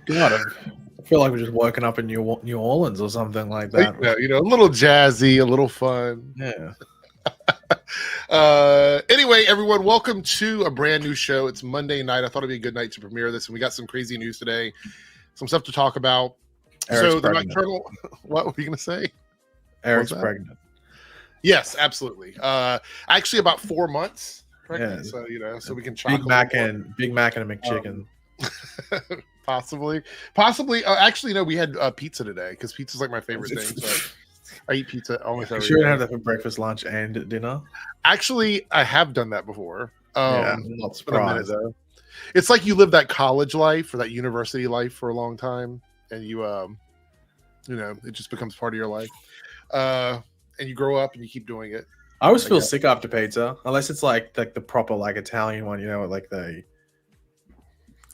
God, I feel like we're just woken up in New Orleans or something like that. A little jazzy, a little fun. Yeah. Anyway, everyone, welcome to a brand new show. It's Monday night. I thought it'd be a good night to premiere this, and we got some crazy news today, some stuff to talk about. Eric's so the pregnant. Nocturnal, what were you going to say? Eric's pregnant. Yes, absolutely. Actually, about 4 months pregnant. Yeah. So we can chalk Big Mac and a McChicken. Possibly. Actually, no. We had pizza today because pizza's like my favorite thing. So I eat pizza almost every day. Sure, have that for breakfast, lunch, and dinner. Actually, I have done that before. I'm not surprised. It's like you live that college life or that university life for a long time, and you, it just becomes part of your life. And you grow up and you keep doing it. I always feel sick after pizza, unless it's like the proper like Italian one,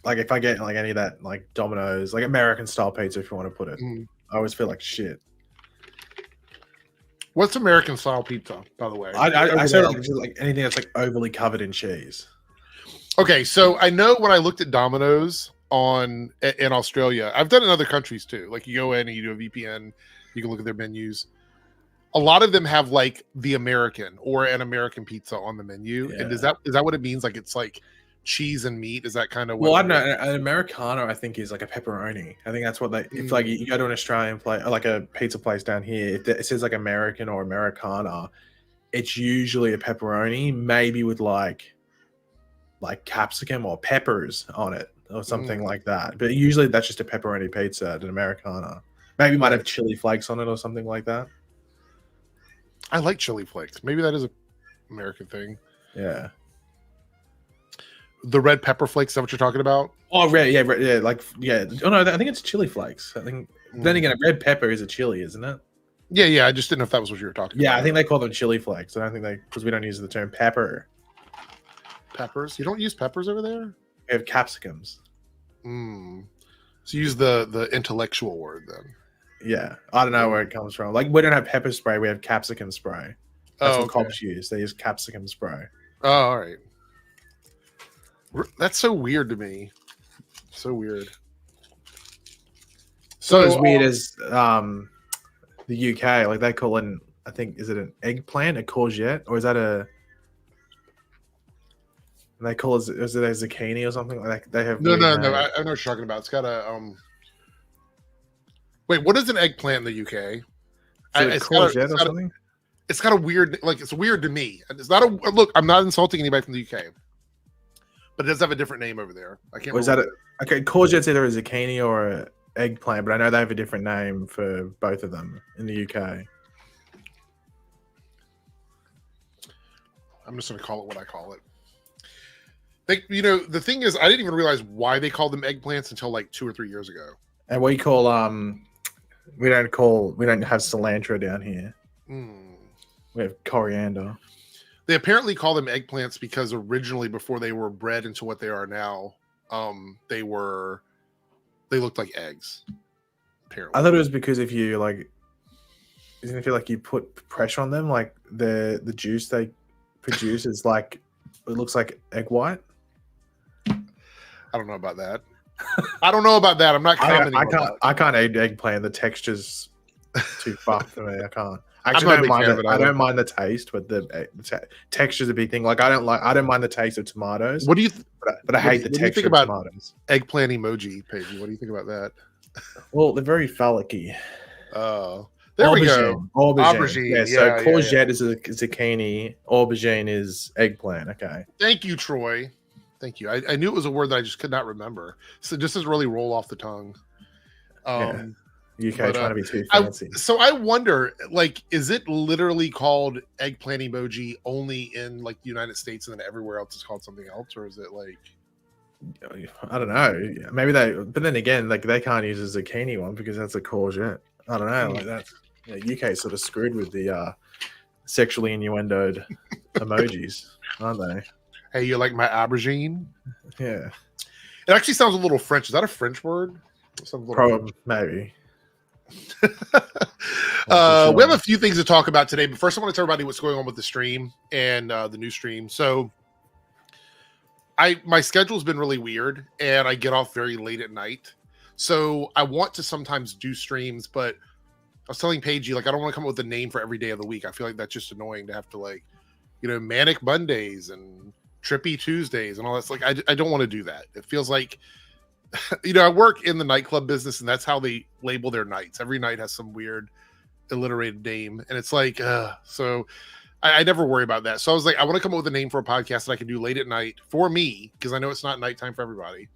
like if I get like any of that like Domino's, like American style pizza, if you want to put it. I always feel like shit. What's American style pizza, by the way? I say like anything that's like overly covered in cheese. Okay, so I know when I looked at Domino's in Australia, I've done it in other countries too. Like you go in and you do a VPN, you can look at their menus. A lot of them have like the American or an American pizza on the menu. Yeah. And is that what it means? Like it's like cheese and meat? Is that kind of what? Well, I don't know. An Americano, I think, is like a pepperoni. I think that's what they. If like you go to an Australian place, or like a pizza place down here, if it says like American or Americana, it's usually a pepperoni, maybe with like capsicum or peppers on it or something like that. But usually that's just a pepperoni pizza at an Americana. Maybe might have chili flakes on it or something like that. I like chili flakes. Maybe that is an American thing. Yeah. The red pepper flakes, is that what you're talking about? Oh, yeah. Oh, no, I think it's chili flakes. I think, then again, a red pepper is a chili, isn't it? Yeah. I just didn't know if that was what you were talking about. Yeah, I think they call them chili flakes. I don't think because we don't use the term pepper. Peppers? You don't use peppers over there? We have capsicums. So you use the intellectual word then. Yeah, I don't know where it comes from. Like we don't have pepper spray, we have capsicum spray. That's what cops use. They use capsicum spray. Oh, all right. That's so weird to me. So weird. So as weird as the UK, like they call it, I think, is it an eggplant, a courgette, or is that they call it, is it a zucchini or something like that? They have no. I know what you're talking about. It's got a Wait, what is an eggplant in the UK? It's courgette or something? It's got a weird, like it's weird to me. It's not a look. I'm not insulting anybody from the UK, but it does have a different name over there. I can't. Is that okay? Courgette's either a zucchini or an eggplant, but I know they have a different name for both of them in the UK. I'm just going to call it what I call it. The thing is, I didn't even realize why they called them eggplants until like 2 or 3 years ago. And we call we don't have cilantro down here. We have coriander. They apparently call them eggplants because originally, before they were bred into what they are now, they looked like eggs. Apparently, I thought it was because if you isn't it feel like you put pressure on them, like the juice they produce is like it looks like egg white. I don't know about that. I'm not commenting. I can't eat eggplant. The texture's too fucked for me. I can't. I don't mind the taste, but the texture's a big thing. Like I don't mind the taste of tomatoes. What do you? But I hate the texture of tomatoes. Eggplant emoji, Paige. What do you think about that? Well, they're very phallic-y. Oh, there we go. Aubergine. Yeah, so courgette is a zucchini. Aubergine is eggplant. Okay. Thank you, Troy. Thank you. I knew it was a word that I just could not remember. So just doesn't really roll off the tongue. UK trying to be too fancy. So I wonder, like, is it literally called eggplant emoji only in like the United States and then everywhere else is called something else, or is it like? I don't know. Maybe but then again, like they can't use a zucchini one because that's a courgette. I don't know. Like that's UK sort of screwed with the sexually innuendoed emojis, aren't they? Hey, you like my aubergine? Yeah. It actually sounds a little French. Is that a French word? Probably, maybe. We have a few things to talk about today, but first I want to tell everybody what's going on with the stream and the new stream. So my schedule's been really weird and I get off very late at night. So I want to sometimes do streams, but I was telling Paige, like, I don't want to come up with a name for every day of the week. I feel like that's just annoying to have to, like, you know, Manic Mondays and Trippy Tuesdays and all that. Like, I don't want to do that. It feels like, you know, I work in the nightclub business, and that's how they label their nights. Every night has some weird alliterated name, and it's like, so I never worry about that. So I was like, I want to come up with a name for a podcast that I can do late at night for me, because I know it's not nighttime for everybody.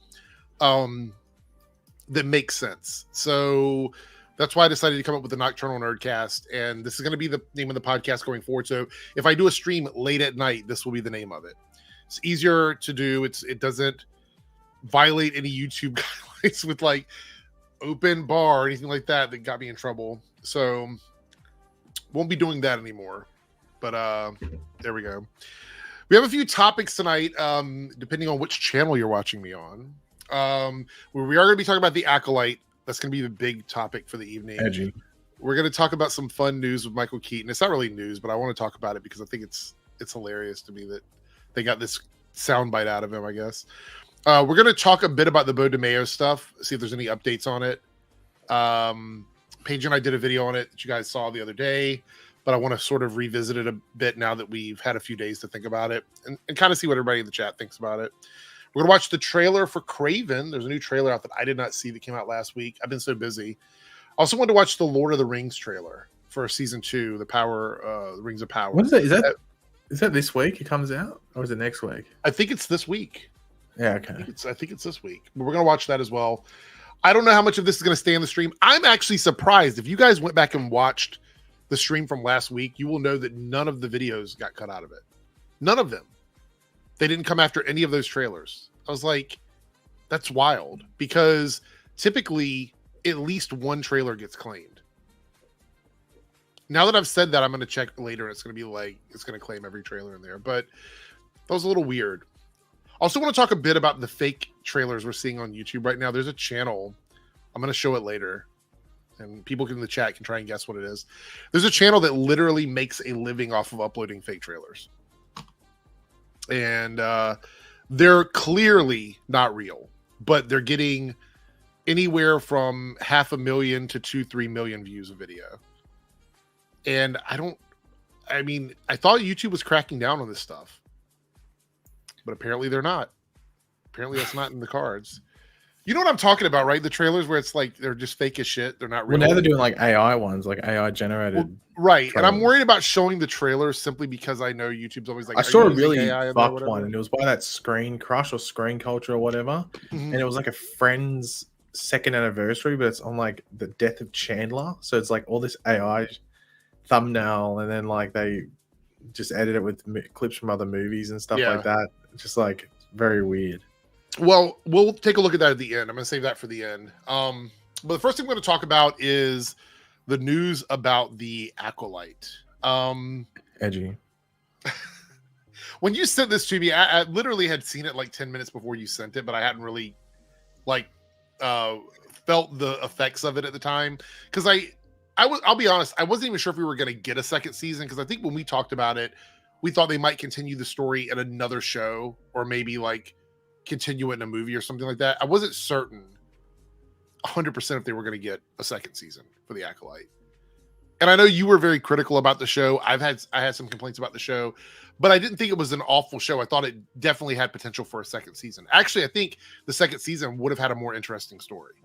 That makes sense. So that's why I decided to come up with the Nocturnal Nerdcast, and this is going to be the name of the podcast going forward. So if I do a stream late at night, this will be the name of it. It's easier to do. It doesn't violate any YouTube guidelines with like open bar or anything like that got me in trouble. So won't be doing that anymore. But there we go. We have a few topics tonight, depending on which channel you're watching me on. We are going to be talking about the Acolyte. That's going to be the big topic for the evening. Edgy. We're going to talk about some fun news with Michael Keaton. It's not really news, but I want to talk about it because I think it's hilarious to me that they got this soundbite out of him, I guess. We're going to talk a bit about the Beau DeMayo stuff, see if there's any updates on it. Paige and I did a video on it that you guys saw the other day, but I want to sort of revisit it a bit now that we've had a few days to think about it and kind of see what everybody in the chat thinks about it. We're going to watch the trailer for Craven. There's a new trailer out that I did not see that came out last week. I've been so busy. I also wanted to watch the Lord of the Rings trailer for season 2, the Rings of Power. What is that? Is that this week it comes out, or is it next week? I think it's this week. Yeah, okay. I think it's this week. But we're going to watch that as well. I don't know how much of this is going to stay in the stream. I'm actually surprised. If you guys went back and watched the stream from last week, you will know that none of the videos got cut out of it. None of them. They didn't come after any of those trailers. I was like, that's wild, because typically at least one trailer gets claimed. Now that I've said that, I'm going to check later, and it's going to be like, it's going to claim every trailer in there. But that was a little weird. Also want to talk a bit about the fake trailers we're seeing on YouTube right now. There's a channel. I'm going to show it later, and people in the chat can try and guess what it is. There's a channel that literally makes a living off of uploading fake trailers. And they're clearly not real, but they're getting anywhere from 500,000 to 2-3 million views a video. And I thought YouTube was cracking down on this stuff, but apparently they're not. Apparently that's not in the cards. You know what I'm talking about, right? The trailers where it's like they're just fake as shit. They're not real. Well, now they're doing like AI ones, like AI generated. Well, right. trailers. And I'm worried about showing the trailers simply because I know YouTube's always like, I saw a really AI fucked one, and it was by that Screen Crush or Screen Culture or whatever. Mm-hmm. And it was like a friend's 2nd anniversary, but it's on like the death of Chandler. So it's like all this AI thumbnail, and then like they just edit it with clips from other movies and stuff like that. Just like very weird. Well, we'll take a look at that at the end. I'm going to save that for the end. But the first thing we're going to talk about is the news about the Acolyte. Edgy. When you sent this to me, I literally had seen it like 10 minutes before you sent it, but I hadn't really felt the effects of it at the time. Because I'll be honest, I wasn't even sure if we were going to get a second season, because I think when we talked about it, we thought they might continue the story in another show, or maybe like continue it in a movie or something like that. I wasn't certain 100% if they were going to get a second season for the Acolyte. And I know you were very critical about the show. I had some complaints about the show, but I didn't think it was an awful show. I thought it definitely had potential for a second season. Actually, I think the second season would have had a more interesting story,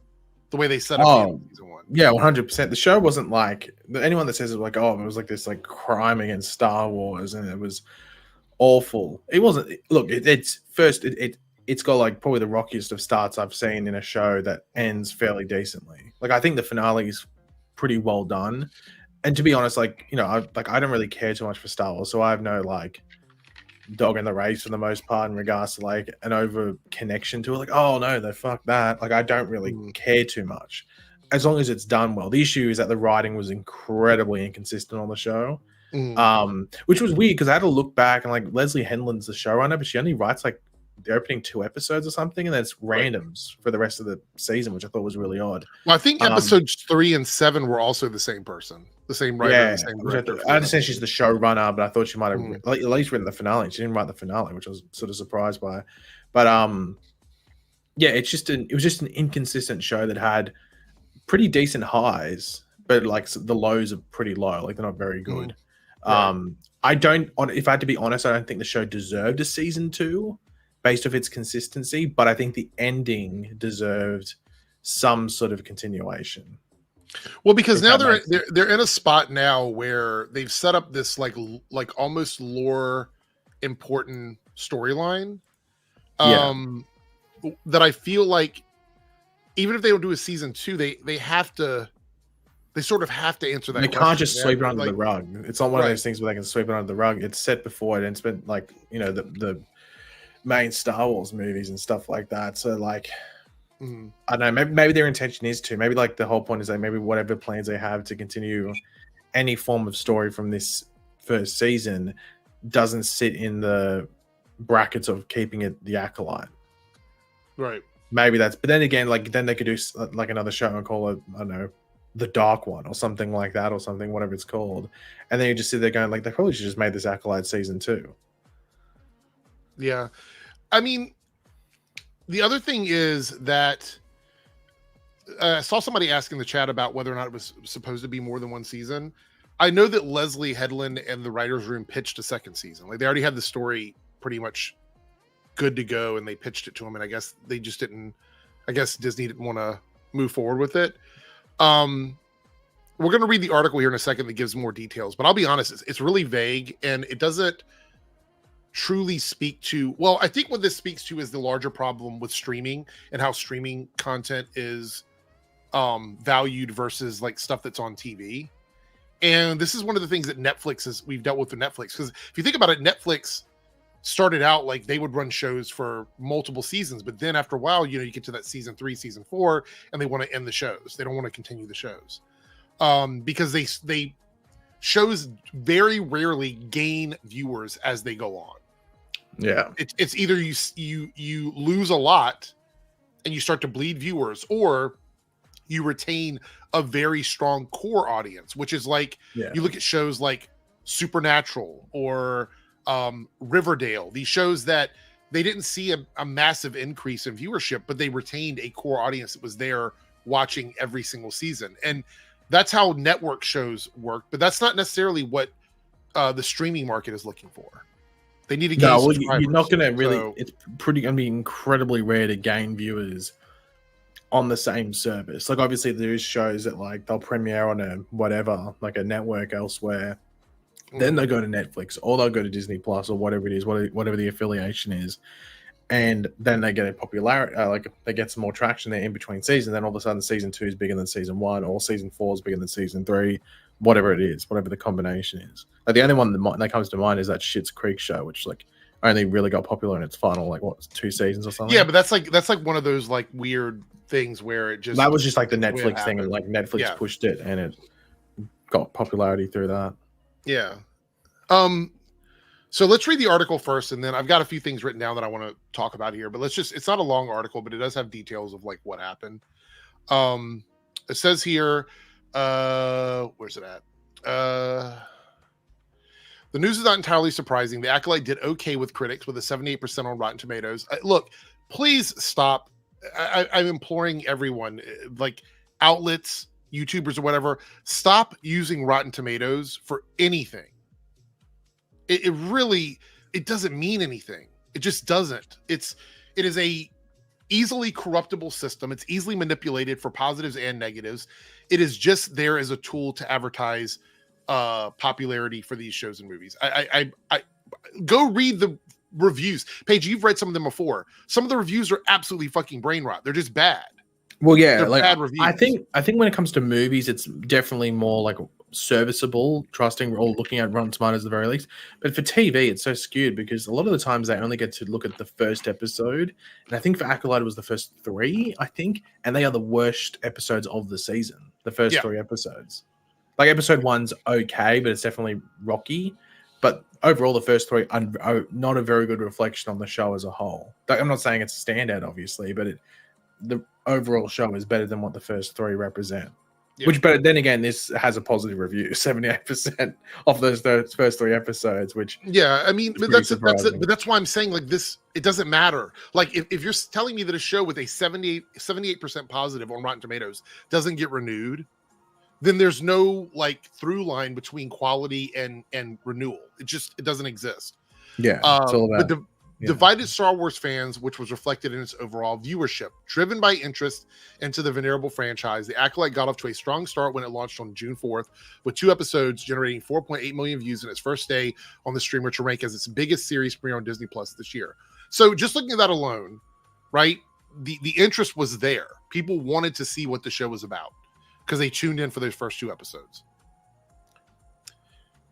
the way they set up season 1. Yeah, 100%. The show wasn't like, anyone that says it like, oh, it was like this like crime against Star Wars and it was awful. It wasn't. Look, it's got like probably the rockiest of starts I've seen in a show that ends fairly decently. Like, I think the finale is pretty well done. And to be honest, like, you know, I don't really care too much for Star Wars, so I have no like dog in the race for the most part in regards to like an over connection to it. Like, oh no, they fucked that. Like, I don't really care too much as long as it's done well. The issue is that the writing was incredibly inconsistent on the show, which was weird because I had to look back and like Leslie Henlon's the showrunner, but she only writes like the opening 2 episodes or something, and then it's randoms for the rest of the season, which I thought was really odd. Well, I think episodes 3 and 7 were also the same person, the same writer, yeah, the same director. I understand she's the showrunner, but I thought she might have at least written the finale. She didn't write the finale, which I was sort of surprised by. But yeah, it was just an inconsistent show that had pretty decent highs, but like the lows are pretty low. Like they're not very good. Right. I don't. If I had to be honest, I don't think the show deserved a season 2 based off its consistency. But I think the ending deserved some sort of continuation. Well, because If now that makes sense. they're in a spot now where they've set up this like almost lore important storyline. Yeah. That I feel like even if they don't do a season 2, they have to, they sort of have to answer that They question. can't just sweep it under like, the rug. It's not one of right. those things where they can sweep it under the rug. It's set before it, and it's been like, you know, the main Star Wars movies and stuff like that. So like, I don't know, maybe their intention is to, maybe like the whole point is that maybe whatever plans they have to continue any form of story from this first season doesn't sit in the brackets of keeping it the Acolyte. Right. Maybe that's, but then again, like then they could do like another show and call it, I don't know, the Dark One or something like that, or something, whatever it's called. And then you just sit there going like, they probably should just made this Acolyte season 2. Yeah. I mean, the other thing is that I saw somebody ask in the chat about whether or not it was supposed to be more than one season. I know that Leslie Headland and the writers' room pitched a second season. Like they already had the story pretty much good to go, and they pitched it to him. And I guess they just didn't. I guess Disney didn't want to move forward with it. We're going to read the article here in a second that gives more details, but I'll be honest, it's really vague and it doesn't truly speak to, well, I think what this speaks to is the larger problem with streaming and how streaming content is valued versus like stuff that's on TV. And this is one of the things that we've dealt with Netflix. Because if you think about it, Netflix started out like they would run shows for multiple seasons, but then after a while, you know, you get to that season 3, season 4, and they want to end the shows. They don't want to continue the shows because they shows very rarely gain viewers as they go on. Yeah, it's either you lose a lot and you start to bleed viewers, or you retain a very strong core audience, which is like you look at shows like Supernatural or Riverdale, these shows that they didn't see a massive increase in viewership, but they retained a core audience that was there watching every single season. And that's how network shows work, but that's not necessarily what the streaming market is looking for. They need to gain subscribers. You're not going to really, it's going to be incredibly rare to gain viewers on the same service. Like obviously there is shows that like they'll premiere on a whatever, like a network elsewhere. Then they'll go to Netflix or they'll go to Disney Plus or whatever it is, whatever the affiliation is. And then they get a popularity, like they get some more traction there in between seasons. Then all of a sudden season 2 is bigger than season 1, or season 4 is bigger than season 3, whatever it is, whatever the combination is. Like the only one that comes to mind is that Schitt's Creek show, which like only really got popular in its final, like what, 2 seasons or something. Yeah, but that's like one of those like weird things where it just, that was just like the Netflix thing, and like Netflix pushed it and it got popularity through that. Yeah. So let's read the article first, and then I've got a few things written down that I want to talk about here, but it's not a long article, but it does have details of like what happened. It says here, where's it at? The news is not entirely surprising. The Acolyte did okay with critics with a 78% on Rotten Tomatoes. Look, please stop. I'm imploring everyone, like outlets, YouTubers or whatever, stop using Rotten Tomatoes for anything. It really, it doesn't mean anything. It just doesn't. It is a easily corruptible system. It's easily manipulated for positives and negatives. It is just there as a tool to advertise popularity for these shows and movies. I go read the reviews. Paige, you've read some of them before. Some of the reviews are absolutely fucking brain rot. They're just bad. Well, yeah, They're like bad reviews. I think when it comes to movies, it's definitely more like serviceable, trusting or looking at Rotten Tomatoes at the very least. But for TV, it's so skewed because a lot of the times they only get to look at the first episode. And I think for Acolyte, it was the first 3, I think. And they are the worst episodes of the season, the first 3 episodes. Like episode 1's okay, but it's definitely rocky. But overall, the first 3 are not a very good reflection on the show as a whole. I'm not saying it's a standout, obviously, but the overall show is better than what the first 3 represent. Yeah. Which, but then again, this has a positive review, 78% of those first 3 episodes. Which I mean, but surprising. but that's why I'm saying like this. It doesn't matter. Like if you're telling me that a show with a 78% positive on Rotten Tomatoes doesn't get renewed, then there's no like through line between quality and renewal. It doesn't exist. Yeah, it's all about. But divided Star Wars fans, which was reflected in its overall viewership. Driven by interest into the venerable franchise, The Acolyte got off to a strong start when it launched on June 4th, with 2 episodes generating 4.8 million views in its first day on the streamer to rank as its biggest series premiere on Disney Plus this year. So just looking at that alone, right, the interest was there. People wanted to see what the show was about because they tuned in for those first 2 episodes.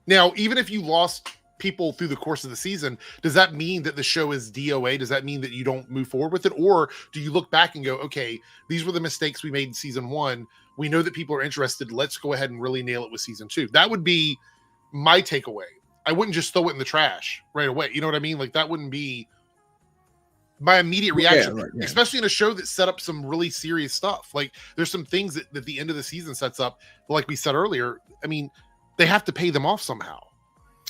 Now, even if you lost people through the course of the season, does that mean that the show is DOA? Does that mean that you don't move forward with it? Or do you look back and go, okay, these were the mistakes we made in season 1. We know that people are interested. Let's go ahead and really nail it with season 2. That would be my takeaway. I wouldn't just throw it in the trash right away. You know what I mean? Like that wouldn't be my immediate reaction, especially in a show that set up some really serious stuff. Like there's some things that the end of the season sets up. Like we said earlier, I mean, they have to pay them off somehow.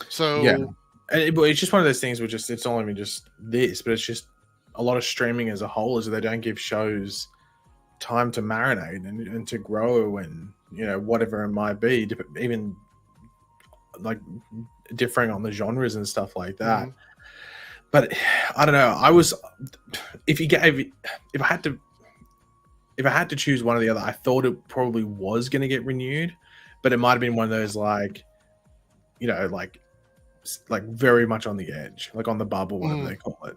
So but it's just one of those things where it's not even just this, but it's just a lot of streaming as a whole is that they don't give shows time to marinate and to grow and whatever it might be, even like differing on the genres and stuff like that. But I don't know. If I had to choose one or the other, I thought it probably was going to get renewed, but it might have been one of those like very much on the edge, like on the bubble, whatever they call it.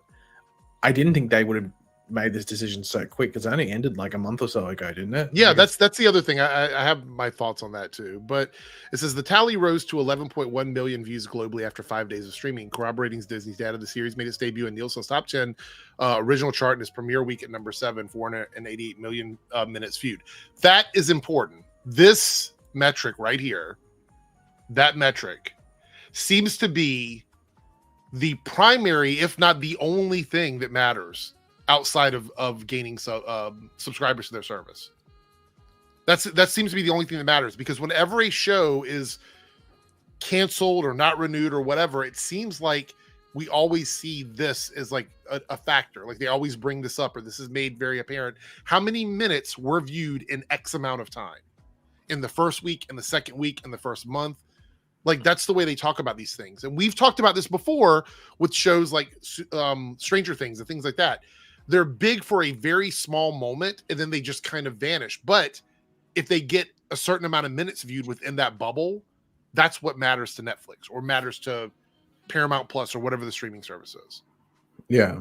I didn't think they would have made this decision so quick because it only ended like a month or so ago, didn't it? Yeah, that's the other thing. I have my thoughts on that too. But it says the tally rose to 11.1 million views globally after 5 days of streaming, corroborating Disney's data. The series made its debut in Nielsen's top 10 original chart in its premiere week at number 7, 488 million minutes viewed. That is important. This metric right here, that metric seems to be the primary, if not the only thing that matters outside of gaining subscribers to their service. That seems to be the only thing that matters, because whenever a show is canceled or not renewed or whatever, it seems like we always see this as like a factor. Like they always bring this up, or this is made very apparent. How many minutes were viewed in X amount of time in the first week, in the second week, in the first month? Like that's the way they talk about these things. And we've talked about this before with shows like Stranger Things and things like that. They're big for a very small moment and then they just kind of vanish. But if they get a certain amount of minutes viewed within that bubble, that's what matters to Netflix or matters to Paramount Plus or whatever the streaming service is. Yeah.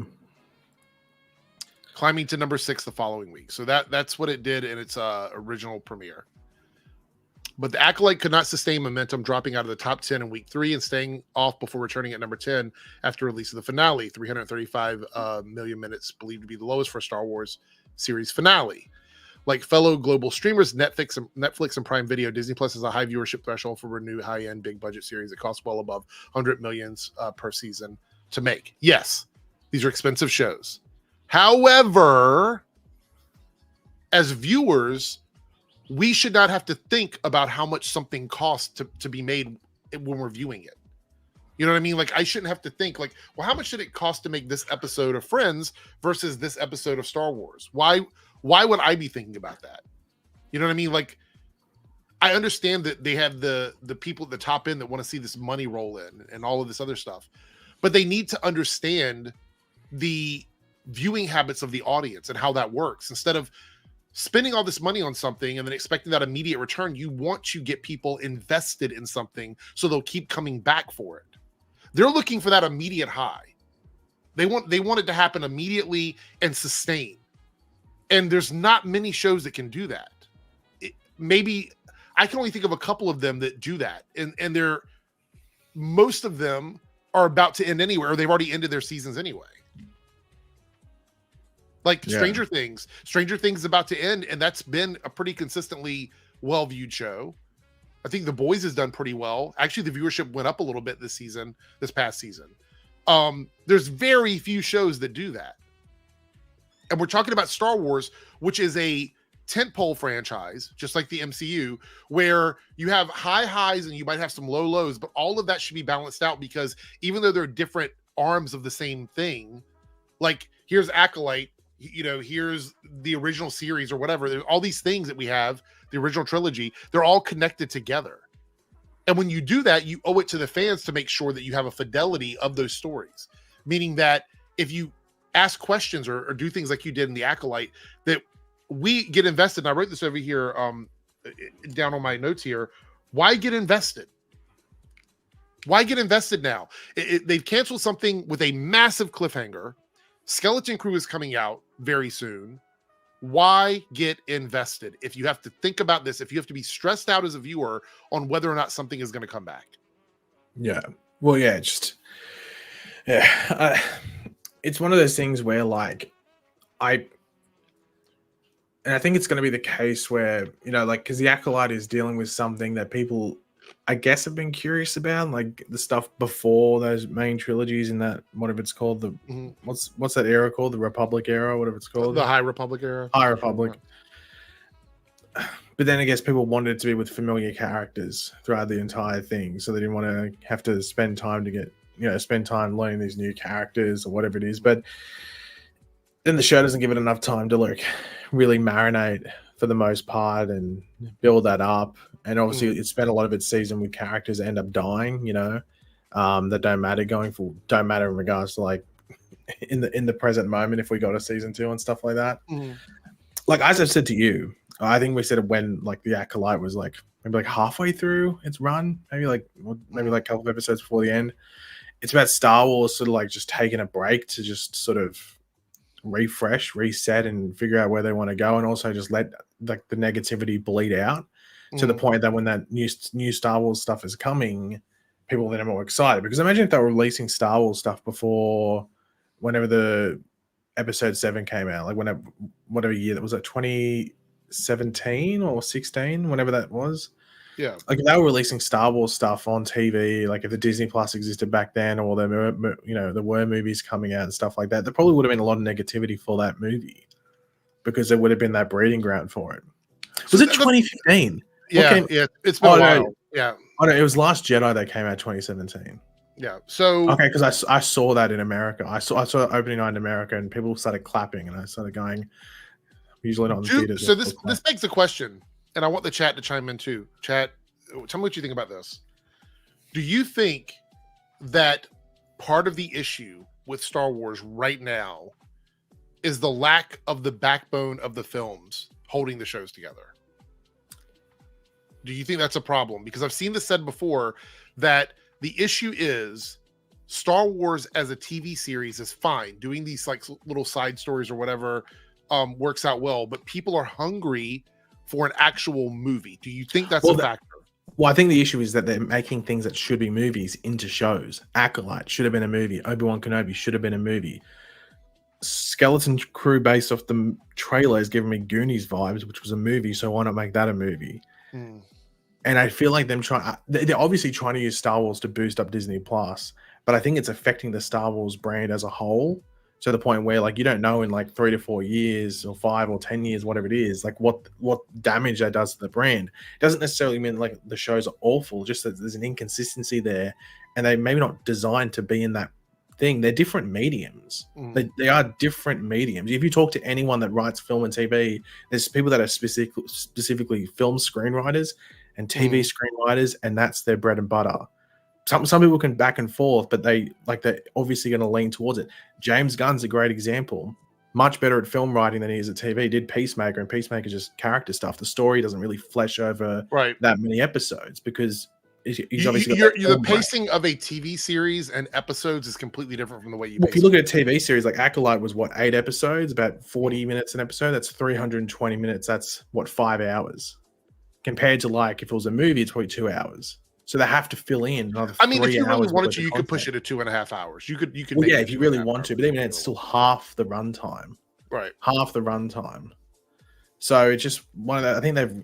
Climbing to number 6 the following week. So that's what it did in its original premiere. But The Acolyte could not sustain momentum, dropping out of the top 10 in week 3 and staying off before returning at number 10 after release of the finale. 335 million minutes, believed to be the lowest for a Star Wars series finale. Like fellow global streamers, Netflix and Prime Video, Disney Plus has a high viewership threshold for a new high-end, big-budget series that costs well above 100 millions per season to make. Yes, these are expensive shows. However, as viewers, we should not have to think about how much something costs to be made when we're viewing it. You know what I mean? Like I shouldn't have to think like, well, how much did it cost to make this episode of Friends versus this episode of Star Wars? Why would I be thinking about that? You know what I mean? Like I understand that they have the people at the top end that want to see this money roll in and all of this other stuff, but they need to understand the viewing habits of the audience and how that works. Instead of spending all this money on something and then expecting that immediate return, you want to get people invested in something so they'll keep coming back for it. They're looking for that immediate high. They want it to happen immediately and sustain. And there's not many shows that can do that. Maybe I can only think of a couple of them that do that. And most of them are about to end anywhere, or they've already ended their seasons anyway. Like Stranger Things is about to end, and that's been a pretty consistently well-viewed show. I think The Boys has done pretty well. Actually, the viewership went up a little bit this past season. There's very few shows that do that. And we're talking about Star Wars, which is a tentpole franchise, just like the MCU, where you have high highs and you might have some low lows, but all of that should be balanced out, because even though they're different arms of the same thing, like here's Acolyte, here's the original series or whatever, there's all these things that we have, the original trilogy, they're all connected together. And when you do that, you owe it to the fans to make sure that you have a fidelity of those stories, meaning that if you ask questions or do things like you did in the Acolyte, that we get invested. And I wrote this over here down on my notes here. Why get invested? Why get invested now? They've canceled something with a massive cliffhanger. Skeleton Crew is coming out very soon. Why get invested? If you have to think about this, if you have to be stressed out as a viewer on whether or not something is going to come back. Yeah. Well, yeah, it's one of those things where and I think it's going to be the case where, because the Acolyte is dealing with something that people, I guess, have been curious about, like the stuff before those main trilogies in that, whatever it's called, what's that era called? The Republic era, whatever it's called. The High Republic era. High Republic. Yeah. But then I guess people wanted it to be with familiar characters throughout the entire thing, so they didn't want to have to spend time learning these new characters or whatever it is. But then the show doesn't give it enough time to really marinate for the most part and build that up. And obviously it spent a lot of its season with characters that end up dying, that don't matter in regards to in the present moment if we got a season 2 and stuff like that. Like as I've said to you, I think we said it when the Acolyte was maybe halfway through its run, maybe a couple of episodes before the end. It's about Star Wars sort of just taking a break to just sort of refresh, reset, and figure out where they want to go, and also just let the negativity bleed out to the point that when that new Star Wars stuff is coming, people then are more excited. Because imagine if they were releasing Star Wars stuff before whenever the episode 7 came out, whatever year that was, 2017 or 16, whenever that was. Yeah, if they were releasing Star Wars stuff on TV, if the Disney Plus existed back then, or there were movies coming out and stuff like that, there probably would have been a lot of negativity for that movie because it would have been that breeding ground for it. Was it 2015? Yeah, it's been a while. Yeah. Oh, no, it was Last Jedi that came out 2017. Yeah. So okay, because I saw that in America. I saw opening night in America, and people started clapping, and I started going. Usually not in the theaters. So this begs the question. And I want the chat to chime in too. Chat, tell me what you think about this. Do you think that part of the issue with Star Wars right now is the lack of the backbone of the films holding the shows together? Do you think that's a problem? Because I've seen this said before that the issue is Star Wars as a TV series is fine. Doing these little side stories or whatever works out well, but people are hungry for an actual movie. Do you think that's a factor? Well, I think the issue is that they're making things that should be movies into shows. Acolyte should have been a movie. Obi-Wan Kenobi should have been a movie. Skeleton Crew, based off the trailer, is giving me Goonies vibes, which was a movie, so why not make that a movie? And I feel like they're obviously trying to use Star Wars to boost up Disney Plus, but I think it's affecting the Star Wars brand as a whole, to the point where you don't know in 3 to 4 years or 5 or 10 years what it is, what damage that does to the brand. It doesn't necessarily mean the shows are awful, just that there's an inconsistency there, and they maybe not designed to be in that thing. They're different mediums. They are different mediums. If you talk to anyone that writes film and TV, there's people that are specifically film screenwriters and TV screenwriters, and that's their bread and butter. Some people can back and forth, but they're obviously going to lean towards it. James Gunn's a great example. Much better at film writing than he is at TV. He did Peacemaker, and Peacemaker is just character stuff. The story doesn't really flesh over that many episodes because he's obviously the pacing of a TV series and episodes is completely different from the way you. If you look at a TV series, Acolyte was 8 episodes, about 40 minutes an episode. That's 320 minutes. That's 5 hours. Compared to if it was a movie, it's probably 2 hours. So they have to fill in another 3 hours. If you really wanted to, you could push it to 2.5 hours. You could. Well, if you really want to, but even then, it's still half the runtime. Right. Half the runtime. So it's just one of the. I think they've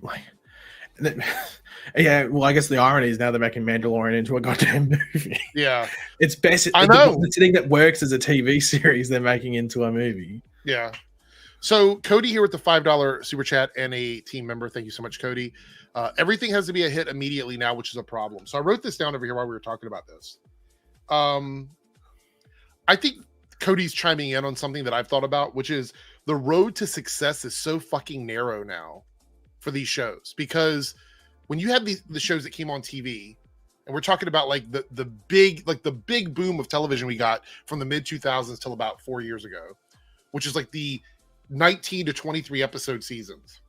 yeah. Well, I guess the irony is now they're making Mandalorian into a goddamn movie. Yeah. It's best. I know the thing that works as a TV series, they're making into a movie. Yeah. So Cody here with the $5 super chat and a team member. Thank you so much, Cody. Everything has to be a hit immediately now, which is a problem. So I wrote this down over here while we were talking about this. I think Cody's chiming in on something that I've thought about, which is the road to success is so fucking narrow now for these shows, because when you have the shows that came on TV, and we're talking about like the big boom of television we got from the mid 2000s till about 4 years ago, which is like the 19 to 23 episode seasons.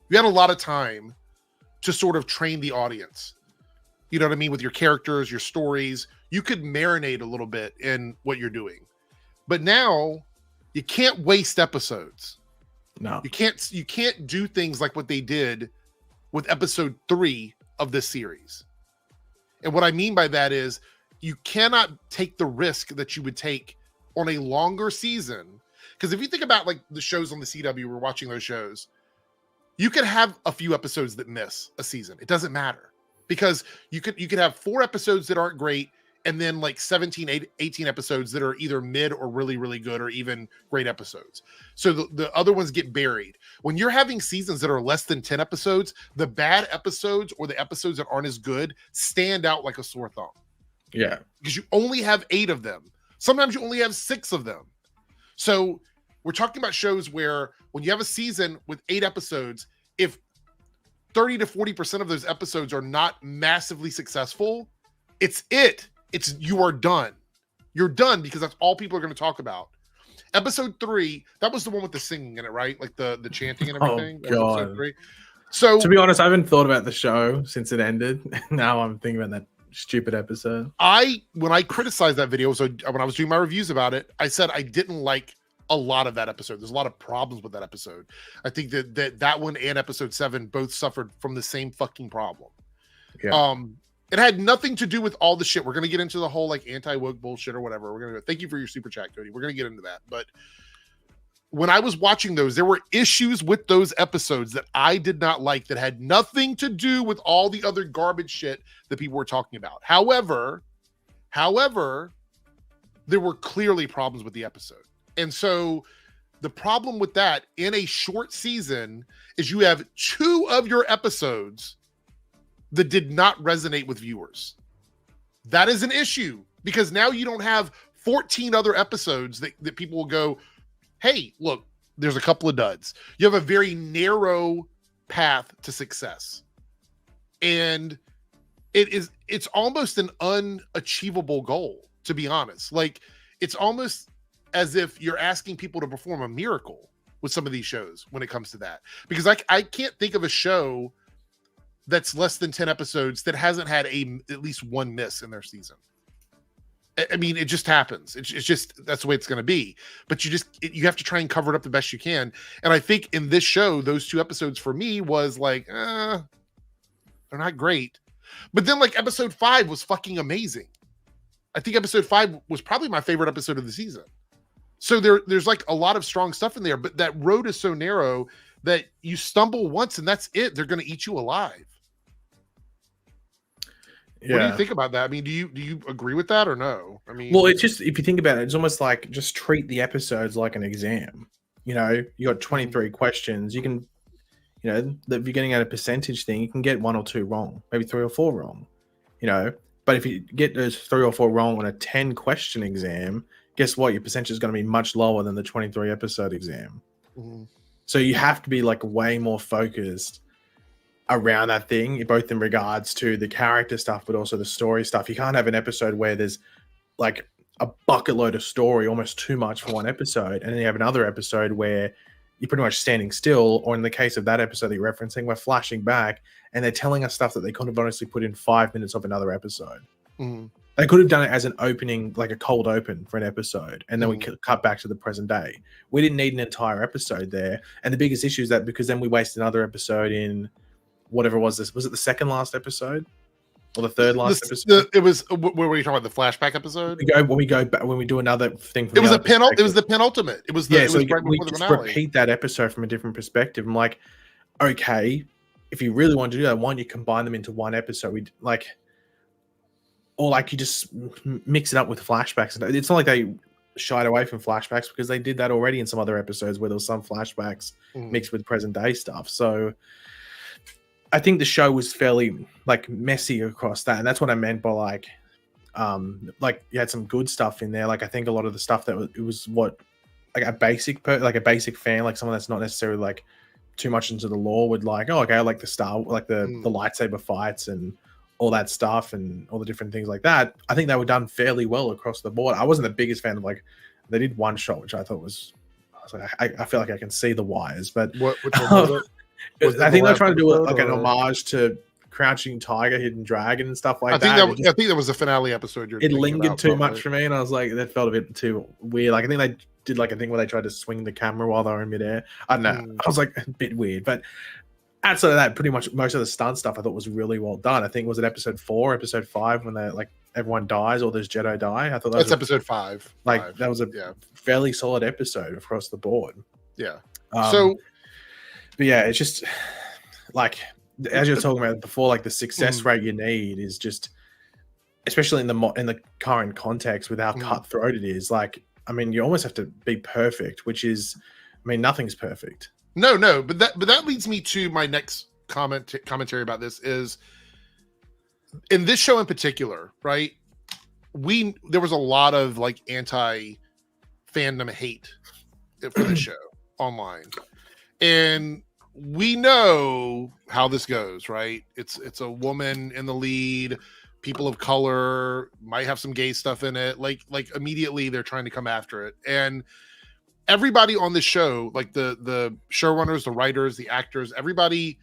You had a lot of time to sort of train the audience. You know what I mean? With your characters, your stories, you could marinate a little bit in what you're doing. But now you can't waste episodes. No. You can't do things like what they did with episode 3 of this series. And what I mean by that is you cannot take the risk that you would take on a longer season. Because if you think about like the shows on the CW, we're watching those shows, you could have a few episodes that miss a season. It doesn't matter, because you could have 4 episodes that aren't great, and then like 18 episodes that are either mid or really, really good, or even great episodes. So the other ones get buried. When you're having seasons that are less than 10 episodes, the bad episodes or the episodes that aren't as good stand out like a sore thumb. Yeah. Because you only have 8 of them. Sometimes you only have 6 of them. So we're talking about shows where when you have a season with 8 episodes, if 30 to 40% of those episodes are not massively successful, you are done. You're done, because that's all people are going to talk about. Episode 3, that was the one with the singing in it, right? Like the chanting and everything. Oh, God. Episode 3. So to be honest, I haven't thought about the show since it ended. Now I'm thinking about that stupid episode. When I criticized that video, so when I was doing my reviews about it, I said I didn't like a lot of that episode. There's a lot of problems with that episode. I think that one and episode 7 both suffered from the same fucking problem. Yeah. It had nothing to do with all the shit. We're going to get into the whole like anti-woke bullshit or whatever. We're going to thank you for your super chat, Cody. We're going to get into that. But when I was watching those, there were issues with those episodes that I did not like, that had nothing to do with all the other garbage shit that people were talking about. However, there were clearly problems with the episode. And so the problem with that in a short season is you have 2 of your episodes that did not resonate with viewers. That is an issue, because now you don't have 14 other episodes that people will go, hey, look, there's a couple of duds. You have a very narrow path to success. And it's almost an unachievable goal, to be honest. Like, it's almost as if you're asking people to perform a miracle with some of these shows when it comes to that. Because I can't think of a show that's less than 10 episodes that hasn't had at least 1 miss in their season. I mean, it just happens. It's just, that's the way it's going to be. But you have to try and cover it up the best you can. And I think in this show, those 2 episodes for me was like, they're not great. But then like episode 5 was fucking amazing. I think episode 5 was probably my favorite episode of the season. So there's like a lot of strong stuff in there, but that road is so narrow that you stumble once and that's it. They're going to eat you alive. Yeah. What do you think about that? I mean, do you agree with that or no? I mean, well, it's just, if you think about it, it's almost like just treat the episodes like an exam. You know, you got 23 questions. You can, you know, if you're getting at a percentage thing, you can get 1 or 2 wrong, maybe 3 or 4 wrong, you know. But if you get those 3 or 4 wrong on a 10 question exam, guess what? Your percentage is going to be much lower than the 23 episode exam. Mm-hmm. So you have to be like way more focused around that thing, both in regards to the character stuff, but also the story stuff. You can't have an episode where there's like a bucket load of story, almost too much for one episode. And then you have another episode where you're pretty much standing still, or in the case of that episode that you're referencing, we're flashing back and they're telling us stuff that they could have honestly put in 5 minutes of another episode. Mm-hmm. They could have done it as an opening, like a cold open for an episode, and then we cut back to the present day. We didn't need an entire episode there. And the biggest issue is that because then we waste another episode in whatever was it the second last episode or the third last episode? It was, what were you talking about, the flashback episode? When we do another thing. It was the penultimate. It was right before the finale. Repeat that episode from a different perspective. I'm like, okay, if you really want to do that, why don't you combine them into one episode? Or like you just mix it up with flashbacks. It's not like they shied away from flashbacks because they did that already in some other episodes where there was some flashbacks mixed with present day stuff. So I think the show was fairly like messy across that, and that's what I meant by like you had some good stuff in there. Like I think a lot of the stuff that it was what like a basic fan, like someone that's not necessarily like too much into the lore would like, oh okay, I like the the lightsaber fights and all that stuff and all the different things like that. I think they were done fairly well across the board. I wasn't the biggest fan of like they did one shot which I thought was like I feel like I can see the wires, but which one was it? I think they're trying to do like an homage to Crouching Tiger, Hidden Dragon and stuff like that. I think that was the finale episode. It lingered too much for me, and I was like, that felt a bit too weird. Like I think they did like a thing where they tried to swing the camera while they were in midair. I don't know. I was like a bit weird, but outside of that, pretty much most of the stunt stuff I thought was really well done. I think it was episode 4, episode 5 when they like everyone dies or there's Jedi die. I thought that's episode 5. Like that was a fairly solid episode across the board. Yeah. But yeah, it's just like as you're talking about before, like the success rate you need is just, especially in the current context with how cutthroat it is. Like, I mean, you almost have to be perfect, which is, I mean, nothing's perfect. No, but that leads me to my next commentary about this is in this show in particular, right? There was a lot of like anti-fandom hate for the show online, and we know how this goes, right? It's a woman in the lead, people of color, might have some gay stuff in it. Like immediately they're trying to come after it, and everybody on the show, like the showrunners, the writers, the actors, everybody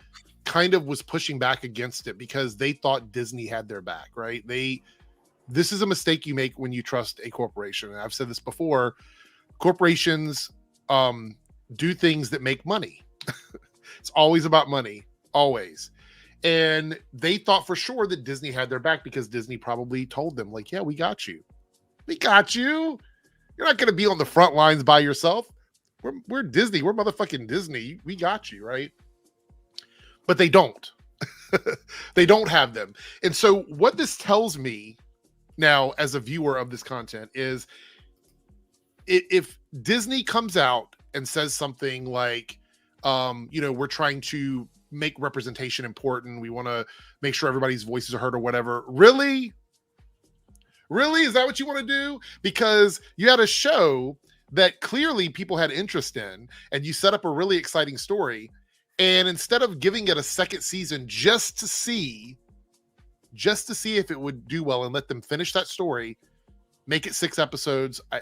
kind of was pushing back against it because they thought Disney had their back, right? This is a mistake you make when you trust a corporation. And I've said this before, corporations do things that make money. It's always about money, always. And they thought for sure that Disney had their back because Disney probably told them like, yeah, we got you. We got you. You're not going to be on the front lines by yourself. We're Disney. We're motherfucking Disney. We got you, right? But they don't. They don't have them. And so what this tells me now as a viewer of this content is if Disney comes out and says something like, we're trying to make representation important. We want to make sure everybody's voices are heard or whatever. Really? Really? Is that what you want to do? Because you had a show that clearly people had interest in, and you set up a really exciting story. And instead of giving it a second season just to see if it would do well and let them finish that story, make it 6 episodes. I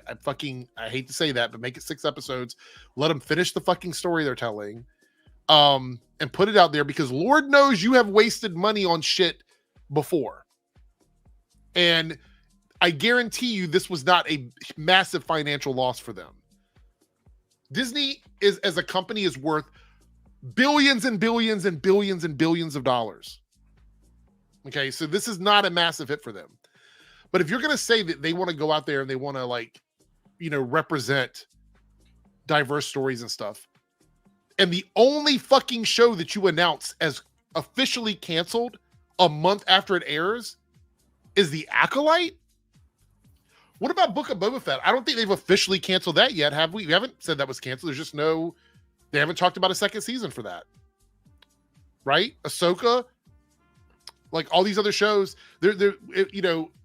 hate to say that, but make it 6 episodes. Let them finish the fucking story they're telling, and put it out there because Lord knows you have wasted money on shit before. And I guarantee you this was not a massive financial loss for them. Disney as a company is worth billions and billions and billions and billions of dollars. Okay, so this is not a massive hit for them. But if you're going to say that they want to go out there and they want to represent diverse stories and stuff, and the only fucking show that you announce as officially canceled a month after it airs is The Acolyte? What about Book of Boba Fett? I don't think they've officially canceled that yet, have we? We haven't said that was canceled. There's just they haven't talked about a second season for that. Right? Ahsoka, like all these other shows, they're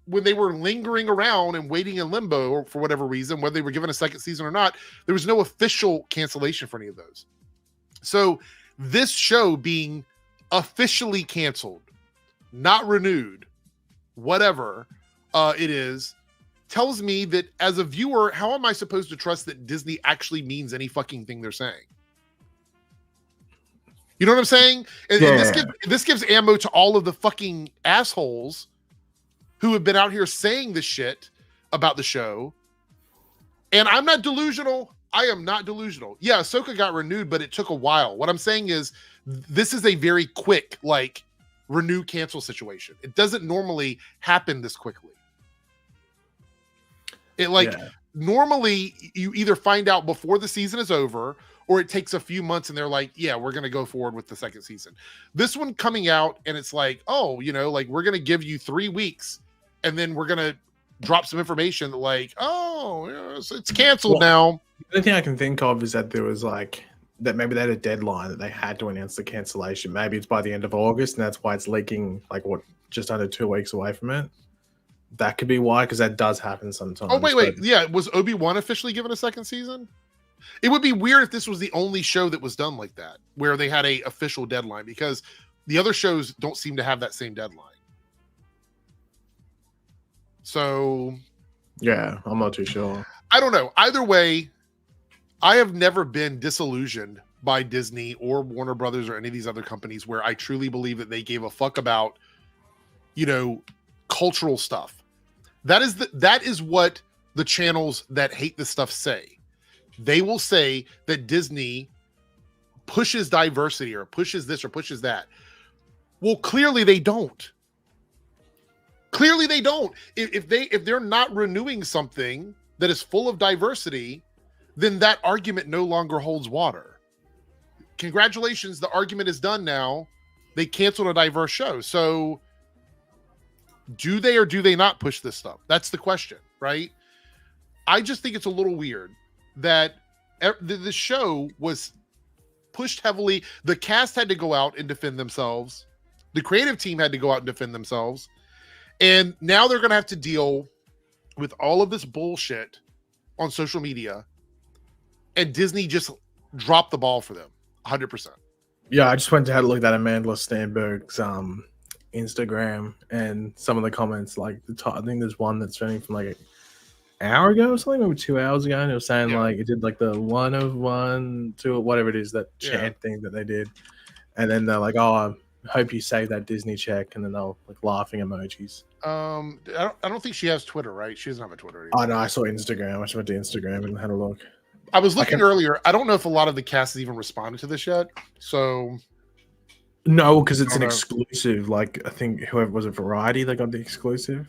when they were lingering around and waiting in limbo or for whatever reason, whether they were given a second season or not, there was no official cancellation for any of those. So this show being officially canceled, not renewed, whatever it is, tells me that as a viewer, how am I supposed to trust that Disney actually means any fucking thing they're saying? You know what I'm saying? And this gives ammo to all of the fucking assholes who have been out here saying this shit about the show. And I'm not delusional. I am not delusional. Yeah, Ahsoka got renewed, but it took a while. What I'm saying is this is a very quick, renew cancel situation. It doesn't normally happen this quickly. Normally you either find out before the season is over or it takes a few months and they're like, yeah, we're going to go forward with the second season. This one coming out and it's like, oh, we're going to give you 3 weeks and then we're going to drop some information that like, oh, it's canceled now. The only thing I can think of is that there was like that maybe they had a deadline that they had to announce the cancellation. Maybe it's by the end of August, and that's why it's leaking like just under 2 weeks away from it. That could be why, because that does happen sometimes. Oh wait, yeah. Was Obi-Wan officially given a second season? It would be weird if this was the only show that was done like that, where they had a official deadline, because the other shows don't seem to have that same deadline. So, yeah, I'm not too sure. I don't know. Either way, I have never been disillusioned by Disney or Warner Brothers or any of these other companies where I truly believe that they gave a fuck about, cultural stuff. That is what the channels that hate this stuff say. They will say that Disney pushes diversity or pushes this or pushes that. Well, clearly they don't. Clearly they don't. If they're not renewing something that is full of diversity, then that argument no longer holds water. Congratulations, the argument is done now. They canceled a diverse show. So do they or do they not push this stuff? That's the question, right? I just think it's a little weird that the show was pushed heavily. The cast had to go out and defend themselves. The creative team had to go out and defend themselves. And now they're going to have to deal with all of this bullshit on social media. And Disney just dropped the ball for them 100%. Yeah, I just went to have a look at Amanda Stenberg's Instagram, and some of the comments, like I think there's one that's running from like an hour ago or something, maybe 2 hours ago, and it was saying like it did like the 1 of 1 to whatever it is, that chant thing that they did, and then they're like, oh, I hope you save that Disney check, and then they'll like laughing emojis. I don't think she has Twitter, right? She doesn't have a Twitter anymore. Oh no, I saw Instagram. I just went to Instagram and had a look. I was looking earlier. I don't know if a lot of the cast has even responded to this yet. So no, because it's an exclusive. Like I think whoever was it, Variety, they got the exclusive.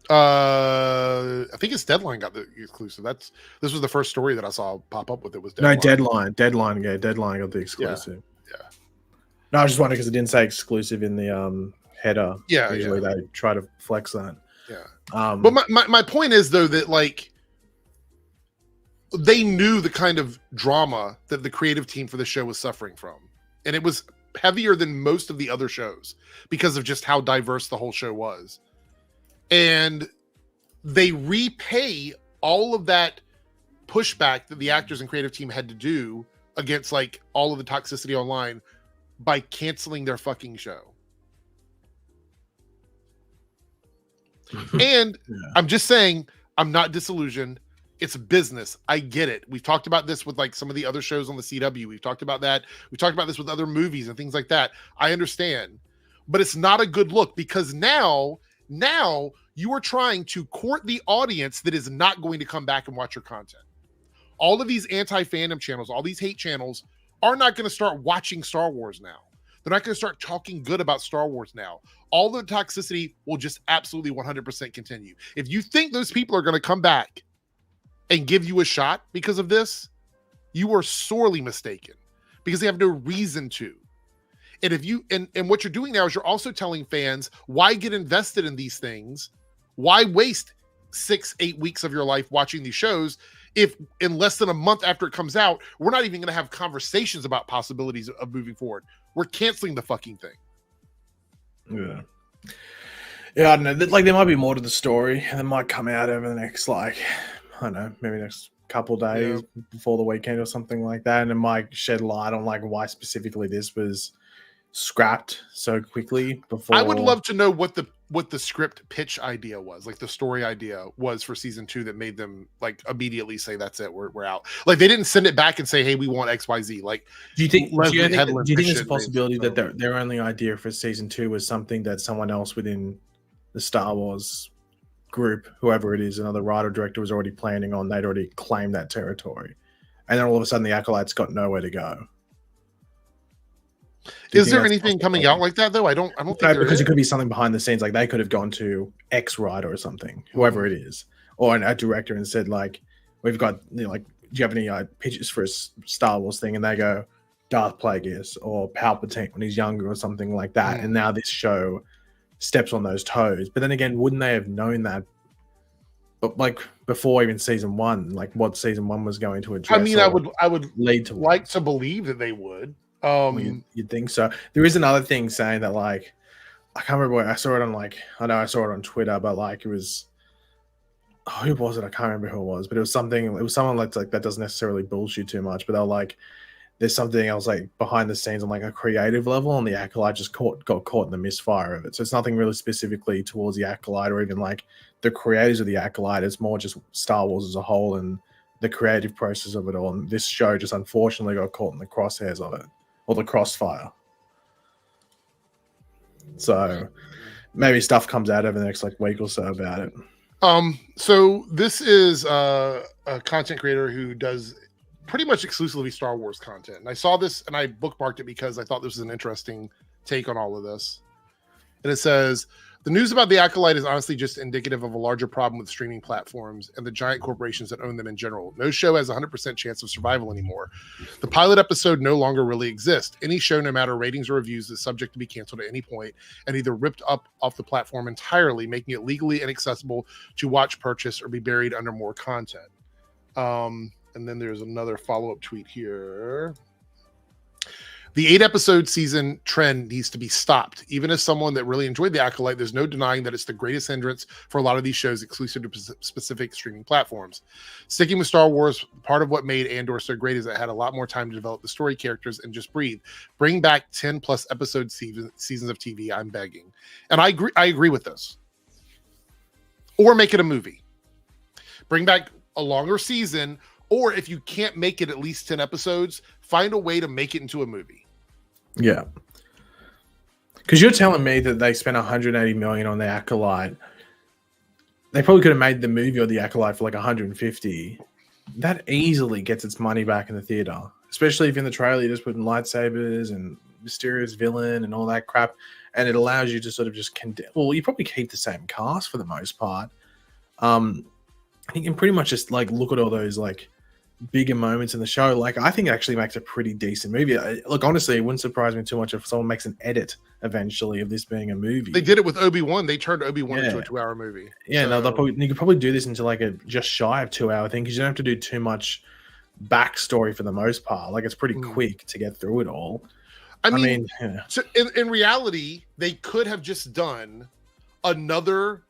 I think it's Deadline got the exclusive. This was the first story that I saw pop up with it was Deadline. No, Deadline got the exclusive. Yeah. No, I was just wondering because it didn't say exclusive in the header. Yeah, usually they try to flex that. Yeah. But my point is though that like they knew the kind of drama that the creative team for the show was suffering from, and it was heavier than most of the other shows because of just how diverse the whole show was. And they repay all of that pushback that the actors and creative team had to do against like all of the toxicity online by canceling their fucking show. And I'm just saying, I'm not disillusioned. It's business. I get it. We've talked about this with like some of the other shows on the CW. We've talked about that. We've talked about this with other movies and things like that. I understand, but it's not a good look because now you are trying to court the audience that is not going to come back and watch your content. All of these anti-fandom channels, all these hate channels are not going to start watching Star Wars now. They're not going to start talking good about Star Wars now. All the toxicity will just absolutely 100% continue. If you think those people are going to come back and give you a shot because of this, you are sorely mistaken because they have no reason to. And if you and what you're doing now is you're also telling fans, why get invested in these things? Why waste 6-8 weeks of your life watching these shows if in less than a month after it comes out, we're not even going to have conversations about possibilities of moving forward? We're canceling the fucking thing. Yeah. Yeah, I don't know. Like there might be more to the story and it might come out over the next I don't know, maybe next couple of days before the weekend or something like that. And it might shed light on like why specifically this was scrapped so quickly before. I would love to know what the script pitch idea was, like the story idea was for season 2 that made them like immediately say that's it, we're out. Like they didn't send it back and say, hey, we want XYZ. Like do you think there's a possibility that their only idea for season 2 was something that someone else within the Star Wars group, whoever it is, another writer director was already planning on, they'd already claimed that territory, and then all of a sudden the Acolytes got nowhere to go? Is there anything coming out like that though? I don't think there because is. It could be something behind the scenes, like they could have gone to X writer or something, whoever it is, or a director, and said like, we've got like, do you have any pitches for a Star Wars thing? And they go Darth Plagueis or Palpatine when he's younger or something like that. And now this show steps on those toes. But then again, wouldn't they have known that but like before even season 1, like what season 1 was going to address. I mean, I would lead to like to believe that they would. Well, you'd think so. There is another thing saying that, like, I can't remember where I saw it on, like, I know I saw it on Twitter, but like it was, who was it? I can't remember who it was, but it was someone like that doesn't necessarily bullshit too much, but they're like, there's something else like behind the scenes on like a creative level, and the Acolyte just got caught in the misfire of it. So it's nothing really specifically towards the Acolyte or even like the creators of the Acolyte. It's more just Star Wars as a whole and the creative process of it all. And this show just unfortunately got caught in the crosshairs of it, or the crossfire. So maybe stuff comes out over the next like week or so about it. So this is a content creator who does pretty much exclusively Star Wars content. And I saw this and I bookmarked it because I thought this was an interesting take on all of this. And it says, the news about the Acolyte is honestly just indicative of a larger problem with streaming platforms and the giant corporations that own them in general. No show has a 100% chance of survival anymore. The pilot episode no longer really exists. Any show, no matter ratings or reviews, is subject to be canceled at any point and either ripped up off the platform entirely, making it legally inaccessible to watch, purchase, or be buried under more content. And then there's another follow-up tweet here. The 8-episode season trend needs to be stopped. Even as someone that really enjoyed The Acolyte, there's no denying that it's the greatest hindrance for a lot of these shows exclusive to specific streaming platforms. Sticking with Star Wars, part of what made Andor so great is it had a lot more time to develop the story, characters, and just breathe. Bring back 10-plus episode seasons of TV, I'm begging. And I agree with this. Or make it a movie. Bring back a longer season, or if you can't make it at least 10 episodes, find a way to make it into a movie. Yeah. Because you're telling me that they spent $180 million on the Acolyte. They probably could have made the movie or the Acolyte for like $150. That easily gets its money back in the theater. Especially if in the trailer you just put in lightsabers and mysterious villain and all that crap. And it allows you to sort of just well, you probably keep the same cast for the most part. You can pretty much just like look at all those like bigger moments in the show. Like, I think it actually makes a pretty decent movie. Look, honestly, it wouldn't surprise me too much if someone makes an edit eventually of this being a movie. They did it with Obi-Wan. They turned Obi-Wan into a 2-hour movie. Yeah, so. No, you could probably do this into like a just shy of 2-hour thing because you don't have to do too much backstory for the most part. Like, it's pretty quick to get through it all. I mean yeah. So in reality, they could have just done another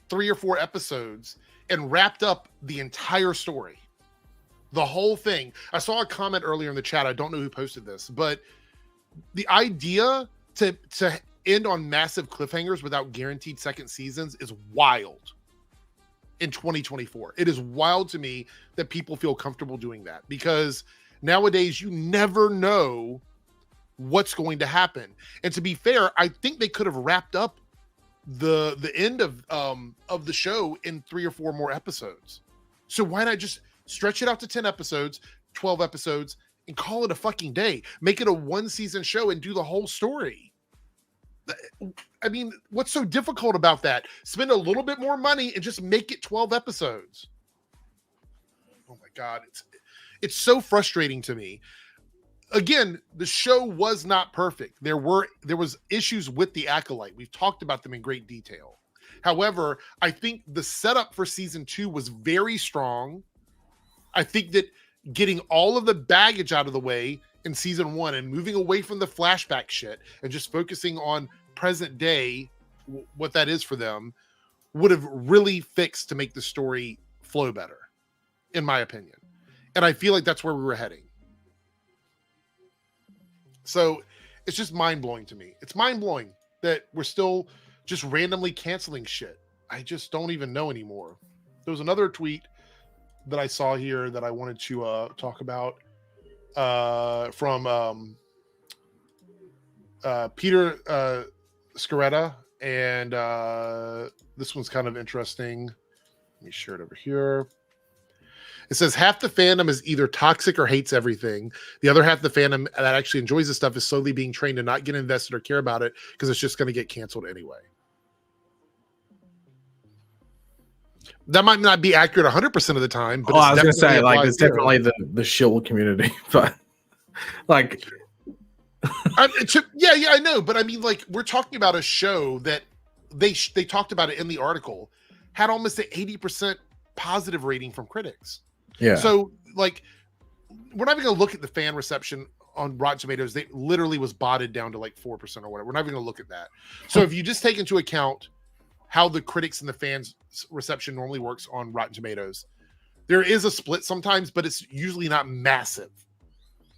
3 or 4 episodes and wrapped up the entire story. The whole thing. I saw a comment earlier in the chat. I don't know who posted this, but the idea to end on massive cliffhangers without guaranteed second seasons is wild in 2024. It is wild to me that people feel comfortable doing that because nowadays you never know what's going to happen. And to be fair, I think they could have wrapped up the end of the show in 3 or 4 more episodes. So why not just stretch it out to 10 episodes, 12 episodes, and call it a fucking day? Make it a 1-season show and do the whole story. I mean, what's so difficult about that? Spend a little bit more money and just make it 12 episodes. Oh my God. It's so frustrating to me. Again, the show was not perfect. There was issues with the Acolyte. We've talked about them in great detail. However, I think the setup for season 2 was very strong. I think that getting all of the baggage out of the way in season 1 and moving away from the flashback shit and just focusing on present day, what that is for them, would have really fixed to make the story flow better, in my opinion. And I feel like that's where we were heading. So it's just mind-blowing to me. It's mind-blowing that we're still just randomly canceling shit. I just don't even know anymore. There was another tweet that I saw here that I wanted to talk about from Peter Scaretta, and this one's kind of interesting. Let me share it over here. It says half the fandom is either toxic or hates everything. The other half of the fandom that actually enjoys the stuff is slowly being trained to not get invested or care about it because it's just going to get canceled anyway. That might not be accurate 100% of the time. But I was going to say, like, it's definitely the shill community, but like, yeah, I know, but I mean, like, we're talking about a show that they talked about it in the article. had almost an 80% positive rating from critics. Yeah. So like, we're not even going to look at the fan reception on Rotten Tomatoes. They literally was botted down to like 4% or whatever. We're not even going to look at that. So if you just take into account how the critics and the fans reception normally works on Rotten Tomatoes, there is a split sometimes, but it's usually not massive.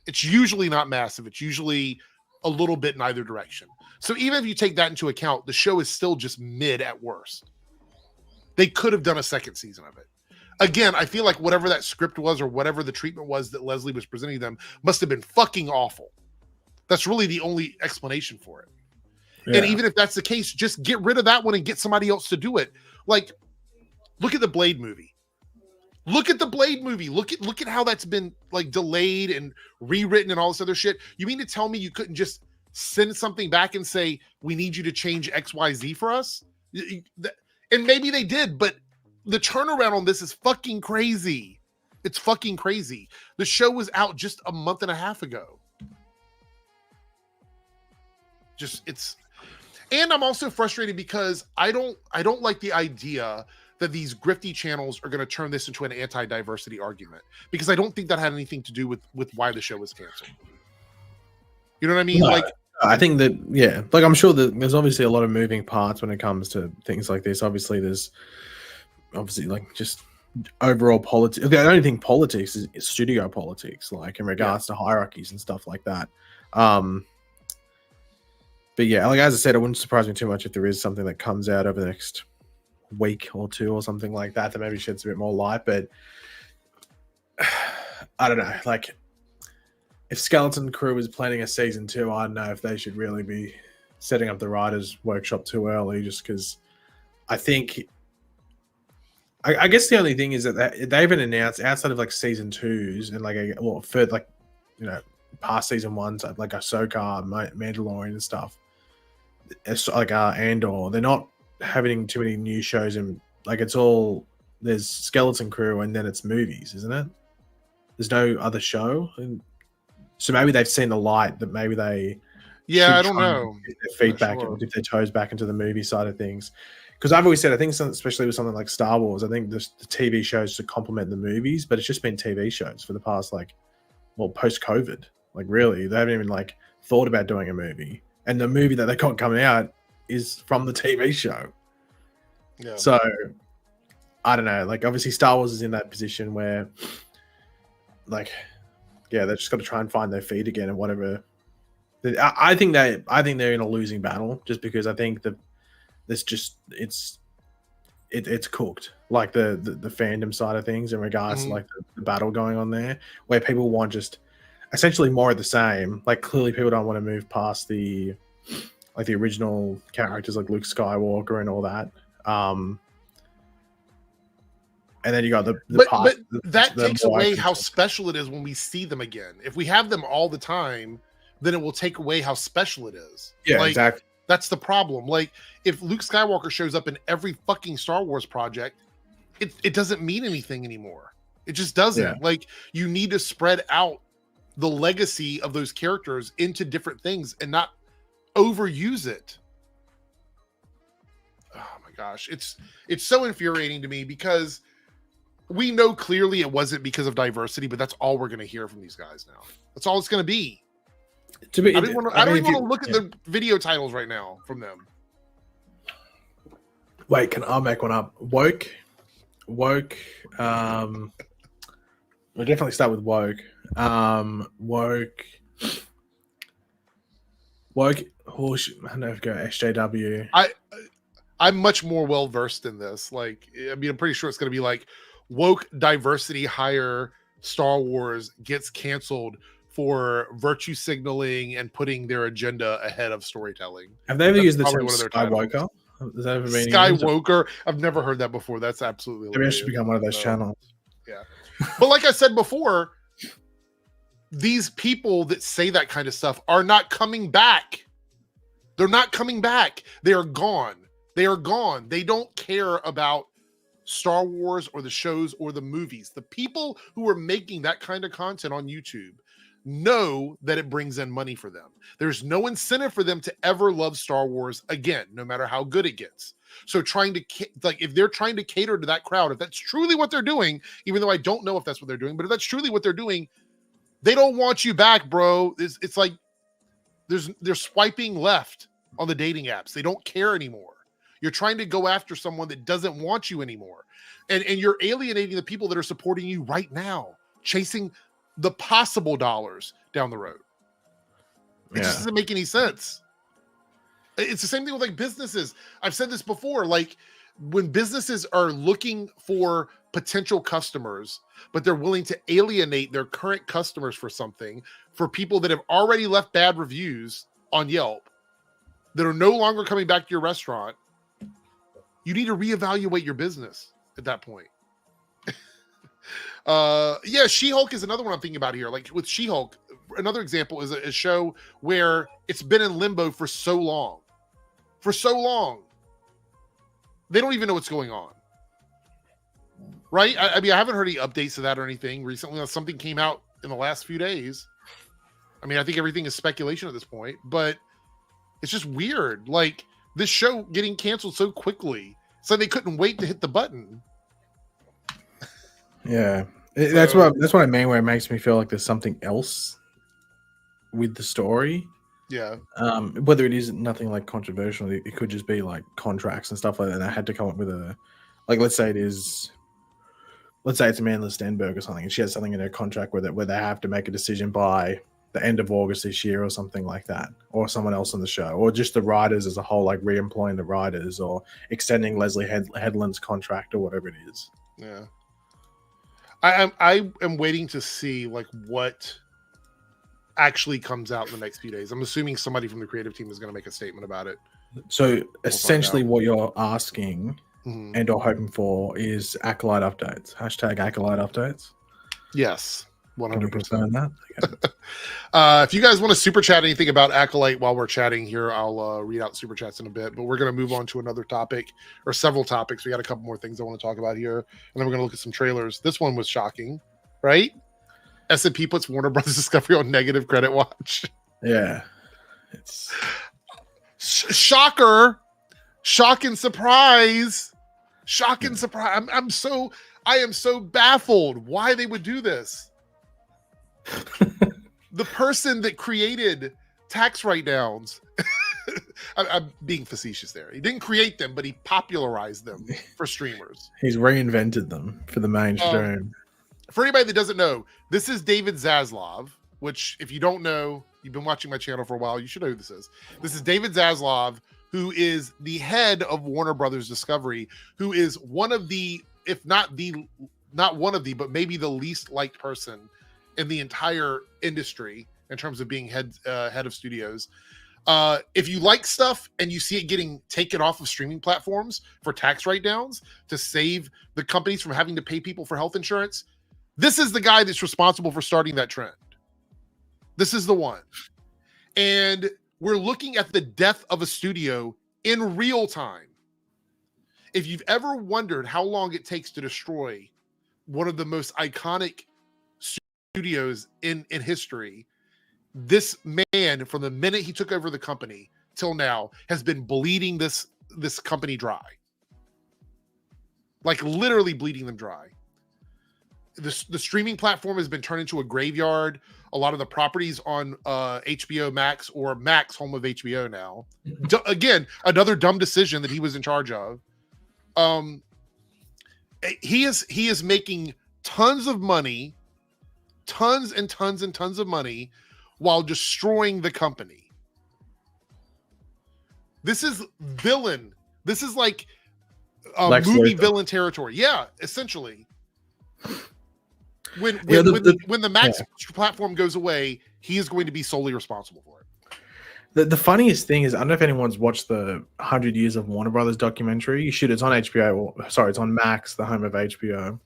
It's usually a little bit in either direction. So even if you take that into account, the show is still just mid at worst. They could have done a second season of it. Again, I feel like whatever that script was or whatever the treatment was that Leslie was presenting them must have been fucking awful. That's really the only explanation for it. Yeah. And even if that's the case, just get rid of that one and get somebody else to do it. Like, look at the Blade movie. Look at how that's been like delayed and rewritten and all this other shit. You mean to tell me you couldn't just send something back and say, we need you to change XYZ for us? And maybe they did, but the turnaround on this is fucking crazy. It's fucking crazy. The show was out just a month and a half ago. And I'm also frustrated because I don't like the idea that these grifty channels are going to turn this into an anti-diversity argument, because I don't think that had anything to do with why the show was canceled. You know what I mean? No, like, I think that, yeah, like I'm sure that there's obviously a lot of moving parts when it comes to things like this. Obviously like just overall politics. The only thing politics is studio politics, like in regards to hierarchies and stuff like that. But yeah, like as I said, it wouldn't surprise me too much if there is something that comes out over the next week or two or something like that that maybe sheds a bit more light. But I don't know, like if Skeleton Crew is planning a season 2, I don't know if they should really be setting up the writers' workshop too early, just because I think I guess the only thing is that they haven't announced outside of like season 2s and like for like, you know, past season 1s like Ahsoka, Mandalorian and stuff. It's like Andor. They're not having too many new shows, and like there's Skeleton Crew and then it's movies, isn't it? There's no other show, and so maybe they've seen the light that maybe they I don't know, get their feedback and dip their toes back into the movie side of things. Because I've always said, I think especially with something like Star Wars, I think the TV shows to complement the movies, but it's just been TV shows for the past post-COVID. Like really, they haven't even like thought about doing a movie, and the movie that they got coming out is from the TV show. Yeah. So I don't know. Like obviously, Star Wars is in that position where, like, yeah, they've just got to try and find their feet again and whatever. I think they're in a losing battle, just because I think that it's cooked, like the fandom side of things in regards to like the battle going on there, where people want just essentially more of the same. Like clearly people don't want to move past the original characters like Luke Skywalker and all that. And then you got but that takes away how special it is when we see them again. If we have them all the time, then it will take away how special it is. Yeah, like, exactly. That's the problem. Like if Luke Skywalker shows up in every fucking Star Wars project, it doesn't mean anything anymore. It just doesn't. Yeah. Like you need to spread out the legacy of those characters into different things and not overuse it. Oh my gosh. It's so infuriating to me, because we know clearly it wasn't because of diversity, but that's all we're going to hear from these guys now. That's all it's going to be. I don't even want to look at the video titles right now from them. Wait, I'll make one up? Woke. We'll definitely start with woke. Woke. Oh, I don't know if go SJW. I'm much more well versed in this. Like, I mean, I'm pretty sure it's going to be like woke diversity hire Star Wars gets canceled for virtue signaling and putting their agenda ahead of storytelling. Have they ever used the term Skywalker? Does that ever mean Skywalker? I've never heard that before. That's absolutely maybe I should become one of those channels. Yeah. But like I said before, these people that say that kind of stuff are not coming back. They're not coming back. They are gone. They are gone. They don't care about Star Wars or the shows or the movies. The people who are making that kind of content on YouTube, know that it brings in money for them. There's no incentive for them to ever love Star Wars again, no matter how good it gets. So if they're trying to cater to that crowd, if that's truly what they're doing, even though I don't know if that's what they're doing, but if that's truly what they're doing, they don't want you back, bro. It's like they're swiping left on the dating apps. They don't care anymore. You're trying to go after someone that doesn't want you anymore. And you're alienating the people that are supporting you right now, chasing the possible dollars down the road. It just doesn't make any sense. It's the same thing with like businesses. I've said this before, like when businesses are looking for potential customers, but they're willing to alienate their current customers for something, for people that have already left bad reviews on Yelp, that are no longer coming back to your restaurant, you need to reevaluate your business at that point. She-Hulk is another one I'm thinking about here. Like with She-Hulk, another example is a show where it's been in limbo for so long. They don't even know what's going on. Right? I mean, I haven't heard any updates to that or anything recently. Something came out in the last few days. I mean, I think everything is speculation at this point, but it's just weird. Like this show getting canceled so quickly. So they couldn't wait to hit the button. Yeah. That's what I mean, where it makes me feel like there's something else with the story. Yeah. Whether it is nothing like controversial, it could just be like contracts and stuff like that. And I had to come up with let's say it's Amanda Stenberg or something, and she has something in her contract where they have to make a decision by the end of August this year or something like that, or someone else on the show, or just the writers as a whole, like re-employing the writers or extending Leslie Headland's contract or whatever it is. Yeah. I am waiting to see like what actually comes out in the next few days. I'm assuming somebody from the creative team is going to make a statement about it. So essentially what you're asking and or hoping for is Acolyte updates. # Acolyte updates. Yes. 100%. That? Okay. If you guys want to super chat anything about Acolyte while we're chatting here, I'll read out super chats in a bit, but we're going to move on to another topic or several topics. We got a couple more things I want to talk about here, and then we're going to look at some trailers. This one was shocking, right? S&P puts Warner Brothers Discovery on negative credit watch. Yeah. It's shocker. Shock and surprise. I am so baffled why they would do this. The person that created tax write-downs, I'm being facetious there. He didn't create them, but he popularized them for streamers. He's reinvented them for the mainstream. For anybody that doesn't know, this is David Zaslav, which if you don't know, you've been watching my channel for a while, you should know who this is. This is David Zaslav, who is the head of Warner Brothers Discovery, who is one of the, if not one of the, but maybe the least liked person in the entire industry in terms of being head of studios. If you like stuff and you see it getting taken off of streaming platforms for tax write-downs to save the companies from having to pay people for health insurance, this is the guy that's responsible for starting that trend. This is the one. And we're looking at the death of a studio in real time. If you've ever wondered how long it takes to destroy one of the most iconic studios in history, this man, from the minute he took over the company till now, has been bleeding this company dry. Like literally bleeding them dry. The streaming platform has been turned into a graveyard. A lot of the properties on HBO Max, or Max, home of HBO now. Again, another dumb decision that he was in charge of. He is making tons of money, tons and tons and tons of money, while destroying the company. This is villain. This is like movie villain territory. Yeah, essentially. When the Max platform goes away, he is going to be solely responsible for it. The funniest thing is, I don't know if anyone's watched the 100 Years of Warner Brothers documentary. You should. It's on HBO. It's on Max, the home of HBO.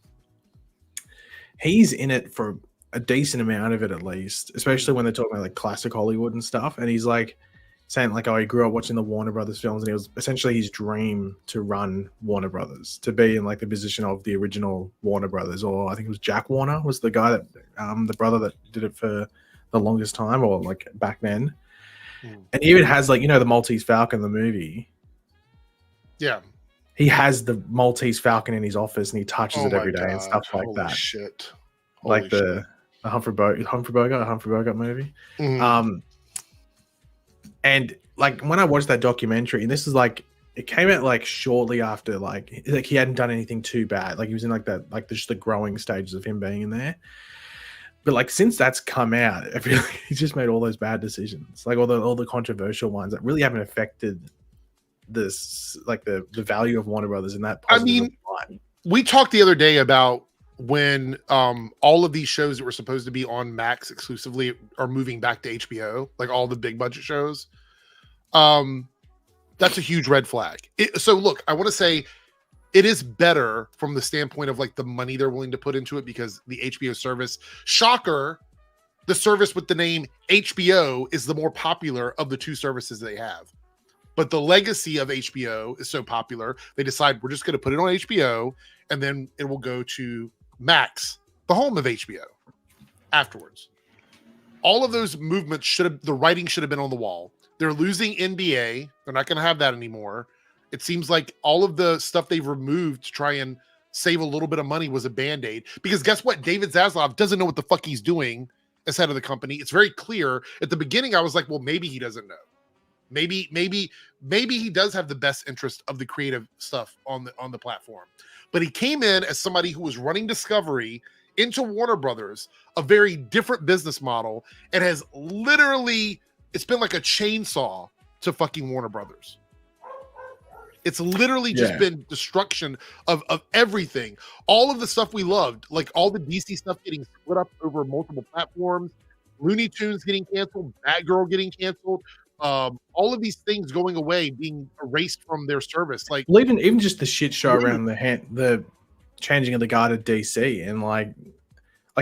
He's in it for a decent amount of it, at least, especially when they're talking about like classic Hollywood and stuff. And he's like saying like, oh, he grew up watching the Warner Brothers films, and it was essentially his dream to run Warner Brothers, to be in like the position of the original Warner Brothers, or I think it was Jack Warner was the guy that the brother that did it for the longest time, or like back then. Mm. And he even has like, you know, the Maltese Falcon, the movie. Yeah. He has the Maltese Falcon in his office and he touches it my every day and God. stuff like Holy that. shit. Like the Humphrey Bogart movie. Mhm. And like when I watched that documentary, and this is like, it came out like shortly after, like he hadn't done anything too bad. Like he was in like that, like just the growing stages of him being in there. But like since that's come out, I feel like he's just made all those bad decisions, like all the controversial ones that really haven't affected this, like the value of Warner Brothers in that positive light. We talked the other day about when all of these shows that were supposed to be on Max exclusively are moving back to HBO, like all the big budget shows. That's a huge red flag. So look, I want to say it is better from the standpoint of like the money they're willing to put into it, because the HBO service, shocker, the service with the name HBO is the more popular of the two services they have. But the legacy of HBO is so popular, they decide we're just going to put it on HBO and then it will go to Max, the home of HBO, afterwards. All of those movements the writing should have been on the wall. They're losing NBA. They're not going to have that anymore. It seems like all of the stuff they've removed to try and save a little bit of money was a Band-Aid. Because guess what? David Zaslav doesn't know what the fuck he's doing as head of the company. It's very clear. At the beginning, I was like, well, maybe he doesn't know. Maybe he does have the best interest of the creative stuff on the platform. But he came in as somebody who was running Discovery into Warner Brothers, a very different business model, and has literally, it's been like a chainsaw to fucking Warner Brothers. It's literally just been destruction of everything. All of the stuff we loved, like all the DC stuff getting split up over multiple platforms, Looney Tunes getting canceled, Batgirl getting canceled, all of these things going away, being erased from their service. Like, well, even just the shit show around the changing of the guard at DC, and like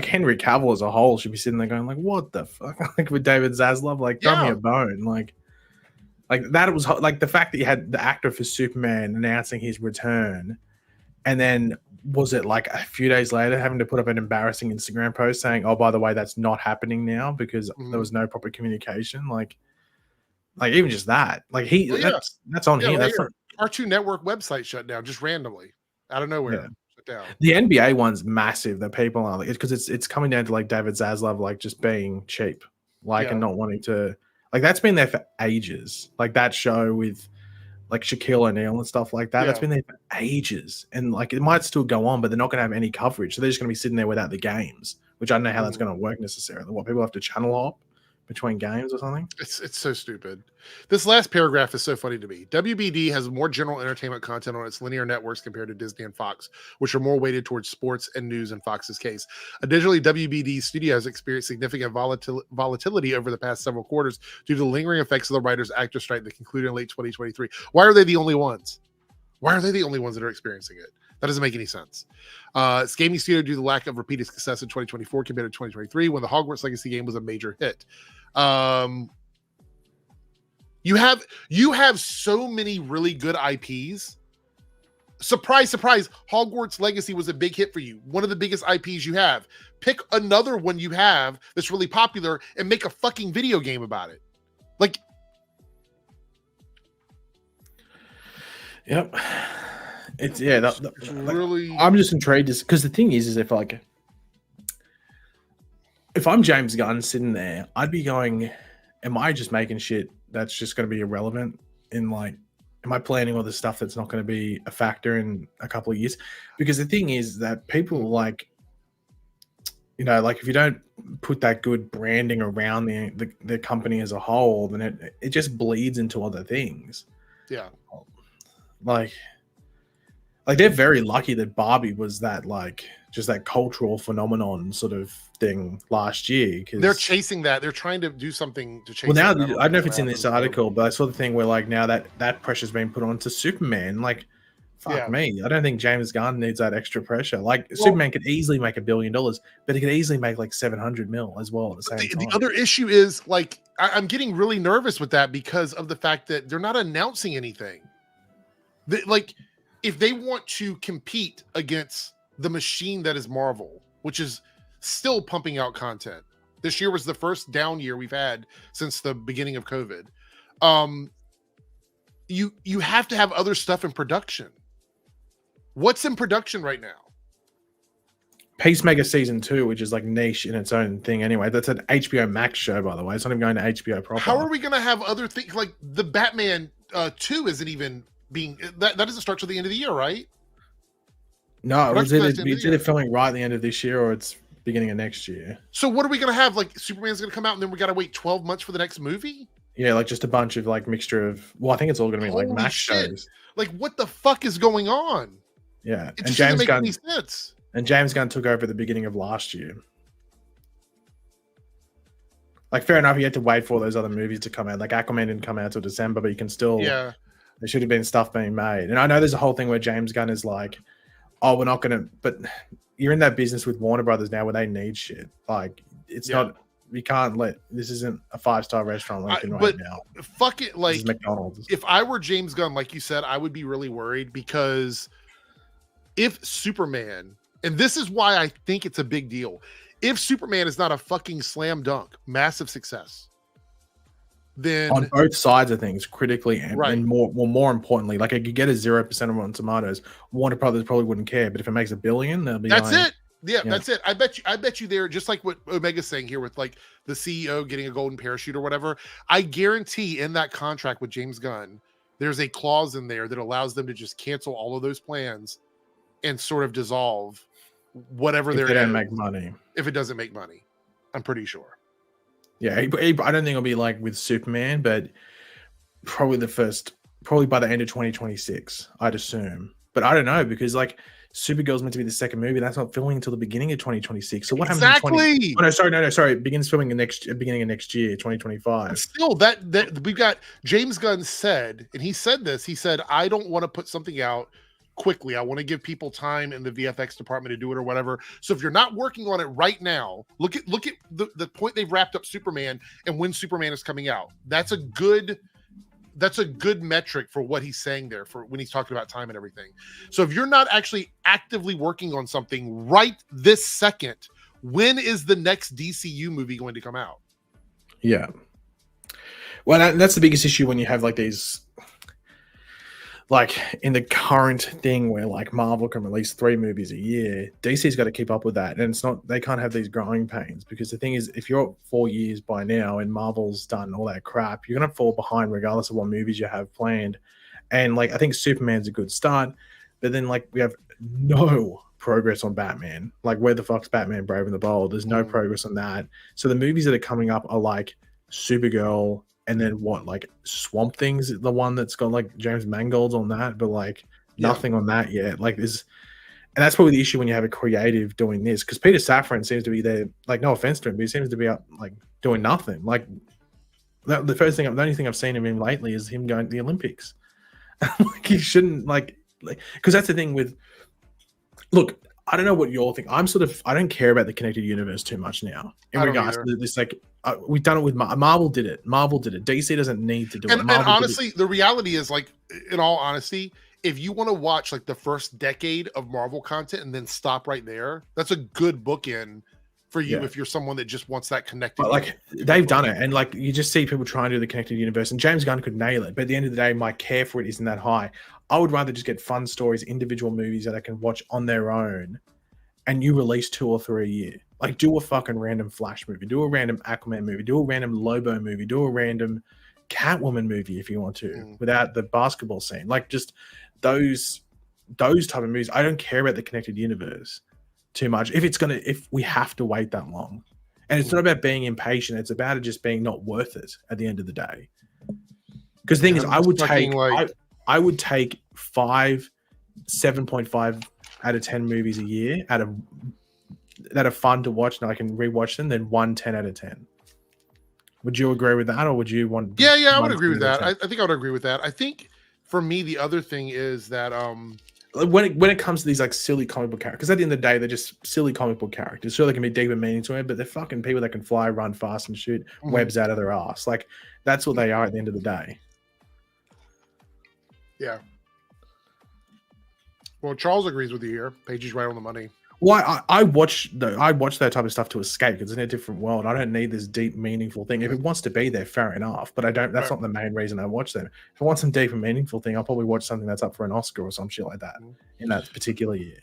Henry Cavill as a whole should be sitting there going like, what the fuck? Like with David Zaslav, like throw me a bone. Like that was like the fact that you had the actor for Superman announcing his return, and then was it like a few days later having to put up an embarrassing Instagram post saying, oh, by the way, that's not happening now because there was no proper communication. Like even just that, like that's on him. That's Cartoon Network website shut down just randomly out of nowhere. Yeah. Shut down. The NBA one's massive that people are like, because it's coming down to like David Zaslav like just being cheap, and not wanting to, like that's been there for ages. Like that show with like Shaquille O'Neal and stuff like that. That's been there for ages, and like it might still go on, but they're not going to have any coverage, so they're just going to be sitting there without the games, which I don't know how that's going to work necessarily. What, people have to channel hop between games or something? It's so stupid. This last paragraph is so funny to me. WBD has more general entertainment content on its linear networks compared to Disney and Fox, which are more weighted towards sports and news in Fox's case. Additionally, WBD studios experienced significant volatility over the past several quarters due to the lingering effects of the writers' actor strike that concluded in late 2023. Why are they the only ones? Why are they the only ones that are experiencing it? That doesn't make any sense. It's gaming studio due to the lack of repeated success in 2024 compared to 2023 when the Hogwarts Legacy game was a major hit. You have so many really good IPs. Surprise, surprise. Hogwarts Legacy was a big hit for you. One of the biggest IPs you have. Pick another one you have that's really popular and make a fucking video game about it. Like, yep. It's really. I'm just intrigued because the thing is if I'm James Gunn sitting there, I'd be going, am I just making shit that's just going to be irrelevant in like, am I planning all this stuff that's not going to be a factor in a couple of years? Because the thing is that people like, you know, like if you don't put that good branding around the company as a whole, then it just bleeds into other things. Yeah. Like they're very lucky that Barbie was that like just that cultural phenomenon sort of thing last year. Because they're chasing that. They're trying to do something to chase. Well, now I don't know if it's in this article, but I saw the thing where like now that pressure's been put onto Superman. Like, fuck me, I don't think James Gunn needs that extra pressure. Like Superman could easily make $1 billion, but he could easily make like 700 mil as well at the same time. The other issue is like I'm getting really nervous with that because of the fact that they're not announcing anything. Like, if they want to compete against the machine that is Marvel, which is still pumping out content, This year was the first down year we've had since the beginning of COVID. You have to have other stuff in production. What's in production right now? Peacemaker season 2, which is like niche in its own thing anyway. That's an HBO Max show, by the way. It's not even going to HBO proper. How are we going to have other things like the Batman 2 isn't even being that doesn't start till the end of the year, right? No, it's either filming right at the end of this year or it's beginning of next year. So what are we going to have? Like Superman's going to come out and then we got to wait 12 months for the next movie? Yeah, like just a bunch of like mixture of. Well, I think it's all going to be like Max shows. Like what the fuck is going on? Yeah, it just doesn't make any sense. And James Gunn took over at the beginning of last year. Like, fair enough, you had to wait for all those other movies to come out. Like, Aquaman didn't come out till December, but you can still... Yeah. There should have been stuff being made. And I know there's a whole thing where James Gunn is like, oh, we're not going to... But you're in that business with Warner Brothers now where they need shit. Like, it's not... We can't let... This isn't a 5-star restaurant Lincoln right now. Fuck it, like... McDonald's. If I were James Gunn, like you said, I would be really worried because if Superman... And this is why I think it's a big deal. If Superman is not a fucking slam dunk, massive success, then on both sides of things, critically and more importantly, like I could get a 0% on Rotten Tomatoes, Warner Brothers probably wouldn't care. But if it makes $1 billion, they'll be that's it. Yeah, that's it. I bet you there, just like what Omega's saying here with like the CEO getting a golden parachute or whatever. I guarantee in that contract with James Gunn, there's a clause in there that allows them to just cancel all of those plans and sort of dissolve whatever if they don't make money. If it doesn't make money, I'm pretty sure. Yeah, I don't think it'll be like with Superman, but probably by the end of 2026, I'd assume. But I don't know because like Supergirl's meant to be the second movie. That's not filming until the beginning of 2026. So what happens? Exactly. Sorry. It begins filming beginning of next year, 2025. But still, that we've got James Gunn said, and he said this. He said, "I don't want to put something out quickly. I want to give people time in the VFX department to do it or whatever. So if you're not working on it right now, look at the point they've wrapped up Superman and when Superman is coming out. That's a good metric for what he's saying there for when he's talking about time and everything. So if you're not actually actively working on something right this second, when is the next DCU movie going to come out? Yeah. Well, that's the biggest issue when you have like these, like in the current thing where like Marvel can release 3 movies a year, DC's got to keep up with that. And they can't have these growing pains because the thing is, if you're 4 years by now and Marvel's done all that crap, you're going to fall behind regardless of what movies you have planned. And like, I think Superman's a good start, but then like we have no progress on Batman. Like where the fuck's Batman Brave and the Bold? There's no progress on that. So the movies that are coming up are like Supergirl, and then what, like Swamp Thing's the one that's got like James Mangold's on that, but like nothing on that yet. Like and that's probably the issue when you have a creative doing this, because Peter Safran seems to be there. Like no offense to him, but he seems to be out like doing nothing. Like the only thing I've seen of him lately is him going to the Olympics. Like he shouldn't like because that's the thing with. Look, I don't know what you all think. I don't care about the connected universe too much now in regards to this. Like we've done it with Marvel did it. DC doesn't need to do it. And honestly, the reality is like, in all honesty, if you want to watch like the first decade of Marvel content and then stop right there, that's a good bookend for you if you're someone that just wants that connected. But like they've done it, and like you just see people trying to do the connected universe, and James Gunn could nail it. But at the end of the day, my care for it isn't that high. I would rather just get fun stories, individual movies that I can watch on their own, and you release 2 or 3 a year. Like do a fucking random Flash movie, do a random Aquaman movie, do a random Lobo movie, do a random Catwoman movie if you want to, without the basketball scene. Like just those type of movies. I don't care about the connected universe too much if we have to wait that long. And it's not about being impatient, it's about it just being not worth it at the end of the day. Because the thing is, I would take 7.5 out of 10 movies a year that are fun to watch and I can rewatch them, then 10 out of 10. Would you agree with that, or would you want? Yeah, I would agree with that. I think I would agree with that. I think for me, the other thing is that when it comes to these like silly comic book characters, because at the end of the day, they're just silly comic book characters. Sure, they can be deeper meaning to it, but they're fucking people that can fly, run fast, and shoot webs out of their ass. Like that's what they are at the end of the day. Yeah. Well, Charles agrees with you here. Pagey's right on the money. Well, I watch that type of stuff to escape because it's in a different world. I don't need this deep, meaningful thing. If it wants to be there, fair enough. But I don't. That's not the main reason I watch them. If I want some deep and meaningful thing, I'll probably watch something that's up for an Oscar or some shit like that in that particular year.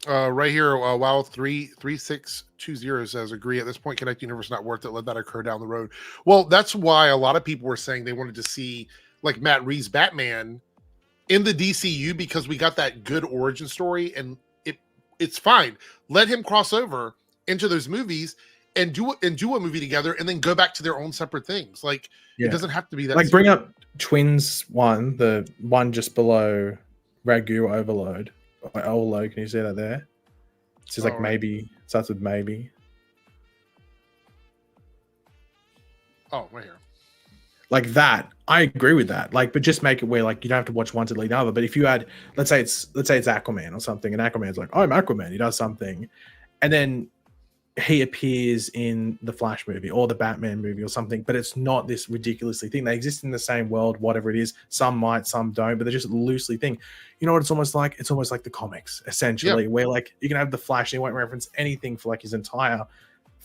Right here, wow, 3620 says, agree. At this point, Connect Universe not worth it. Let that occur down the road. Well, that's why a lot of people were saying they wanted to see like Matt Reeves' Batman in the DCU because we got that good origin story, and it's fine. Let him cross over into those movies and do a movie together, and then go back to their own separate things. Like it doesn't have to be that. Like bring up Twins one, the one just below Ragu Overload. Overload, can you see that there? It says like maybe, starts with maybe. Oh, right here. Like that, I agree with that. Like, but just make it where like you don't have to watch one to lead the other. But if you had, let's say it's Aquaman or something, and Aquaman's like, I'm Aquaman, he does something, and then he appears in the Flash movie or the Batman movie or something, but it's not this ridiculously thing. They exist in the same world, whatever it is. Some might, some don't, but they're just loosely thing. You know what it's almost like? It's almost like the comics, essentially, where like you can have the Flash and he won't reference anything for like his entire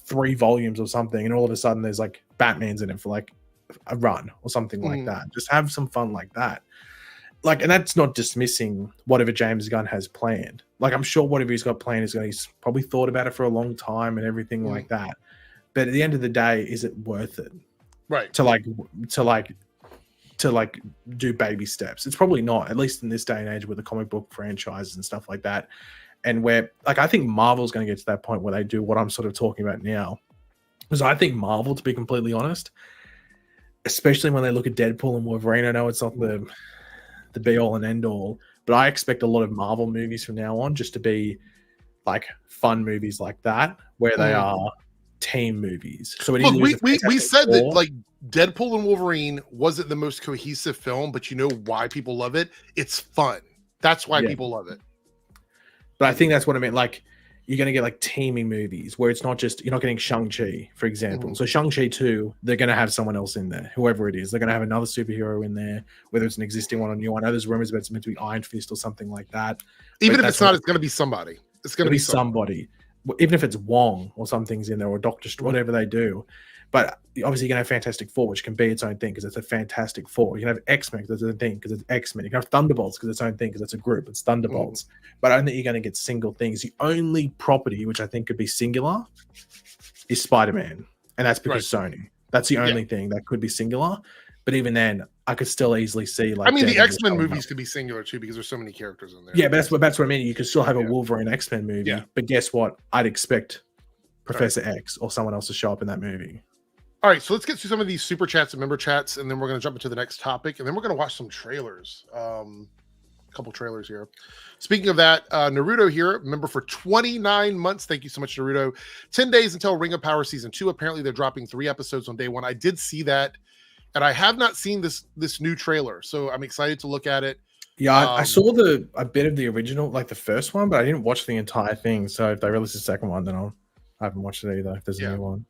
3 volumes or something, and all of a sudden there's like Batman's in it for like a run or something like that. Just have some fun like that. Like, and that's not dismissing whatever James Gunn has planned. Like, I'm sure whatever he's got planned he's probably thought about it for a long time and everything like that. But at the end of the day, is it worth it? Right. To do baby steps. It's probably not, at least in this day and age with the comic book franchises and stuff like that. And where, like, I think Marvel's going to get to that point where they do what I'm sort of talking about now. Because I think Marvel, to be completely honest, especially when they look at Deadpool and Wolverine, I know it's not the be all and end all, but I expect a lot of Marvel movies from now on just to be like fun movies like that, where they are team movies. So it we said that like Deadpool and Wolverine wasn't the most cohesive film, but you know why people love it? It's fun. That's why people love it. But I think that's what I meant. Like, you're going to get like teaming movies where it's not just, you're not getting Shang-Chi, for example. So Shang-Chi 2, they're going to have someone else in there, whoever it is. They're going to have another superhero in there, whether it's an existing one or new one. I know there's rumors about it's meant to be Iron Fist or something like that. Even if it's not, it's going to be somebody. It's going to be somebody. Even if it's Wong or something's in there, or Doctor Strange, whatever they do. But obviously, you can have Fantastic Four, which can be its own thing because it's a Fantastic Four. You can have X-Men because it's a thing because it's X-Men. You can have Thunderbolts because it's its own thing because it's a group. It's Thunderbolts. But I don't think you're going to get single things. The only property which I think could be singular is Spider-Man. And that's because Sony. That's the only thing that could be singular. But even then, I could still easily see like. I mean, the X-Men movies could be singular too because there's so many characters in there. Yeah, but that's what I mean. You could still have a Wolverine X-Men movie. Yeah. But guess what? I'd expect Professor X or someone else to show up in that movie. All right, so let's get to some of these super chats and member chats, and then we're going to jump into the next topic, and then we're going to watch some trailers. A couple trailers here. Speaking of that, Naruto here, member for 29 months. Thank you so much, Naruto. 10 days until Ring of Power Season 2. Apparently, they're dropping 3 episodes on day 1. I did see that, and I have not seen this new trailer, so I'm excited to look at it. Yeah, I saw a bit of the original, like the first one, but I didn't watch the entire thing. So if they release the second one, then I haven't watched it either, if there's a new one.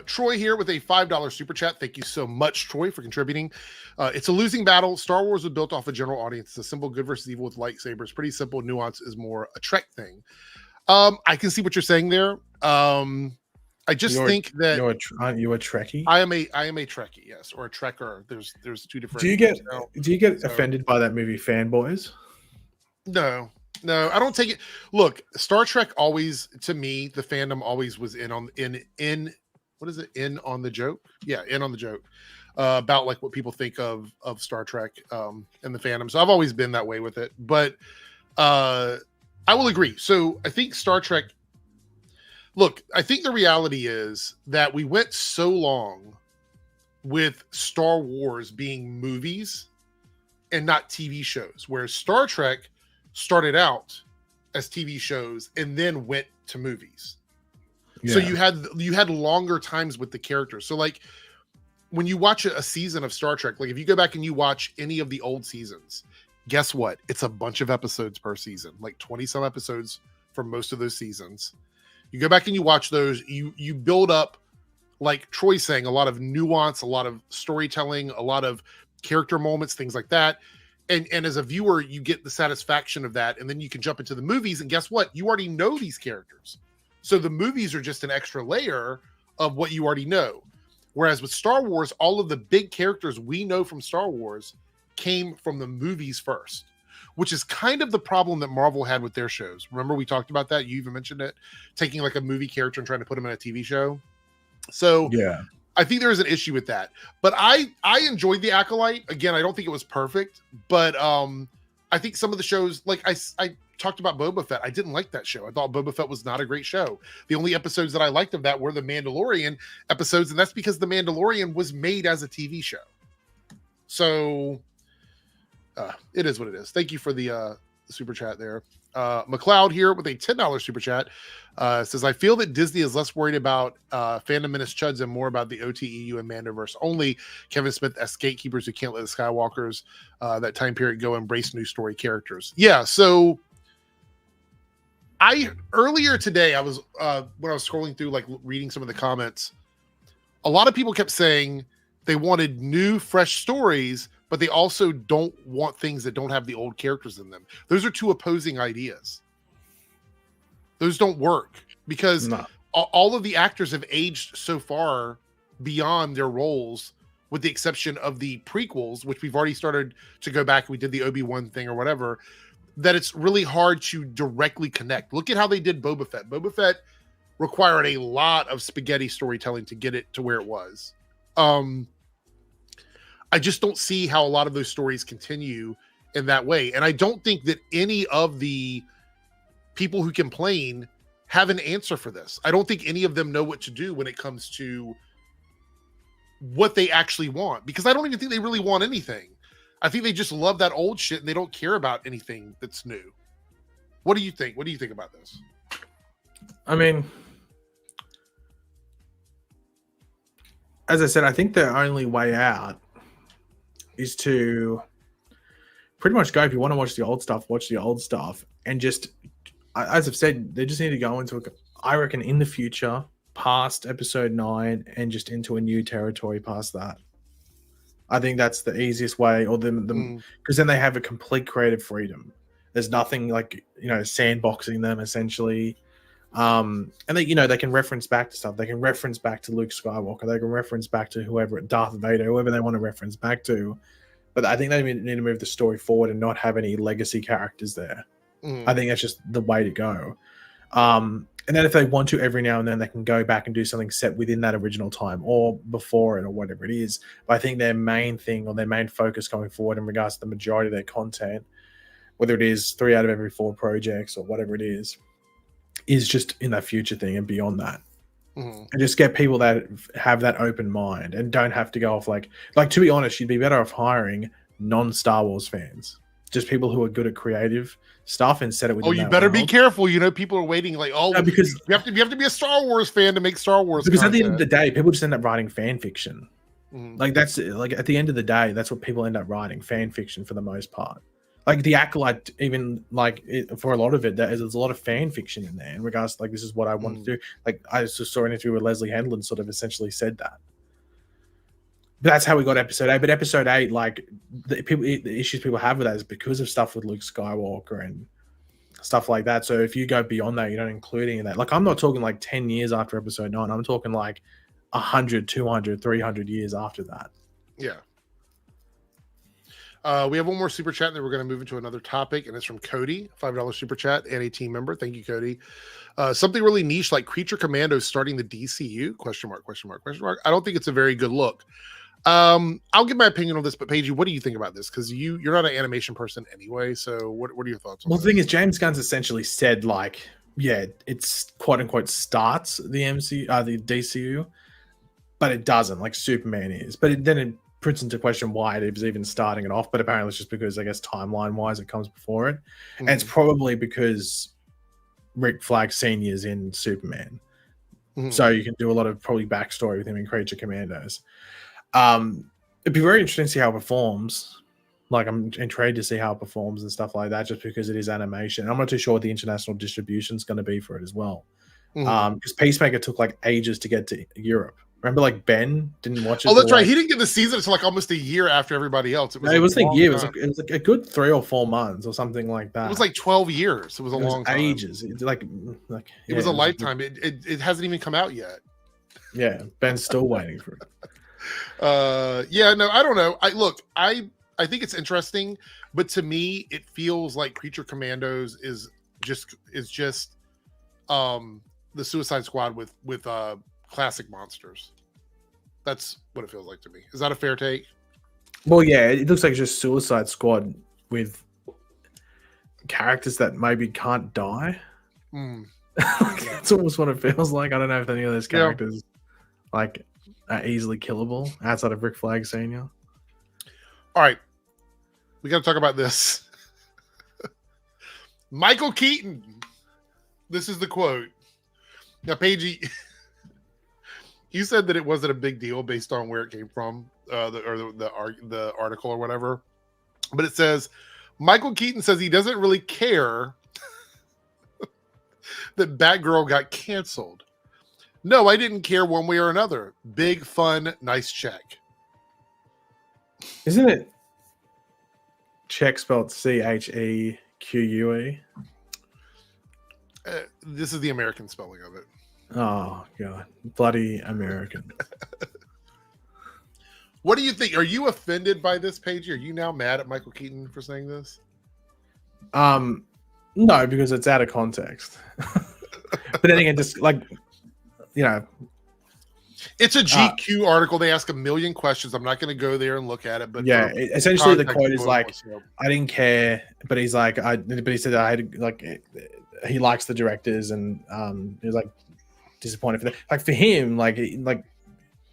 Troy here with a $5 super chat. Thank you so much, Troy, for contributing. It's a losing battle. Star Wars was built off a general audience. It's a simple good versus evil with lightsabers. Pretty simple. Nuance is more a Trek thing. I can see what you're saying there. I just think that aren't you a Trekkie? I am a Trekkie, yes, or a Trekker. There's 2 different. Do you get offended by that movie, Fanboys? No, I don't take it. Look, Star Trek always, to me, the fandom always was in on what is it? In on the joke? Yeah, in on the joke about like what people think of Star Trek and the fandom. So I've always been that way with it. But I will agree. So I think Star Trek. Look, I think the reality is that we went so long with Star Wars being movies and not TV shows, whereas Star Trek started out as TV shows and then went to movies. Yeah. So you had longer times with the characters. So like when you watch a season of Star Trek, like if you go back and you watch any of the old seasons, guess what? It's a bunch of episodes per season, like 20 some episodes for most of those seasons. You go back and you watch those, you build up, like Troy's saying, a lot of nuance, a lot of storytelling, a lot of character moments, things like that. And as a viewer, you get the satisfaction of that, and then you can jump into the movies, and guess what? You already know these characters. So the movies are just an extra layer of what you already know. Whereas with Star Wars, all of the big characters we know from Star Wars came from the movies first, which is kind of the problem that Marvel had with their shows. Remember, we talked about that? You even mentioned it, taking like a movie character and trying to put him in a TV show. So yeah, I think there is an issue with that. But I enjoyed The Acolyte. Again, I don't think it was perfect, but I think some of the shows, like I talked about Boba Fett. I didn't like that show. I thought Boba Fett was not a great show. The only episodes that I liked of that were the Mandalorian episodes, and that's because the Mandalorian was made as a TV show. So it is what it is. Thank you for the super chat there. McLeod here with a $10 super chat says, I feel that Disney is less worried about fandom menace chuds and more about the OTEU and Mandoverse. Only Kevin Smith as gatekeepers who can't let the Skywalkers that time period go embrace new story characters. Yeah, so earlier today I was when I was scrolling through, like reading some of the comments, a lot of people kept saying they wanted new, fresh stories, but they also don't want things that don't have the old characters in them. Those are two opposing ideas. Those don't work because all of the actors have aged so far beyond their roles, with the exception of the prequels, which we've already started to go back. We did the Obi-Wan thing or whatever, that it's really hard to directly connect. Look at how they did Boba Fett. Boba Fett required a lot of spaghetti storytelling to get it to where it was. I just don't see how a lot of those stories continue in that way. And I don't think that any of the people who complain have an answer for this. I don't think any of them know what to do when it comes to what they actually want, because I don't even think they really want anything. I think they just love that old shit and they don't care about anything that's new. What do you think? What do you think about this? I mean, as I said, I think the only way out is to pretty much go, if you want to watch the old stuff, watch the old stuff. And just, as I've said, they just need to go into, I reckon, in the future, past episode 9 and just into a new territory past that. I think that's the easiest way, or because then they have a complete creative freedom. There's nothing like, sandboxing them essentially. And they, they can reference back to stuff. They can reference back to Luke Skywalker. They can reference back to whoever, Darth Vader, whoever they want to reference back to. But I think they need to move the story forward and not have any legacy characters there. I think that's just the way to go. And then if they want to, every now and then they can go back and do something set within that original time or before it or whatever it is. But I think their main thing, or their main focus going forward in regards to the majority of their content, whether it is 3 out of every 4 projects or whatever it is just in that future thing and beyond that. And just get people that have that open mind and don't have to go off like, to be honest, you'd be better off hiring non-Star Wars fans, just people who are good at creative stuff, and set it within. Oh, you better be careful. People are waiting like, because you have to be a Star Wars fan to make Star Wars. Because content. At the end of the day, people just end up writing fan fiction. Like that's like at the end of the day, that's what people end up writing, fan fiction for the most part. Like the Acolyte, even for a lot of it, there's a lot of fan fiction in there in regards to this is what I want to do. Like I just saw an interview where Leslie Handlin sort of essentially said that. But that's how we got episode 8. But episode 8, the issues people have with that is because of stuff with Luke Skywalker and stuff like that. So if you go beyond that, you don't include any of that. Like I'm not talking 10 years after episode 9. I'm talking 100, 200, 300 years after that. Yeah. We have one more super chat, and then we're going to move into another topic, and it's from Cody, $5 super chat, and a team member. Thank you, Cody. Something really niche like Creature Commandos starting the DCU? Question mark. I don't think it's a very good look. I'll give my opinion on this, but Paige, what do you think about this? Because you're not an animation person anyway, so what are your thoughts on the thing is, James Gunn's essentially said it's quote unquote starts the the DCU, but it doesn't, like Superman is. But then it puts into question why it was even starting it off, but apparently it's just because, I guess, timeline wise it comes before it. And it's probably because Rick Flag Senior's in Superman, so you can do a lot of probably backstory with him in Creature Commandos. It'd be very interesting to see how it performs. I'm intrigued to see how it performs and stuff like that, just because it is animation. And I'm not too sure what the international distribution is going to be for it as well. Because Peacemaker took ages to get to Europe. Remember, like Ben didn't watch it. Oh, that's till, right. like, He didn't get the season until like almost a year after everybody else. It was a a long year. time. It was like a good 3 or 4 months or something like that. It was like 12 years. It was a long time. Ages. Like it was a lifetime. It hasn't even come out yet. Yeah, Ben's still waiting for it. Yeah, no, I don't know. I think it's interesting, but to me, it feels like Creature Commandos is just the Suicide Squad with classic monsters. That's what it feels like to me. Is that a fair take? Well, yeah, it looks like just Suicide Squad with characters that maybe can't die. That's almost what it feels like. I don't know if any of those characters like are easily killable outside of Rick Flag Sr. All right, we got to talk about this. Michael Keaton. This is the quote. Now, Paige, you said that it wasn't a big deal based on where it came from, the article or whatever. But it says, Michael Keaton says he doesn't really care that Batgirl got canceled. No, I didn't care one way or another. Big fun, nice check. Isn't it check spelled CHEQUE? This is the American spelling of it. Oh god, bloody American. What do you think? Are you offended by this, Paige? Are you now mad at Michael Keaton for saying this? No, because it's out of context. But then again, just like, you know, it's a GQ article. They ask a million questions. I'm not going to go there and look at it, but yeah, essentially the quote is like, I didn't care, but he's like, but he said I had like, he likes the directors, and he was like disappointed for that. Like for him, like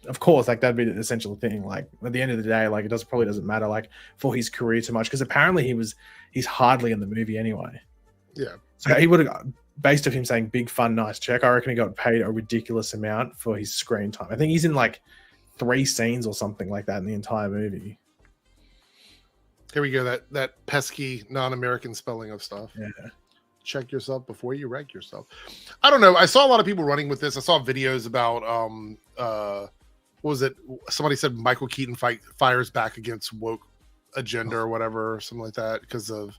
of course, like that'd be the essential thing. Like at the end of the day, like it probably doesn't matter like for his career too much, because apparently he's hardly in the movie anyway. Yeah, so he would have, based of him saying big fun nice check, I reckon he got paid a ridiculous amount for his screen time. I think he's in like 3 scenes or something like that in the entire movie. Here we go. That pesky non-American spelling of stuff. Yeah. Check yourself before you wreck yourself. I don't know. I saw a lot of people running with this. I saw videos about what was it? Somebody said Michael Keaton fires back against woke agenda or whatever, or something like that, because of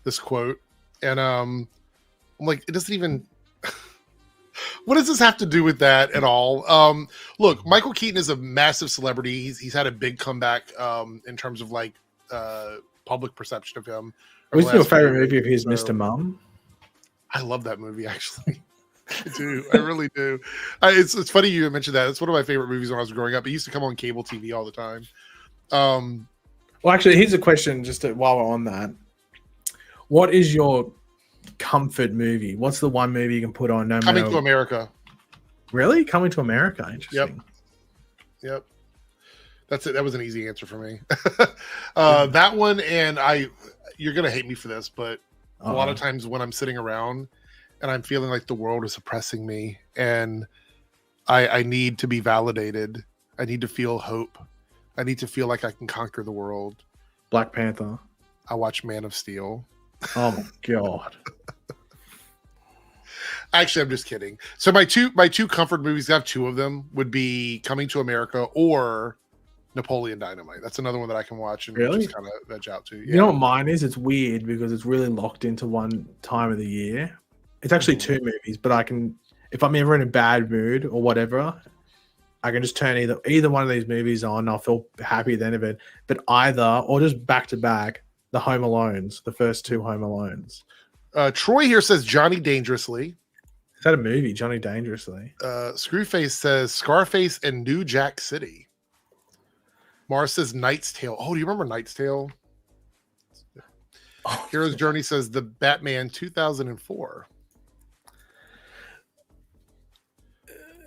this quote. And I'm like, it doesn't even. What does this have to do with that at all? Look, Michael Keaton is a massive celebrity. He's had a big comeback in terms of like public perception of him. What's your favorite movie of his, Mr. Mum? I love that movie, actually. I do. I really do. It's funny you mentioned that. It's one of my favorite movies when I was growing up. It used to come on cable TV all the time. Well, actually, here's a question just while we're on that. What is your comfort movie? What's the one movie you can put on? No Coming to America. Really? Coming to America. Interesting. Yep. That's it. That was an easy answer for me. That one, and you're going to hate me for this, but a lot of times when I'm sitting around and I'm feeling like the world is oppressing me and I need to be validated, I need to feel hope, I need to feel like I can conquer the world. Black Panther. I watch Man of Steel. Oh my god. Actually, I'm just kidding. So my two comfort movies, I have 2 of them, would be Coming to America or Napoleon Dynamite. That's another one that I can watch and just kind of veg out to. Yeah. You know what mine is? It's weird because it's really locked into one time of the year. It's actually 2 movies, but I can, if I'm ever in a bad mood or whatever, I can just turn either one of these movies on. I'll feel happy at the end of it. But either, or just back to back, the Home Alones, the first 2 Home Alones. Troy here says Johnny Dangerously. Is that a movie, Johnny Dangerously? Screwface says Scarface and New Jack City. Mars says Knight's Tale. Oh, do you remember Knight's Tale? Hero's Journey says The Batman 2004.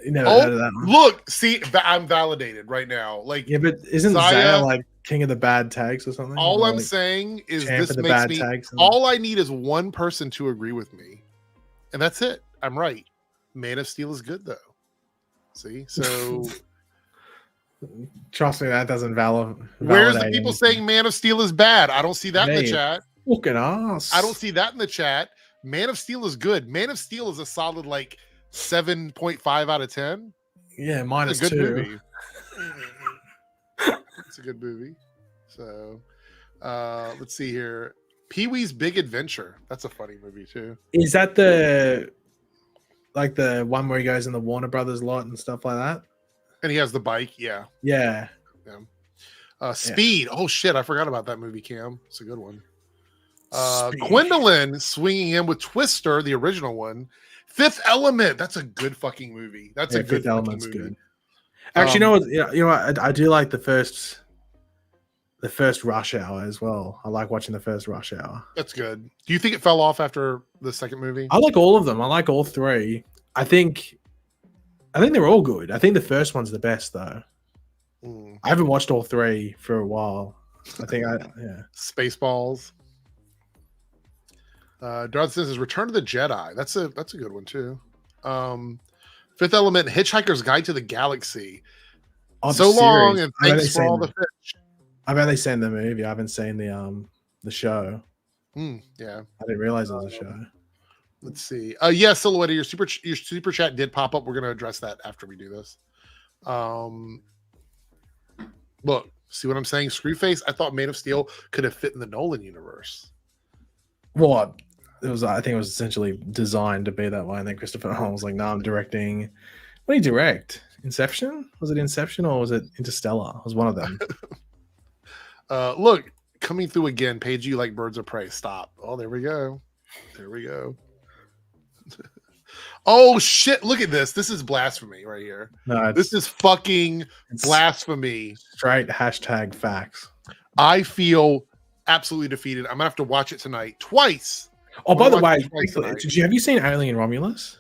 Never heard of that one. Look, see, I'm validated right now. Like, yeah, but isn't Zaya like King of the Bad Tags or something? All I'm like saying is this makes bad me. tags All I need is one person to agree with me, and that's it. I'm right. Man of Steel is good though. See, so trust me, that doesn't validate. Where's the people saying Man of Steel is bad? I don't see that in the chat. Look at us. I don't see that in the chat. Man of Steel is good. Man of Steel is a solid like 7.5 out of 10. Yeah, It's a good -2. movie. It's a good movie. So, let's see here. Pee-wee's Big Adventure. That's a funny movie too. Is that the one where he goes in the Warner Brothers lot and stuff like that? And he has the bike. Yeah. Yeah. Speed. Oh shit, I forgot about that movie, Cam. It's a good one. Gwendolyn swinging in with Twister, the original one. Fifth Element. That's a good fucking movie. That's a good Fifth Element's movie. good. Actually, you know what? I do like the first Rush Hour as well. I like watching the first Rush Hour. That's good. Do you think it fell off after the second movie? I like all of them. I like all three. I think they're all good. I think the first one's the best though. I haven't watched all three for a while. I think Spaceballs. Darth says Return to the Jedi. That's a good one too. Fifth Element, Hitchhiker's Guide to the Galaxy. So long, and thanks for all the fish. I've only seen the movie. I haven't seen the show. Yeah, I didn't realize it was a show. Let's see. Silhouette, your super chat did pop up. We're going to address that after we do this. Look, see what I'm saying? Screwface. I thought Man of Steel could have fit in the Nolan universe. What? I think it was essentially designed to be that way. And then Christopher Nolan was like, "No, I'm directing." What did he direct? Inception? Was it Inception or was it Interstellar? It was one of them. Look, coming through again. Page, you like Birds of Prey. Stop. Oh, there we go. There we go. Oh shit! Look at this. This is blasphemy right here. No, this is fucking blasphemy. Straight hashtag facts. I feel absolutely defeated. I'm gonna have to watch it tonight twice. Oh, by the way, have you seen Alien Romulus?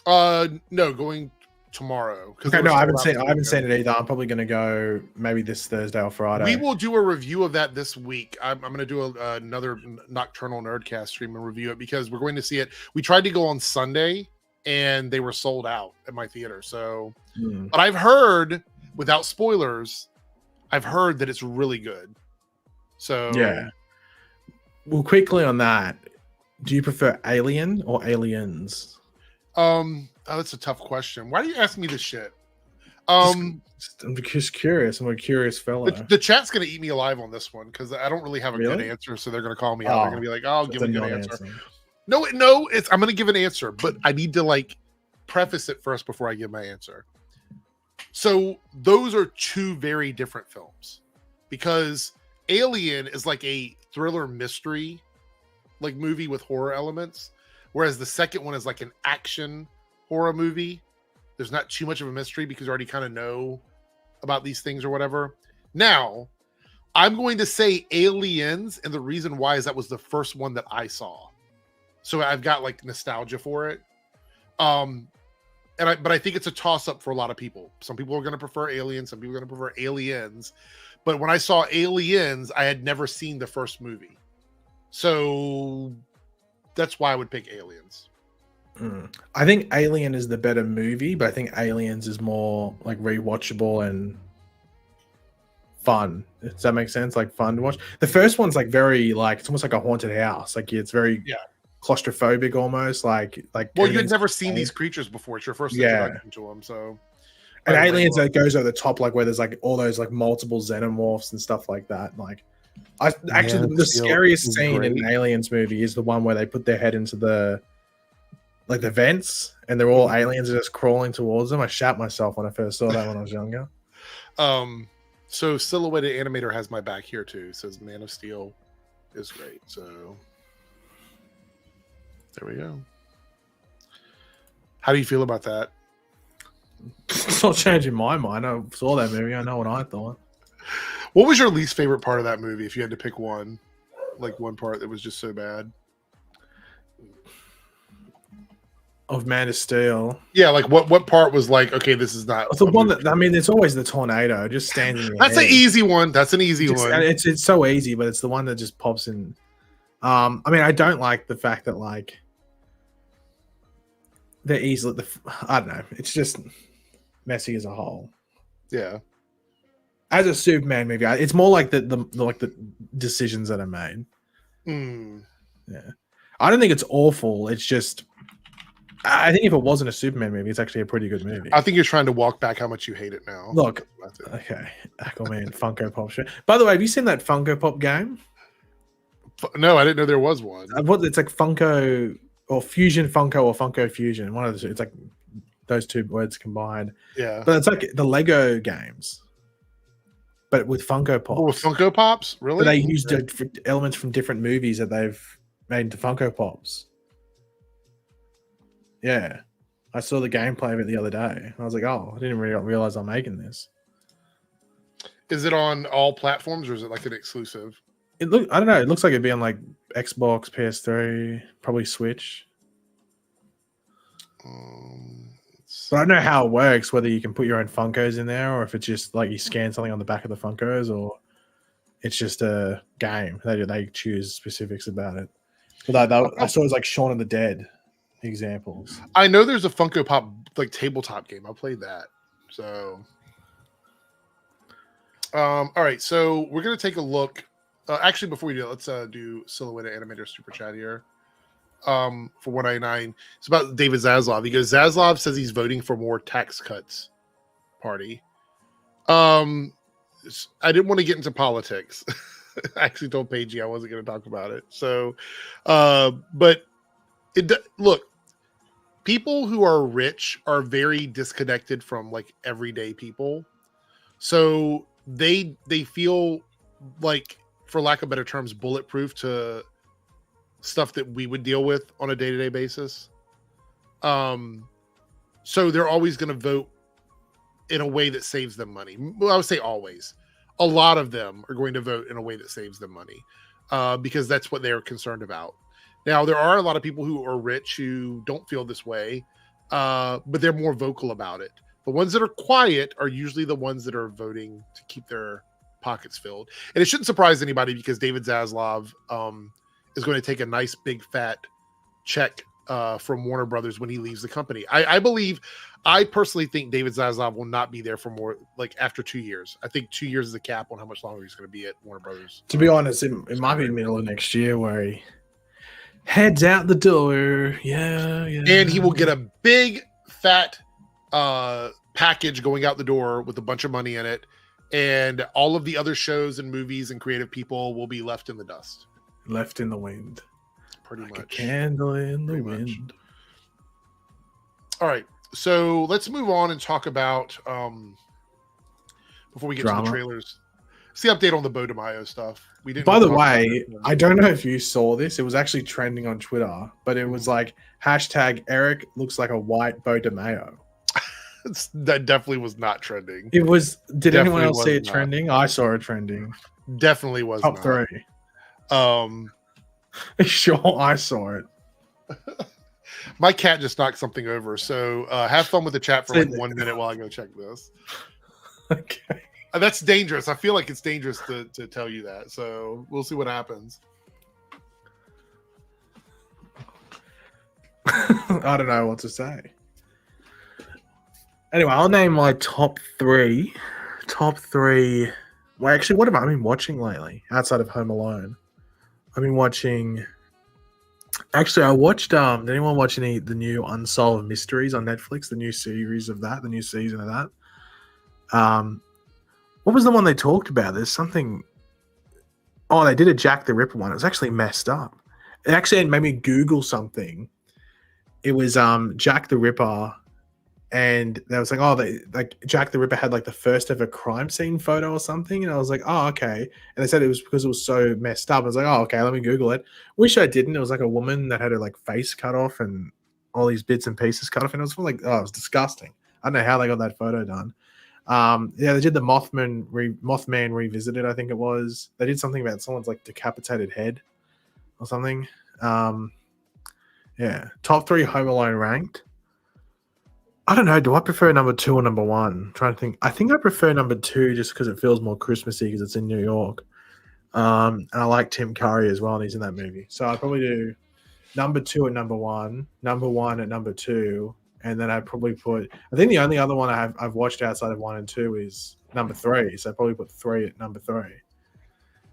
No, going tomorrow. Okay, no, I haven't seen it either. I'm probably going to go maybe this Thursday or Friday. We will do a review of that this week. I'm going to do another Nocturnal Nerdcast stream and review it because we're going to see it. We tried to go on Sunday and they were sold out at my theater. So, but I've heard, without spoilers, I've heard that it's really good. So yeah. Well, quickly on that, do you prefer Alien or Aliens? That's a tough question. Why do you ask me this shit? I'm just curious. I'm a curious fellow. The chat's gonna eat me alive on this one because I don't really have a good answer. So they're gonna call me out. They're gonna be like, "Oh, I'll give a good answer." No, I'm gonna give an answer, but I need to preface it first before I give my answer. So those are two very different films because Alien is like a thriller mystery movie with horror elements, whereas the second one is like an action horror movie. There's not too much of a mystery because you already kind of know about these things or whatever. Now, I'm going to say Aliens, and the reason why is that was the first one that I saw. So I've got nostalgia for it. But I think it's a toss-up for a lot of people. Some people are going to prefer Aliens, some people are going to prefer Aliens. But when I saw Aliens, I had never seen the first movie. So that's why I would pick Aliens. I think Alien is the better movie, but I think Aliens is more rewatchable and fun. Does that make sense? Fun to watch. The first one's very it's almost like a haunted house. It's very claustrophobic almost. Well, you had never seen these creatures before. It's your first introduction to them, so. And Aliens that goes over the top, where there's all those multiple xenomorphs and stuff like that. The scariest scene in an Aliens movie is the one where they put their head into the vents and they're all aliens are just crawling towards them. I shat myself when I first saw that when I was younger. So Silhouetted Animator has my back here too. Says Man of Steel is great. So there we go. How do you feel about that? It's not changing my mind. I saw that movie. I know what I thought. What was your least favorite part of that movie? If you had to pick one, one part that was just so bad. Of Man of Steel. Yeah, what part was okay, this is not the one that it's always the tornado. It just stands in your That's head. an easy one. That's an easy one. It's so easy, but it's the one that just pops in. I don't like the fact that they're easily I don't know. It's just messy as a whole. Yeah. As a Superman movie, it's more like the decisions that are made. Yeah. I don't think it's awful. It's just I think if it wasn't a Superman movie, it's actually a pretty good movie. I think you're trying to walk back how much you hate it now. Look, okay, Aquaman Funko Pop show. By the way, have you seen that Funko Pop game? No, I didn't know there was one. It's like Funko or Fusion Funko or Funko Fusion. One of the two. It's like those two words combined. Yeah, but it's like the Lego games, but with Funko Pops. Oh, with Funko Pops, really? But they used elements from different movies that they've made into Funko Pops. Yeah, I saw the gameplay of it the other day. I was like, oh, I didn't really realize I'm making this. Is it on all platforms or is it like an exclusive? I don't know. It looks like it'd be on like Xbox, PS3, probably Switch. But I don't know how it works, whether you can put your own Funkos in there or if it's just like you scan something on the back of the Funkos or it's just a game. They choose specifics about it. But I saw it was like Shaun of the Dead examples. I know there's a Funko Pop like tabletop game. I played that. So, all right. So we're going to take a look. Actually, before we do it, let's do Silhouette Animator Super Chat here. For 199. It's about David Zaslav. He goes, Zaslav says he's voting for more tax cuts party. I didn't want to get into politics. I actually told Paigey I wasn't going to talk about it. So, but look, people who are rich are very disconnected from like everyday people. So they feel like, for lack of better terms, bulletproof to stuff that we would deal with on a day-to-day basis. So they're always going to vote in a way that saves them money. Well, I would say always. A lot of them are going to vote in a way that saves them money because that's what they're concerned about. Now, there are a lot of people who are rich who don't feel this way, but they're more vocal about it. The ones that are quiet are usually the ones that are voting to keep their pockets filled. And it shouldn't surprise anybody because David Zaslav is going to take a nice big fat check from Warner Brothers when he leaves the company. I personally think David Zaslav will not be there for more, like after 2 years. I think 2 years is the cap on how much longer he's going to be at Warner Brothers. To be honest, it might be the middle of next year where he heads out the door. Yeah. And he will get a big fat package going out the door with a bunch of money in it. And all of the other shows and movies and creative people will be left in the dust. Left in the wind. Pretty like much. A candle in the wind. All right. So let's move on and talk about, before we get to the trailers, it's the update on the Beau DeMayo stuff. We didn't. By the way, I don't know if you saw this. It was actually trending on Twitter, but it was like hashtag Eric looks like a white Beau DeMayo. That definitely was not trending. It was. Did Definitely anyone else was see it not. trending? I saw it trending. Definitely was Top not. 3. Sure, I saw it. My cat just knocked something over, so have fun with the chat for like 1 minute while I go check this. Okay. That's dangerous. I feel like it's dangerous to tell you that, so we'll see what happens. I don't know what to say. Anyway, I'll name my top 3. Top 3. Well, actually, what have I been watching lately outside of Home Alone? I've been watching. Actually, I watched. Did anyone watch the new Unsolved Mysteries on Netflix? The new series of that, the new season of that. What was the one they talked about? There's something. Oh, they did a Jack the Ripper one. It was actually messed up. It actually made me Google something. It was Jack the Ripper, and they was like, oh, Jack the Ripper had like the first ever crime scene photo or something, and I was like, oh, okay. And they said it was because it was so messed up. I was like, oh, okay, let me Google it. Wish I didn't. It was like a woman that had her like face cut off and all these bits and pieces cut off, and it was like, oh, it was disgusting. I don't know how they got that photo done. Yeah, they did the Mothman Revisited, I think it was. They did something about someone's like decapitated head or something. Yeah, top 3 Home Alone ranked. I don't know. Do I prefer number 2 or number 1? I'm trying to think. I think I prefer number 2 just because it feels more Christmassy because it's in New York. And I like Tim Curry as well, and he's in that movie. So I'd probably do number 2 at number 1, number 1 at number 2, and then I'd probably put. I think the only other one I've watched outside of 1 and 2 is number 3. So I'd probably put 3 at number 3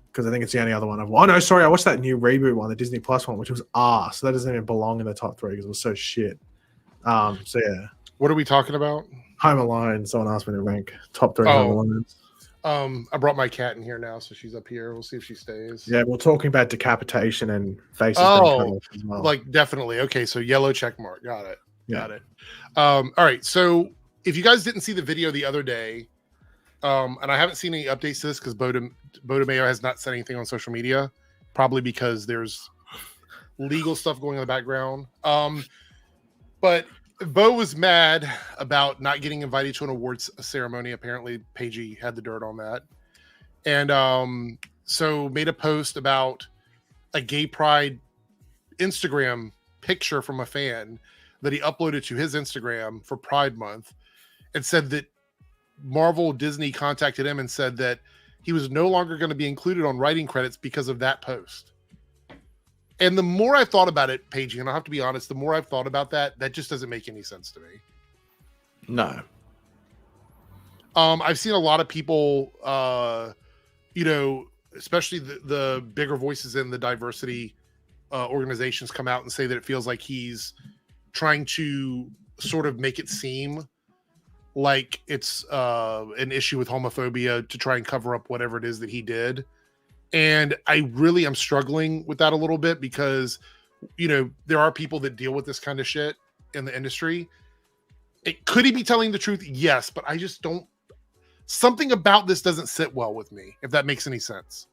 because I think it's the only other one I've. Oh no, sorry, I watched that new reboot one, the Disney Plus one, which was so that doesn't even belong in the top 3 because it was so shit. So yeah, What are we talking about? Home Alone. Someone asked me to rank top 3 Home Oh, Alones. I brought my cat in here now, so she's up here. We'll see if she stays. Yeah, we're talking about decapitation and faces being cut off as well. Like definitely. Okay, so yellow check mark. Got it. Yeah. Got it. All right. So if you guys didn't see the video the other day, and I haven't seen any updates to this because Beau DeMayo has not said anything on social media, probably because there's legal stuff going in the background. But Beau was mad about not getting invited to an awards ceremony. Apparently, Paigey had the dirt on that. And so made a post about a gay pride Instagram picture from a fan that he uploaded to his Instagram for Pride Month and said that Marvel Disney contacted him and said that he was no longer going to be included on writing credits because of that post. And the more I thought about it, Paigey, and I'll have to be honest, the more I've thought about that just doesn't make any sense to me. No. I've seen a lot of people, especially the bigger voices in the diversity organizations come out and say that it feels like he's trying to sort of make it seem like it's an issue with homophobia to try and cover up whatever it is that he did. And I really am struggling with that a little bit because, there are people that deal with this kind of shit in the industry. Could he be telling the truth? Yes, but I just don't. Something about this doesn't sit well with me, if that makes any sense.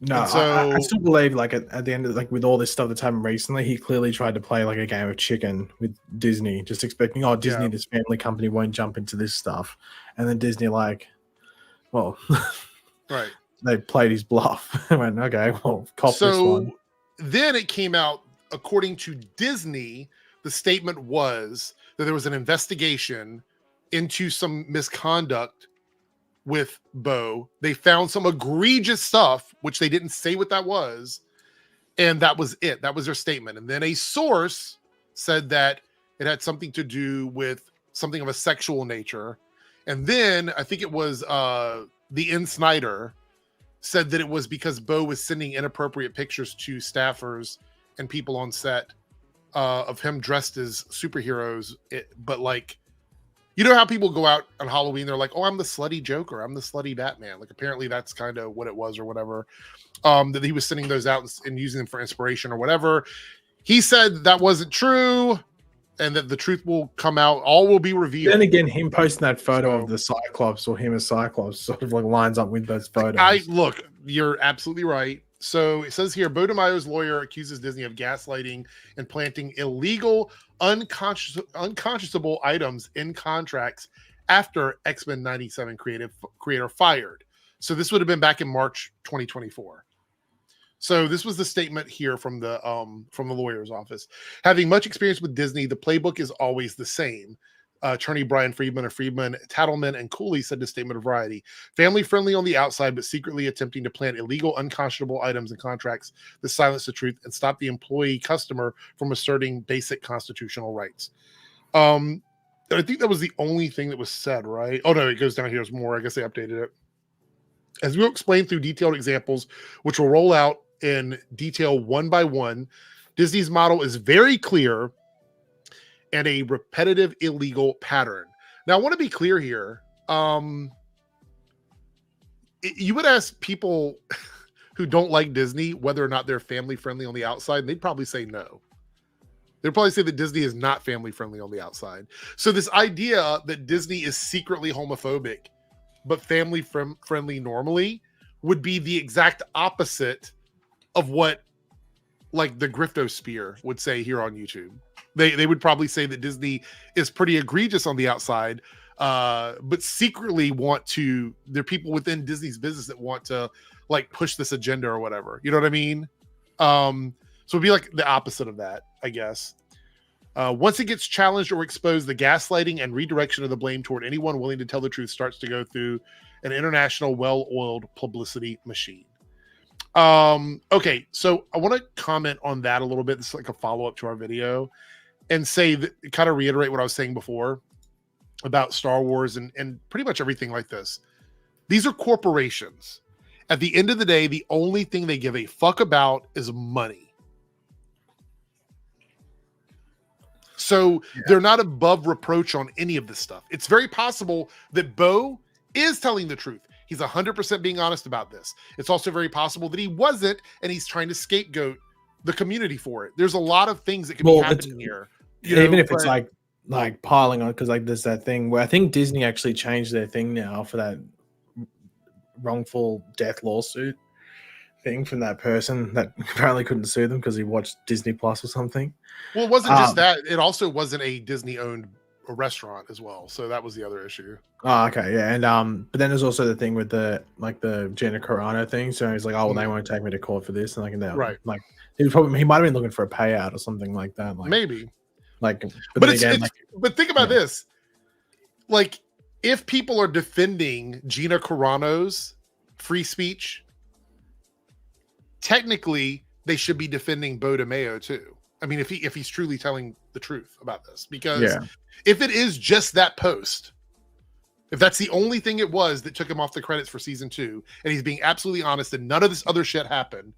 No, so, I still believe, like, at the end of, like, with all this stuff that's happened recently, he clearly tried to play like a game of chicken with Disney, just expecting, Disney, this family company, won't jump into this stuff. And then Disney, like, well, right. They played his bluff. I went, okay, well, cop this one. Then it came out, according to Disney, the statement was that there was an investigation into some misconduct with Beau. They found some egregious stuff, which they didn't say what that was. And that was it. That was their statement. And then a source said that it had something to do with something of a sexual nature. And then I think it was the N. Snyder said that it was because Beau was sending inappropriate pictures to staffers and people on set of him dressed as superheroes. But like, you know how people go out on Halloween, they're like, oh, I'm the slutty Joker, I'm the slutty Batman. Like, apparently that's kind of what it was or whatever. That he was sending those out and using them for inspiration or whatever. He said that wasn't true and that the truth will come out. All will be revealed. Then again, him posting that photo of the Cyclops or him as Cyclops sort of like lines up with those photos. Look, you're absolutely right. So it says here, Beau DeMayo's lawyer accuses Disney of gaslighting and planting illegal, unconscionable items in contracts after X-Men 97 creator fired. So this would have been back in March 2024. So this was the statement here from the lawyer's office. Having much experience with Disney, the playbook is always the same. Attorney Brian Friedman of Friedman, Tattleman, and Cooley said the statement of Variety. Family friendly on the outside, but secretly attempting to plant illegal, unconscionable items in contracts that silence the truth and stop the employee customer from asserting basic constitutional rights. I think that was the only thing that was said, right? Oh no, it goes down here. There's more. I guess they updated it. As we'll explain through detailed examples, which will roll out in detail one by one, Disney's model is very clear and a repetitive illegal pattern. Now, I want to be clear here. You would ask people who don't like Disney whether or not they're family friendly on the outside, and they'd probably say no. They'd probably say that Disney is not family friendly on the outside. So this idea that Disney is secretly homophobic but family friendly normally would be the exact opposite of what like the Griftosphere would say here on YouTube. They would probably say that Disney is pretty egregious on the outside, but secretly there are people within Disney's business that want to like push this agenda or whatever. You know what I mean? So it'd be like the opposite of that, I guess. Once it gets challenged or exposed, the gaslighting and redirection of the blame toward anyone willing to tell the truth starts to go through an international, well-oiled publicity machine. Okay, so I want to comment on that a little bit. This is like a follow-up to our video and say that, kind of reiterate what I was saying before about Star Wars and pretty much everything like this. These are corporations. At the end of the day, the only thing they give a fuck about is money. So they're not above reproach on any of this stuff. It's very possible that Beau is telling the truth. He's 100% being honest about this. It's also very possible that he wasn't, and he's trying to scapegoat the community for it. There's a lot of things that can be happening here. Even if it's like piling on, because like there's that thing where I think Disney actually changed their thing now for that wrongful death lawsuit thing from that person that apparently couldn't sue them because he watched Disney Plus or something. Well, it wasn't just that. It also wasn't a Disney-owned restaurant as well. So that was the other issue. Oh, okay, yeah. And but then there's also the thing with the Gina Carano thing. So he's like, oh, well, they won't take me to court for this. And like he might have been looking for a payout or something like that. Like maybe. Like but think about this. Like, if people are defending Gina Carano's free speech, technically they should be defending Beau DeMayo too. I mean, if he's truly telling the truth about this, because if it is just that post, if that's the only thing it was that took him off the credits for season 2, and he's being absolutely honest and none of this other shit happened,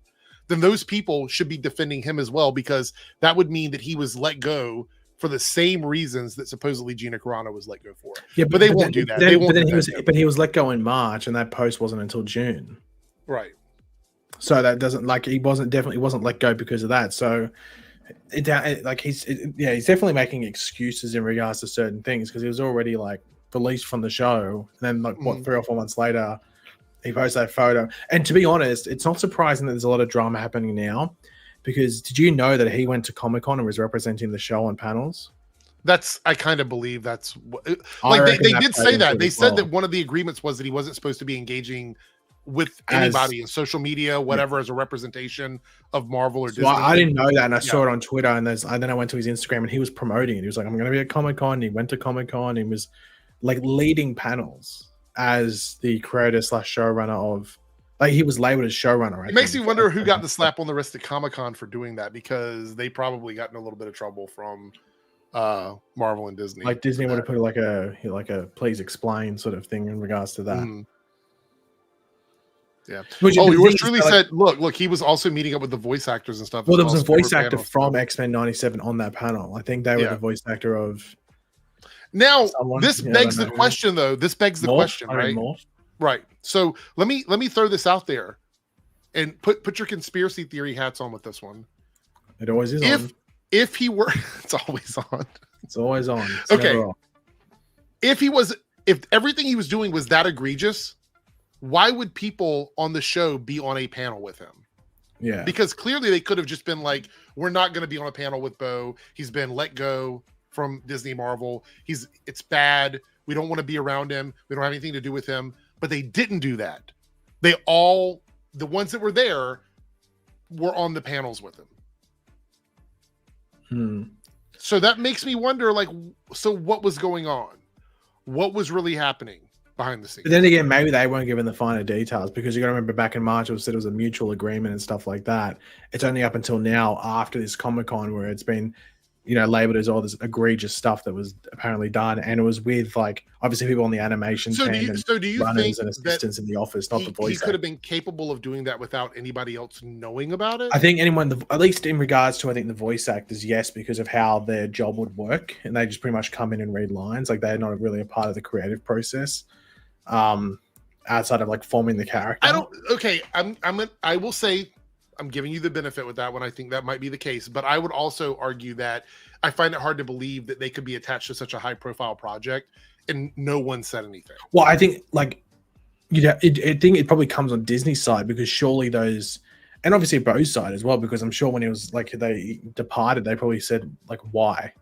then those people should be defending him as well, because that would mean that he was let go for the same reasons that supposedly Gina Carano was let go for. Yeah, but they won't do that. But he was let go in March, and that post wasn't until June. Right. So that doesn't he wasn't let go because of that. So he's definitely making excuses in regards to certain things, because he was already like released from the show, and then 3 or 4 months later he posted that photo. And to be honest, it's not surprising that there's a lot of drama happening now, because did you know that he went to Comic-Con and was representing the show on panels? I kind of believe that's like they did say that. They said that one of the agreements was that he wasn't supposed to be engaging with anybody in social media, whatever, as a representation of Marvel or Disney. Well, I didn't know that, and I saw it on Twitter, and then I went to his Instagram, and he was promoting it. He was like, I'm going to be at Comic-Con. He went to Comic-Con. He was like leading panels as the creator / showrunner of, like, he was labeled as showrunner. It makes me wonder who got the slap on the wrist at Comic-Con for doing that, because they probably got in a little bit of trouble from Marvel and Disney. Like Disney would have put like a please explain sort of thing in regards to that. Yeah. Yours truly said, look, he was also meeting up with the voice actors and stuff. Well, there was a voice actor from X-Men 97 on that panel. I think they were the voice actor of. Now, this begs the question, though. This begs the question, right? Right. So let me throw this out there, and put your conspiracy theory hats on with this one. It always is on. If he were, it's always on. It's always on. It's okay. If everything he was doing was that egregious, why would people on the show be on a panel with him? Yeah. Because clearly they could have just been like, we're not going to be on a panel with Beau. He's been let go from Disney Marvel. It's bad. We don't want to be around him. We don't have anything to do with him. But they didn't do that. The ones that were there were on the panels with him. So that makes me wonder, like, so what was going on? What was really happening behind the scenes? But then again, maybe they weren't given the finer details, because you got to remember back in March, it said it was a mutual agreement and stuff like that. It's only up until now, after this Comic-Con, where it's been, labeled as all this egregious stuff that was apparently done, and it was with, like, obviously people on the animation team do you runners think and assistants in the office, not the voice. He could have been capable of doing that without anybody else knowing about it? I think at least in regards to, I think the voice actors, yes, because of how their job would work, and they just pretty much come in and read lines. Like, they're not really a part of the creative process, outside of like forming the character. I will say, I'm giving you the benefit with that one. I think that might be the case, but I would also argue that I find it hard to believe that they could be attached to such a high profile project and no one said anything. Well, I think I think it probably comes on Disney's side, because surely those, and obviously Beau's side as well, because I'm sure when he was like, they departed, they probably said like, why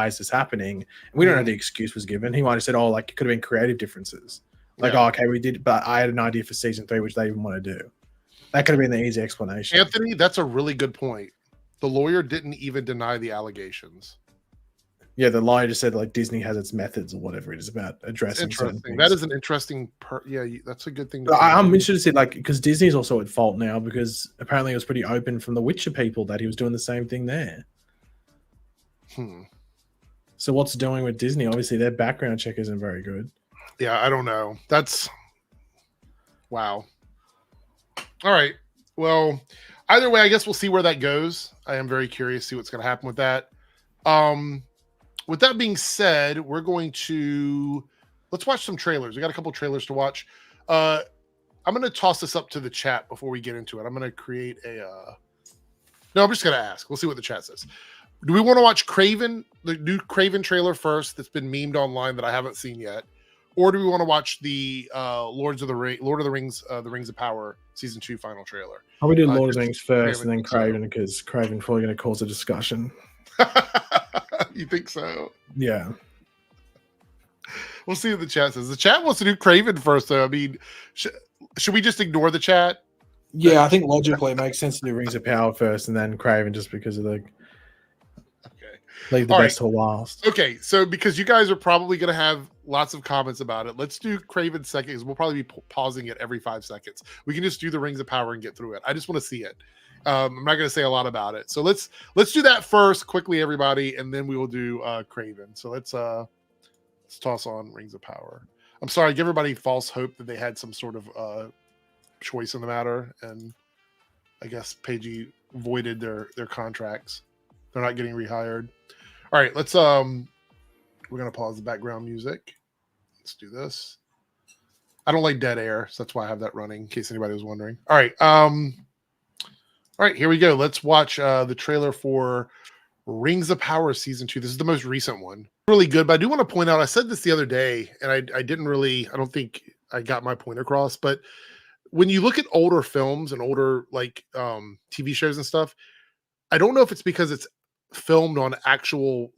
is this happening? And we don't know the excuse was given. He might have said, oh, like it could have been creative differences. Like, oh, okay, we did, but I had an idea for season 3, which they didn't want to do. That could have been the easy explanation. Anthony, that's a really good point. The lawyer didn't even deny the allegations. Yeah, the lawyer just said like Disney has its methods or whatever it is about addressing certain things. That is an interesting that's a good thing. I'm interested to see, like, because Disney's also at fault now, because apparently it was pretty open from the Witcher people that he was doing the same thing there. So what's doing with Disney? Obviously their background check isn't very good. Yeah, I don't know. That's wow. All right. Well, either way, I guess we'll see where that goes. I am very curious to see what's going to happen with that. with that being said, we're going to let's watch some trailers. We got a couple trailers to watch. I'm going to toss this up to the chat before we get into it. I'm going to create a. No, I'm just going to ask. We'll see what the chat says. Do we want to watch Craven, the new Craven trailer first? That's been memed online that I haven't seen yet, or do we want to watch the Lord of the Rings, the Rings of Power season 2 final trailer? I'll do Lord of the Rings first, and then Craven, because Craven's probably going to cause a discussion. You think so? Yeah. We'll see what the chat says. The chat wants to do Craven first, though. I mean, should we just ignore the chat? Yeah, I think logically it makes sense to do Rings of Power first and then Craven, just because of the leave the best till last. Okay, so because you guys are probably going to have lots of comments about it, let's do Craven second, because we'll probably be pausing it every 5 seconds. We can just do the Rings of Power and get through it. I just want to see it. I'm not going to say a lot about it. So let's do that first quickly, everybody, and then we will do Craven. So let's toss on Rings of Power. I'm sorry, give everybody false hope that they had some sort of choice in the matter, and I guess Pagey voided their contracts. They're not getting rehired. All right, let's we're gonna pause the background music. Let's do this. I don't like dead air, so that's why I have that running, in case anybody was wondering. All right, here we go. Let's watch the trailer for Rings of Power season 2. This is the most recent one. Really good, but I do want to point out, I said this the other day, and I don't think I got my point across, but when you look at older films and older TV shows and stuff, I don't know if it's because it's filmed on actual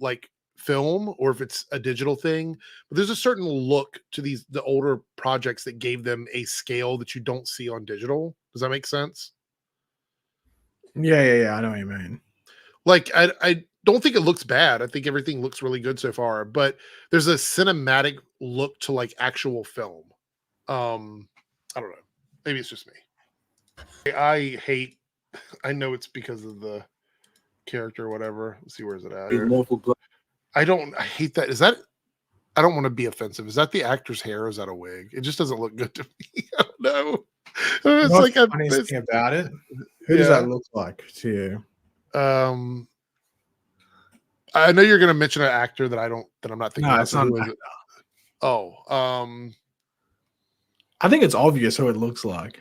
film or if it's a digital thing, but there's a certain look to the older projects that gave them a scale that you don't see on digital. Does that make sense? Yeah. I know what you mean. I don't think it looks bad. I think everything looks really good so far, but there's a cinematic look to actual film. I don't know. Maybe it's just me. I know it's because of the character or whatever. Let's see, where's it at? I hate that. I don't want to be offensive. Is that the actor's hair or is that a wig? It just doesn't look good to me. I don't know. It's like the funniest thing about it. Who does that look like to you? I know you're going to mention an actor that I'm not thinking. No, it's not. I think it's obvious who it looks like.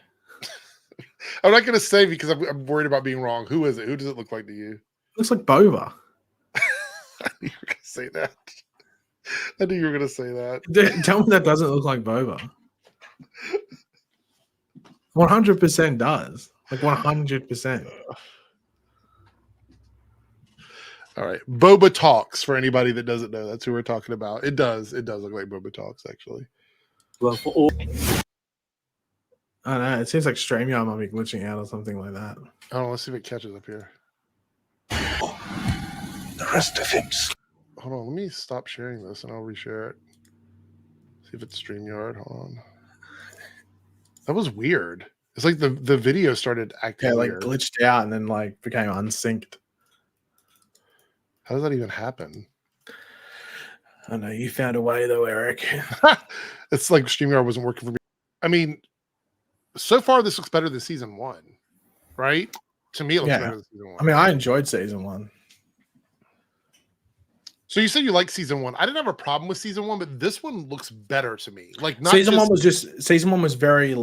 I'm not going to say because I'm worried about being wrong. Who is it? Who does it look like to you? It looks like Boba. I knew you were going to say that. I knew you were going to say that. Tell me that doesn't look like Boba. 100% does. 100%. All right. Boba Talks, for anybody that doesn't know. That's who we're talking about. It does look like Boba Talks, actually. Well, for all... I don't know. It seems like StreamYard might be glitching out or something like that. Oh, let's see if it catches up here. The rest of it. Hold on. Let me stop sharing this and I'll reshare it. See if it's StreamYard. Hold on. That was weird. It's like the video started acting weird. Glitched out and then became unsynced. How does that even happen? I know you found a way though, Eric. It's like StreamYard wasn't working for me. I mean, so far this looks better than season 1, right? To me, it looks better than season 1. I mean, I enjoyed season 1. So you said you like season 1. I didn't have a problem with season 1, but this one looks better to me. Season 1 was very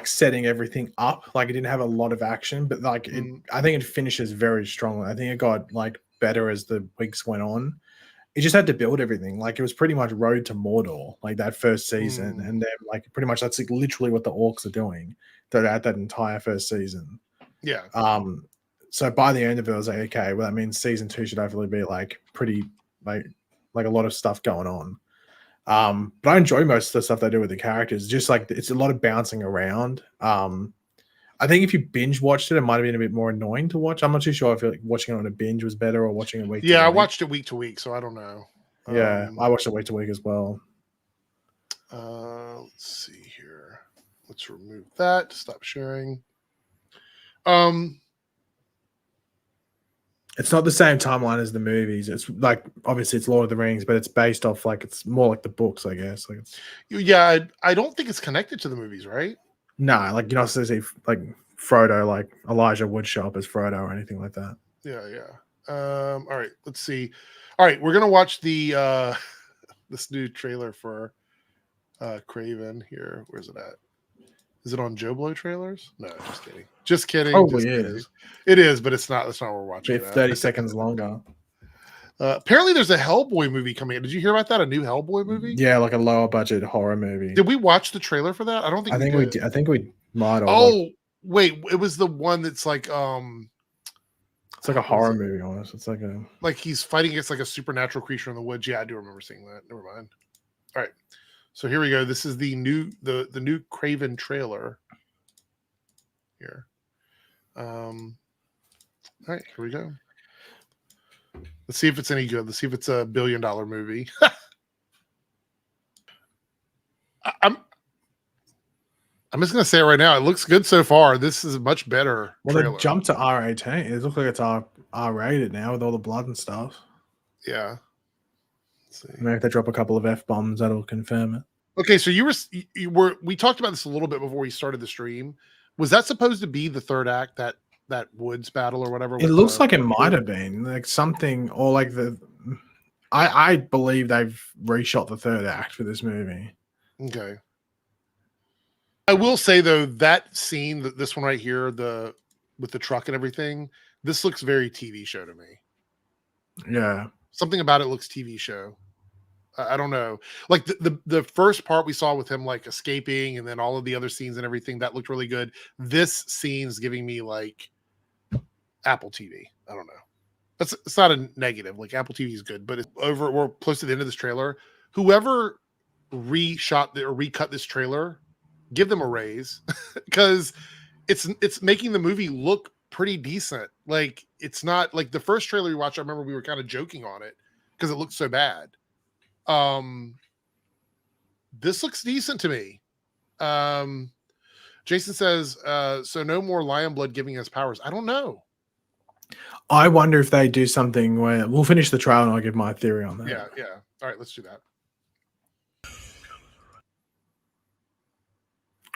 setting everything up. It didn't have a lot of action, but I think it finishes very strongly. I think it got better as the weeks went on. It just had to build everything. It was pretty much Road to Mordor, that first season, and then pretty much that's literally what the orcs are doing throughout that entire first season. Yeah. So by the end of it, I was like, okay, well that means season 2 should hopefully be pretty a lot of stuff going on. But I enjoy most of the stuff they do with the characters. Just it's a lot of bouncing around. I think if you binge watched it, it might have been a bit more annoying to watch. I'm not too sure if watching it on a binge was better or watching it week to week. I watched it week to week, so I don't know. Yeah, I watched it week to week as well. Let's see here. Let's remove that. Stop sharing. It's not the same timeline as the movies. It's obviously it's Lord of the Rings, but it's based off it's more like the books, I guess. I don't think it's connected to the movies, right? No, you're not supposed to see Frodo, Elijah would show up as Frodo or anything like that. Yeah. All right, let's see. All right, we're gonna watch the this new trailer for Craven here. Where's it at? Is it on Joe Blow trailers? No, just kidding. Just kidding. Probably just kidding. is. It is, but it's not. That's not what we're watching. 30 seconds longer. Apparently, there's a Hellboy movie coming out. Did you hear about that? A new Hellboy movie? Yeah, like a lower budget horror movie. Did we watch the trailer for that? I don't think. we did. I think we might have. Oh, wait, it was the one that's like it's like a horror movie almost. It's like he's fighting against like a supernatural creature in the woods. Yeah, I do remember seeing that. Never mind. All right. So here we go. This is the new Craven trailer. Here. All right, here we go. Let's see if it's any good. Let's see if it's a $1 billion movie. I'm just gonna say it right now. It looks good so far. This is a much better. Well, trailer. they jumped to R18. It looks like it's R-rated now with all the blood and stuff. Yeah. Let's see. Maybe if they drop a couple of F-bombs, that'll confirm it. Okay, so we talked about this a little bit before we started the stream. Was that supposed to be the third act, that woods battle or whatever? It looks like it might have been like something, or like I believe they've reshot the third act for this movie. Okay. I will say though, that scene, this one right here, with the truck and everything, this looks very TV show to me. Yeah. Something about it looks TV show. I don't know. Like the first part we saw with him like escaping, and then all of the other scenes and everything, that looked really good. This scene's giving me like Apple TV. I don't know. It's not a negative. Like Apple TV is good, but we're close to the end of this trailer. Whoever recut this trailer, give them a raise because it's making the movie look pretty decent. Like it's not like the first trailer we watched. I remember we were kind of joking on it because it looked so bad. This looks decent to me. Jason says, so no more lion blood giving us powers. I don't know. I wonder if they do something where we'll finish the trial and I'll give my theory on that. Yeah. All right, let's do that.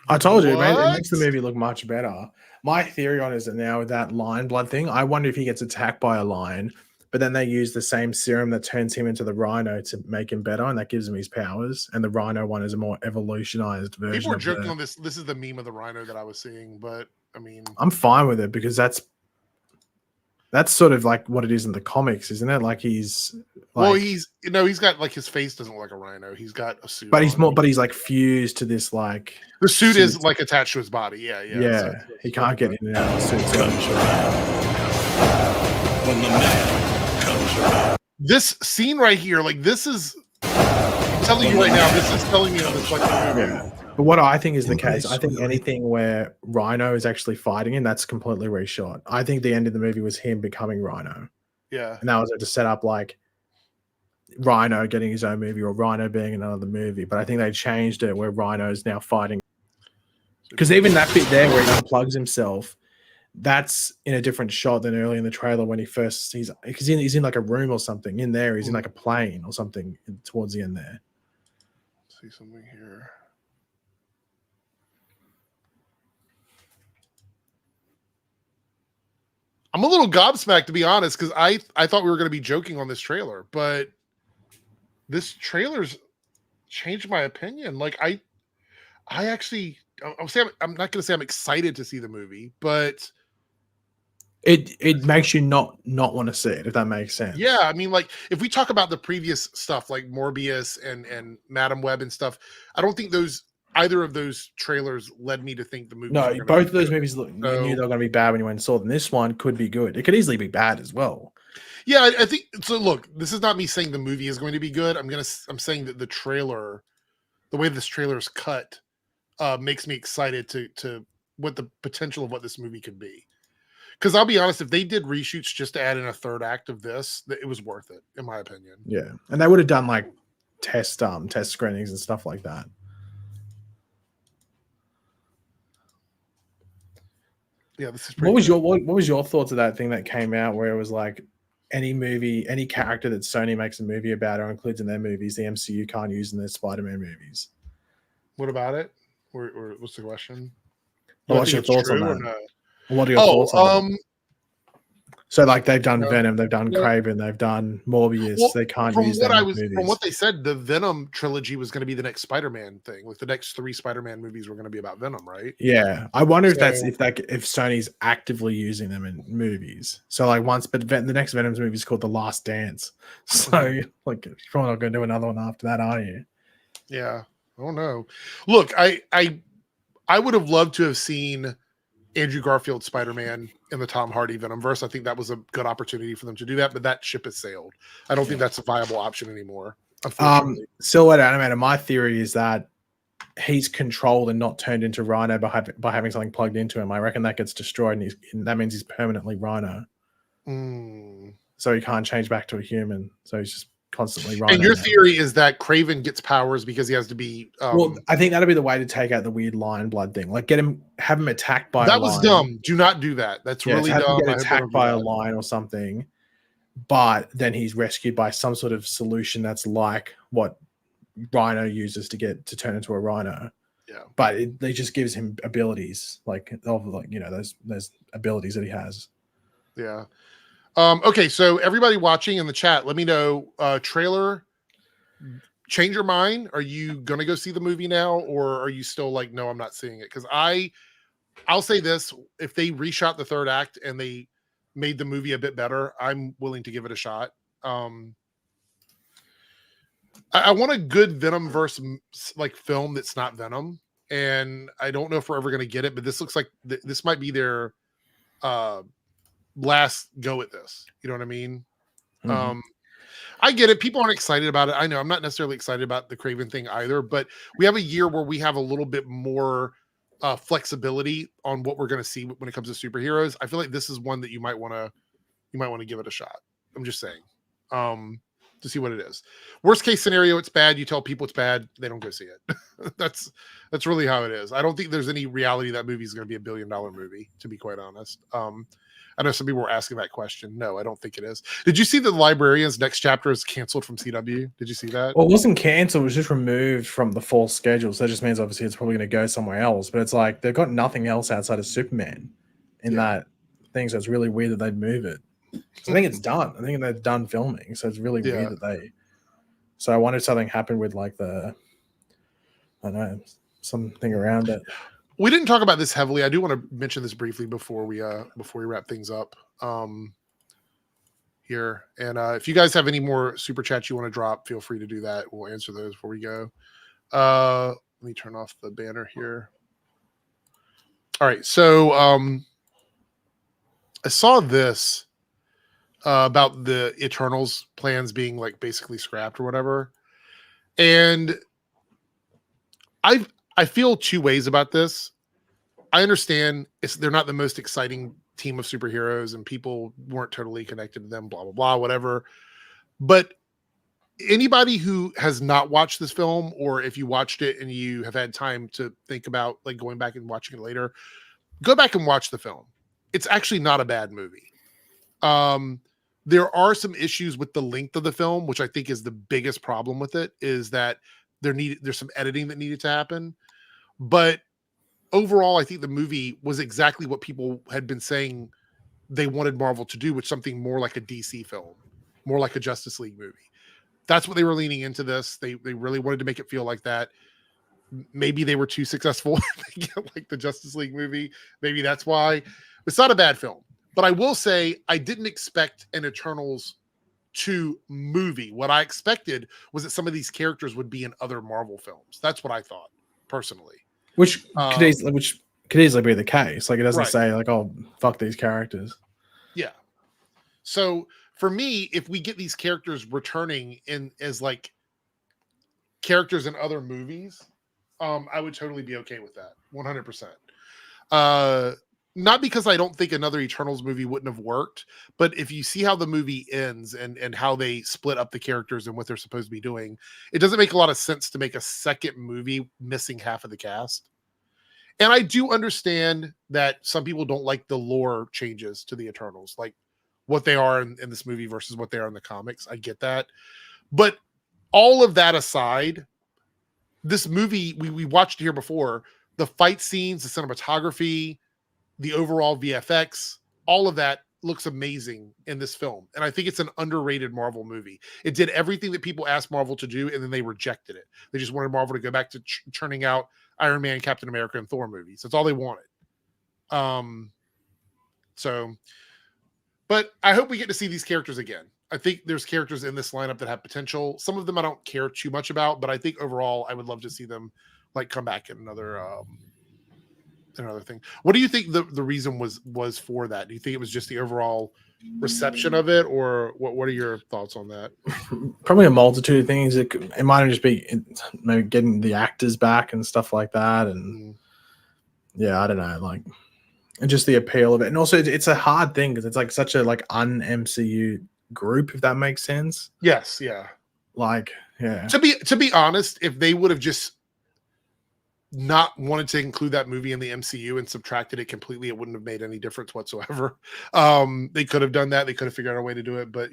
I told you, man, it makes the movie look much better. My theory on it is that now with that lion blood thing, I wonder if he gets attacked by a lion, but then they use the same serum that turns him into the rhino to make him better, and that gives him his powers. And the rhino one is a more evolutionized version. People are joking on this. This is the meme of the rhino that I was seeing, but I mean, I'm fine with it because that's sort of like what it is in the comics, isn't it? Like he's got like his face doesn't look like a rhino. He's got a suit, but he's like fused to this like the suit is like attached to his body. Yeah. So he can't get in and out of the suit. When the man comes around. This scene right here, like this is, I'm telling you right now, this is telling me it's like a movie. Yeah. But what I think is the case, I think anything where Rhino is actually fighting him, that's completely reshot. I think the end of the movie was him becoming Rhino. Yeah. And that was to set up like Rhino getting his own movie or Rhino being in another movie. But I think they changed it where Rhino is now fighting. Because even that bit there where he unplugs himself, that's in a different shot than early in the trailer when he's in like a room or something. In there, he's in like a plane or something towards the end there. Let's see something here. I'm a little gobsmacked, to be honest, because I thought we were going to be joking on this trailer, but this trailer's changed my opinion. Like I actually, I'm not going to say I'm excited to see the movie, but it makes you not want to see it, if that makes sense. Yeah, I mean, like if we talk about the previous stuff, like Morbius and Madam Web and stuff, I don't think either of those trailers led me to think the movie. No, both of those movies, you knew they were going to be bad when you went and saw them. This one could be good. It could easily be bad as well. Yeah, I think so. Look, this is not me saying the movie is going to be good. I'm saying that the trailer, the way this trailer is cut, makes me excited to what the potential of what this movie could be. Because I'll be honest, if they did reshoots just to add in a third act of this, it was worth it, in my opinion. Yeah, and they would have done like test screenings and stuff like that. Yeah, this is what was your thoughts of that thing that came out where it was like any character that Sony makes a movie about or includes in their movies, the MCU can't use in their Spider-Man movies? What about it? Or what's the question? What's your thoughts on that? What are your thoughts on that? So like they've done No. Venom, they've done No. Craven, they've done Morbius. Well, they can't from use what them I in was movies. from what they said, the Venom trilogy was going to be the next Spider-Man thing. Like the next 3 Spider-Man movies were going to be about Venom, right? Yeah, I wonder if that's So- if Sony's actively using them in movies. So like the next Venom's movie is called The Last Dance. So like you're probably not going to do another one after that, are you? Yeah. I don't know. Look, I would have loved to have seen Andrew Garfield's Spider-Man in the Tom Hardy Venomverse. I think that was a good opportunity for them to do that, but that ship has sailed. I don't think that's a viable option anymore, unfortunately. Silhouette Animator, my theory is that he's controlled and not turned into Rhino by having something plugged into him. I reckon that gets destroyed, and that means he's permanently Rhino. So he can't change back to a human. So he's just constantly Rhino. And your theory is that Craven gets powers because he has to be. Well, I think that'd be the way to take out the weird lion blood thing. Like have him attacked by. That was dumb. Do not do that. That's really have dumb. Him get attacked by a lion or something, but then he's rescued by some sort of solution that's like what Rhino uses to turn into a rhino. Yeah, but it just gives him abilities like those abilities that he has. Yeah. Okay, so everybody watching in the chat, let me know. Trailer, change your mind. Are you gonna go see the movie now, or are you still like, no, I'm not seeing it? Because I'll say this: if they reshot the third act and they made the movie a bit better, I'm willing to give it a shot. I want a good Venomverse like film that's not Venom, and I don't know if we're ever going to get it, but this looks like this might be their last go at this. You know what I mean? Mm-hmm. I get it. People aren't excited about it. I know I'm not necessarily excited about the Craven thing either, but we have a year where we have a little bit more flexibility on what we're going to see when it comes to superheroes. I feel like this is one that you might want to give it a shot. I'm just saying. To see what it is. Worst case scenario, it's bad. You tell people it's bad, they don't go see it. That's really how it is. I don't think there's any reality that movie is going to be $1 billion movie, to be quite honest. I know some people were asking that question. No, I don't think it is. Did you see the Librarian's next chapter is canceled from CW? Did you see that? Well, it wasn't canceled. It was just removed from the fall schedule. So that just means obviously it's probably going to go somewhere else. But it's like they've got nothing else outside of Superman in that thing. So it's really weird that they'd move it. I think it's done. I think they're done filming. So it's really weird that they. So I wonder if something happened with like I don't know, something around it. We didn't talk about this heavily. I do want to mention this briefly before we wrap things up here. And if you guys have any more super chats you want to drop, feel free to do that. We'll answer those before we go. Let me turn off the banner here. All right. So I saw this about the Eternals plans being like basically scrapped or whatever. And I feel two ways about this. I understand they're not the most exciting team of superheroes and people weren't totally connected to them, blah, blah, blah, whatever. But anybody who has not watched this film, or if you watched it and you have had time to think about like going back and watching it later, go back and watch the film. It's actually not a bad movie. There are some issues with the length of the film, which I think is the biggest problem with it, is that there's some editing that needed to happen. But overall, I think the movie was exactly what people had been saying they wanted Marvel to do, which something more like a DC film, more like a Justice League movie. That's what they were leaning into this. They really wanted to make it feel like that. Maybe they were too successful like the Justice League movie. Maybe that's why. It's not a bad film. But I will say I didn't expect an Eternals 2 movie. What I expected was that some of these characters would be in other Marvel films. That's what I thought, personally. Which could easily be the case. Like it doesn't right. say like, oh, fuck these characters. Yeah. So for me, if we get these characters returning as like characters in other movies, I would totally be okay with that. 100%. Not because I don't think another Eternals movie wouldn't have worked, but if you see how the movie ends and how they split up the characters and what they're supposed to be doing, it doesn't make a lot of sense to make a second movie missing half of the cast. And I do understand that some people don't like the lore changes to the Eternals, like what they are in this movie versus what they are in the comics. I get that. But all of that aside, this movie, we watched it here before, the fight scenes, the cinematography, the overall VFX, all of that looks amazing in this film, and I think it's an underrated Marvel movie. It did everything that people asked Marvel to do, and then they rejected it. They just wanted Marvel to go back to churning out Iron Man, Captain America, and Thor movies. That's all they wanted. But I hope we get to see these characters again. I think there's characters in this lineup that have potential. Some of them I don't care too much about, but I think overall I would love to see them like come back in another thing. What do you think the reason was for that? Do you think it was just the overall reception of it, or what are your thoughts on that? Probably a multitude of things. It might just be maybe getting the actors back and stuff like that, and yeah, I don't know, like, and just the appeal of it, and also it's a hard thing because it's like such a like un-MCU group, if that makes sense. Yes, yeah. Like, yeah. To be honest, if they would have just not wanted to include that movie in the MCU and subtracted it completely, it wouldn't have made any difference whatsoever. They could have done that. They could have figured out a way to do it, but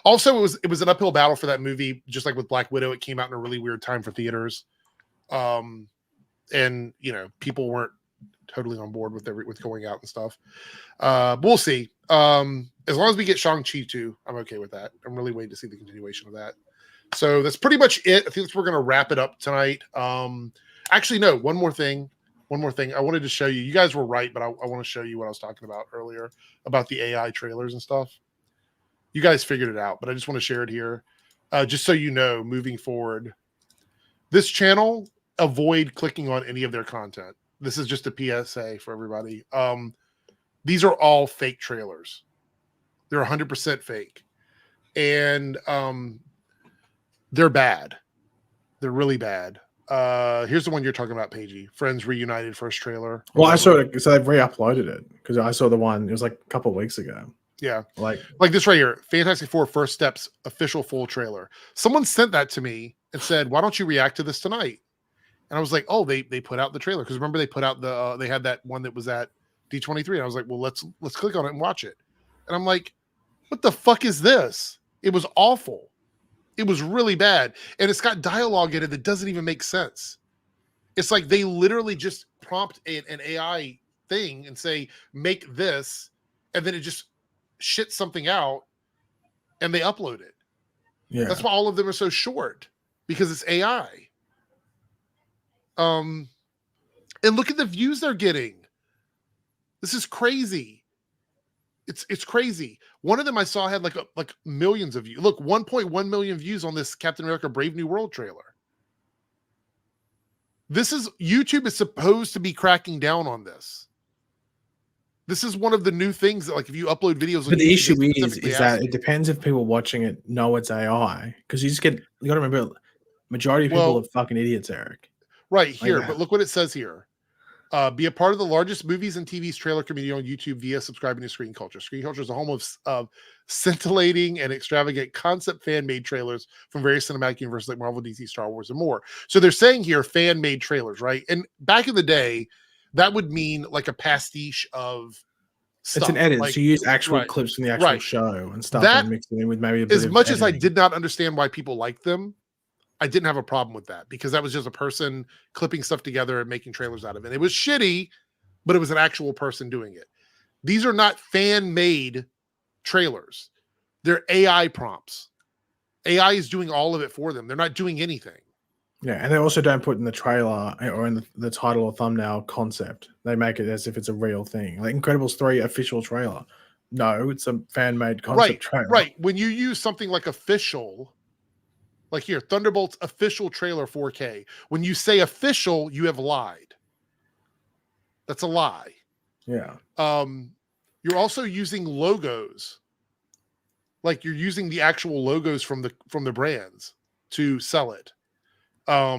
also it was an uphill battle for that movie. Just like with Black Widow, it came out in a really weird time for theaters. And people weren't totally on board with going out and stuff. But we'll see. As long as we get Shang-Chi too, I'm okay with that. I'm really waiting to see the continuation of that. So that's pretty much it. I think we're going to wrap it up tonight. Actually, no, one more thing. I wanted to show you. You guys were right, but I want to show you what I was talking about earlier about the AI trailers and stuff. You guys figured it out, but I just want to share it here. Just so you know, moving forward, this channel, avoid clicking on any of their content. This is just a PSA for everybody. These are all fake trailers. They're 100% fake. And they're bad. They're really bad. Here's the one you're talking about, Paigey. Friends Reunited first trailer. Well, I saw it, so they've re-uploaded it because I saw the one. It was like a couple of weeks ago. Yeah, like this right here, Fantastic Four First Steps official full trailer. Someone sent that to me and said, "Why don't you react to this tonight?" And I was like, "Oh, they put out the trailer because remember they put out the they had that one that was at D23." And I was like, "Well, let's click on it and watch it." And I'm like, "What the fuck is this?" It was awful. It was really bad. And it's got dialogue in it that doesn't even make sense. It's like they literally just prompt an AI thing and say, make this, and then it just shits something out and they upload it. Yeah. That's why all of them are so short, because it's AI. And look at the views they're getting. This is crazy. It's crazy. One of them I saw had like millions of views. Look, 1.1 million views on this Captain America Brave New World trailer. YouTube is supposed to be cracking down on this. This is one of the new things that, like, if you upload videos, but the issue is that it depends if people watching it know it's AI, because you got to remember, majority of people are fucking idiots, Eric. Right here, but look what it says here. Be a part of the largest movies and TV's trailer community on YouTube via subscribing to Screen Culture. Screen Culture is a home of scintillating and extravagant concept fan-made trailers from various cinematic universes like Marvel, DC, Star Wars, and more. So they're saying here fan-made trailers, right? And back in the day, that would mean like a pastiche of stuff. It's an edit. Like, so you use actual clips from the actual show and stuff and mix it in with maybe a bit as of much editing. as I did not understand why people liked them, I didn't have a problem with that, because that was just a person clipping stuff together and making trailers out of it. It was shitty, but it was an actual person doing it. These are not fan-made trailers. They're AI prompts. AI is doing all of it for them. They're not doing anything. Yeah, and they also don't put in the trailer or in the title or thumbnail concept. They make it as if it's a real thing. Like Incredibles 3 official trailer. No, it's a fan-made concept trailer. Right. When you use something like official, like here, Thunderbolts official trailer 4K. When you say official, you have lied. That's a lie. Yeah. You're also using logos. Like you're using the actual logos from the brands to sell it. I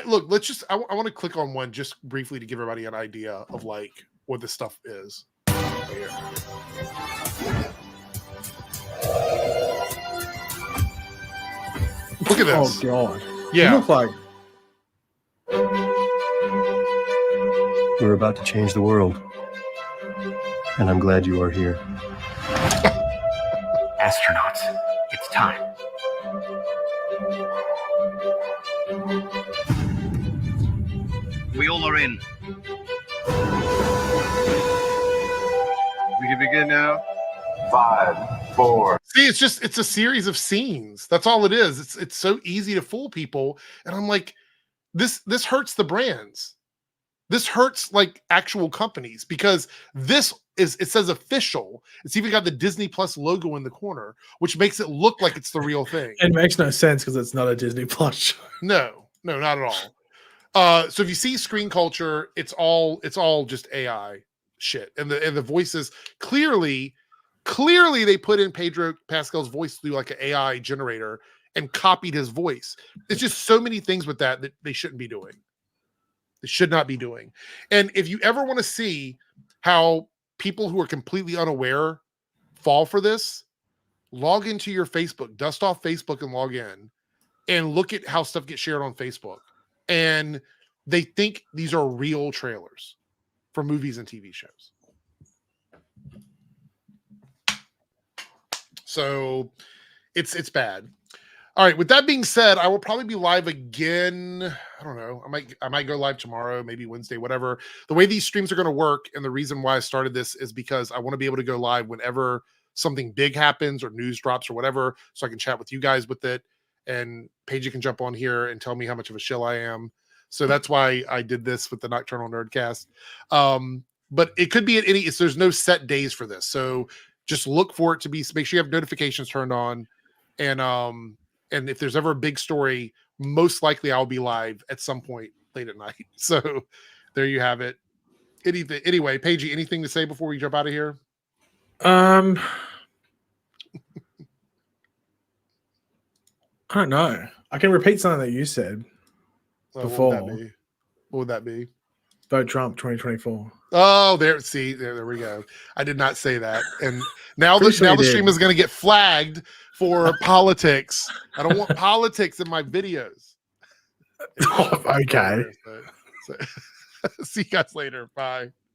want to click on one just briefly to give everybody an idea of like what this stuff is. Here. Look at this. Oh god. Yeah. You look like we're about to change the world. And I'm glad you are here. Astronauts, it's time. We all are in. We can begin. here now. 5, 4. See, it's a series of scenes. That's all it is. It's so easy to fool people. And I'm like, this hurts the brands. This hurts like actual companies because it says official. It's even got the Disney Plus logo in the corner, which makes it look like it's the real thing. It makes no sense because it's not a Disney Plus show. No, not at all. So if you see Screen Culture, it's all just AI shit, and the voices clearly they put in Pedro Pascal's voice through like an AI generator and copied his voice. It's just so many things with that they shouldn't be doing. They should not be doing. And if you ever want to see how people who are completely unaware fall for this, log into your Facebook, dust off Facebook and log in and look at how stuff gets shared on Facebook. And they think these are real trailers for movies and TV shows. So it's bad. All right. With that being said, I will probably be live again. I don't know. I might go live tomorrow, maybe Wednesday, whatever. The way these streams are going to work, and the reason why I started this is because I want to be able to go live whenever something big happens or news drops or whatever, so I can chat with you guys with it. And Paige can jump on here and tell me how much of a shill I am. So that's why I did this with the Nocturnal Nerdcast. But it could be at any. There's no set days for this, so just look for it to be. Make sure you have notifications turned on, and if there's ever a big story, most likely I'll be live at some point late at night. So there you have it. Anyway, Paige, anything to say before we jump out of here? I don't know. I can repeat something that you said before. What would that be? Vote Trump 2024. Oh, there we go. I did not say that. And now the stream is going to get flagged for politics. I don't want politics in my videos. Okay. So, see you guys later. Bye.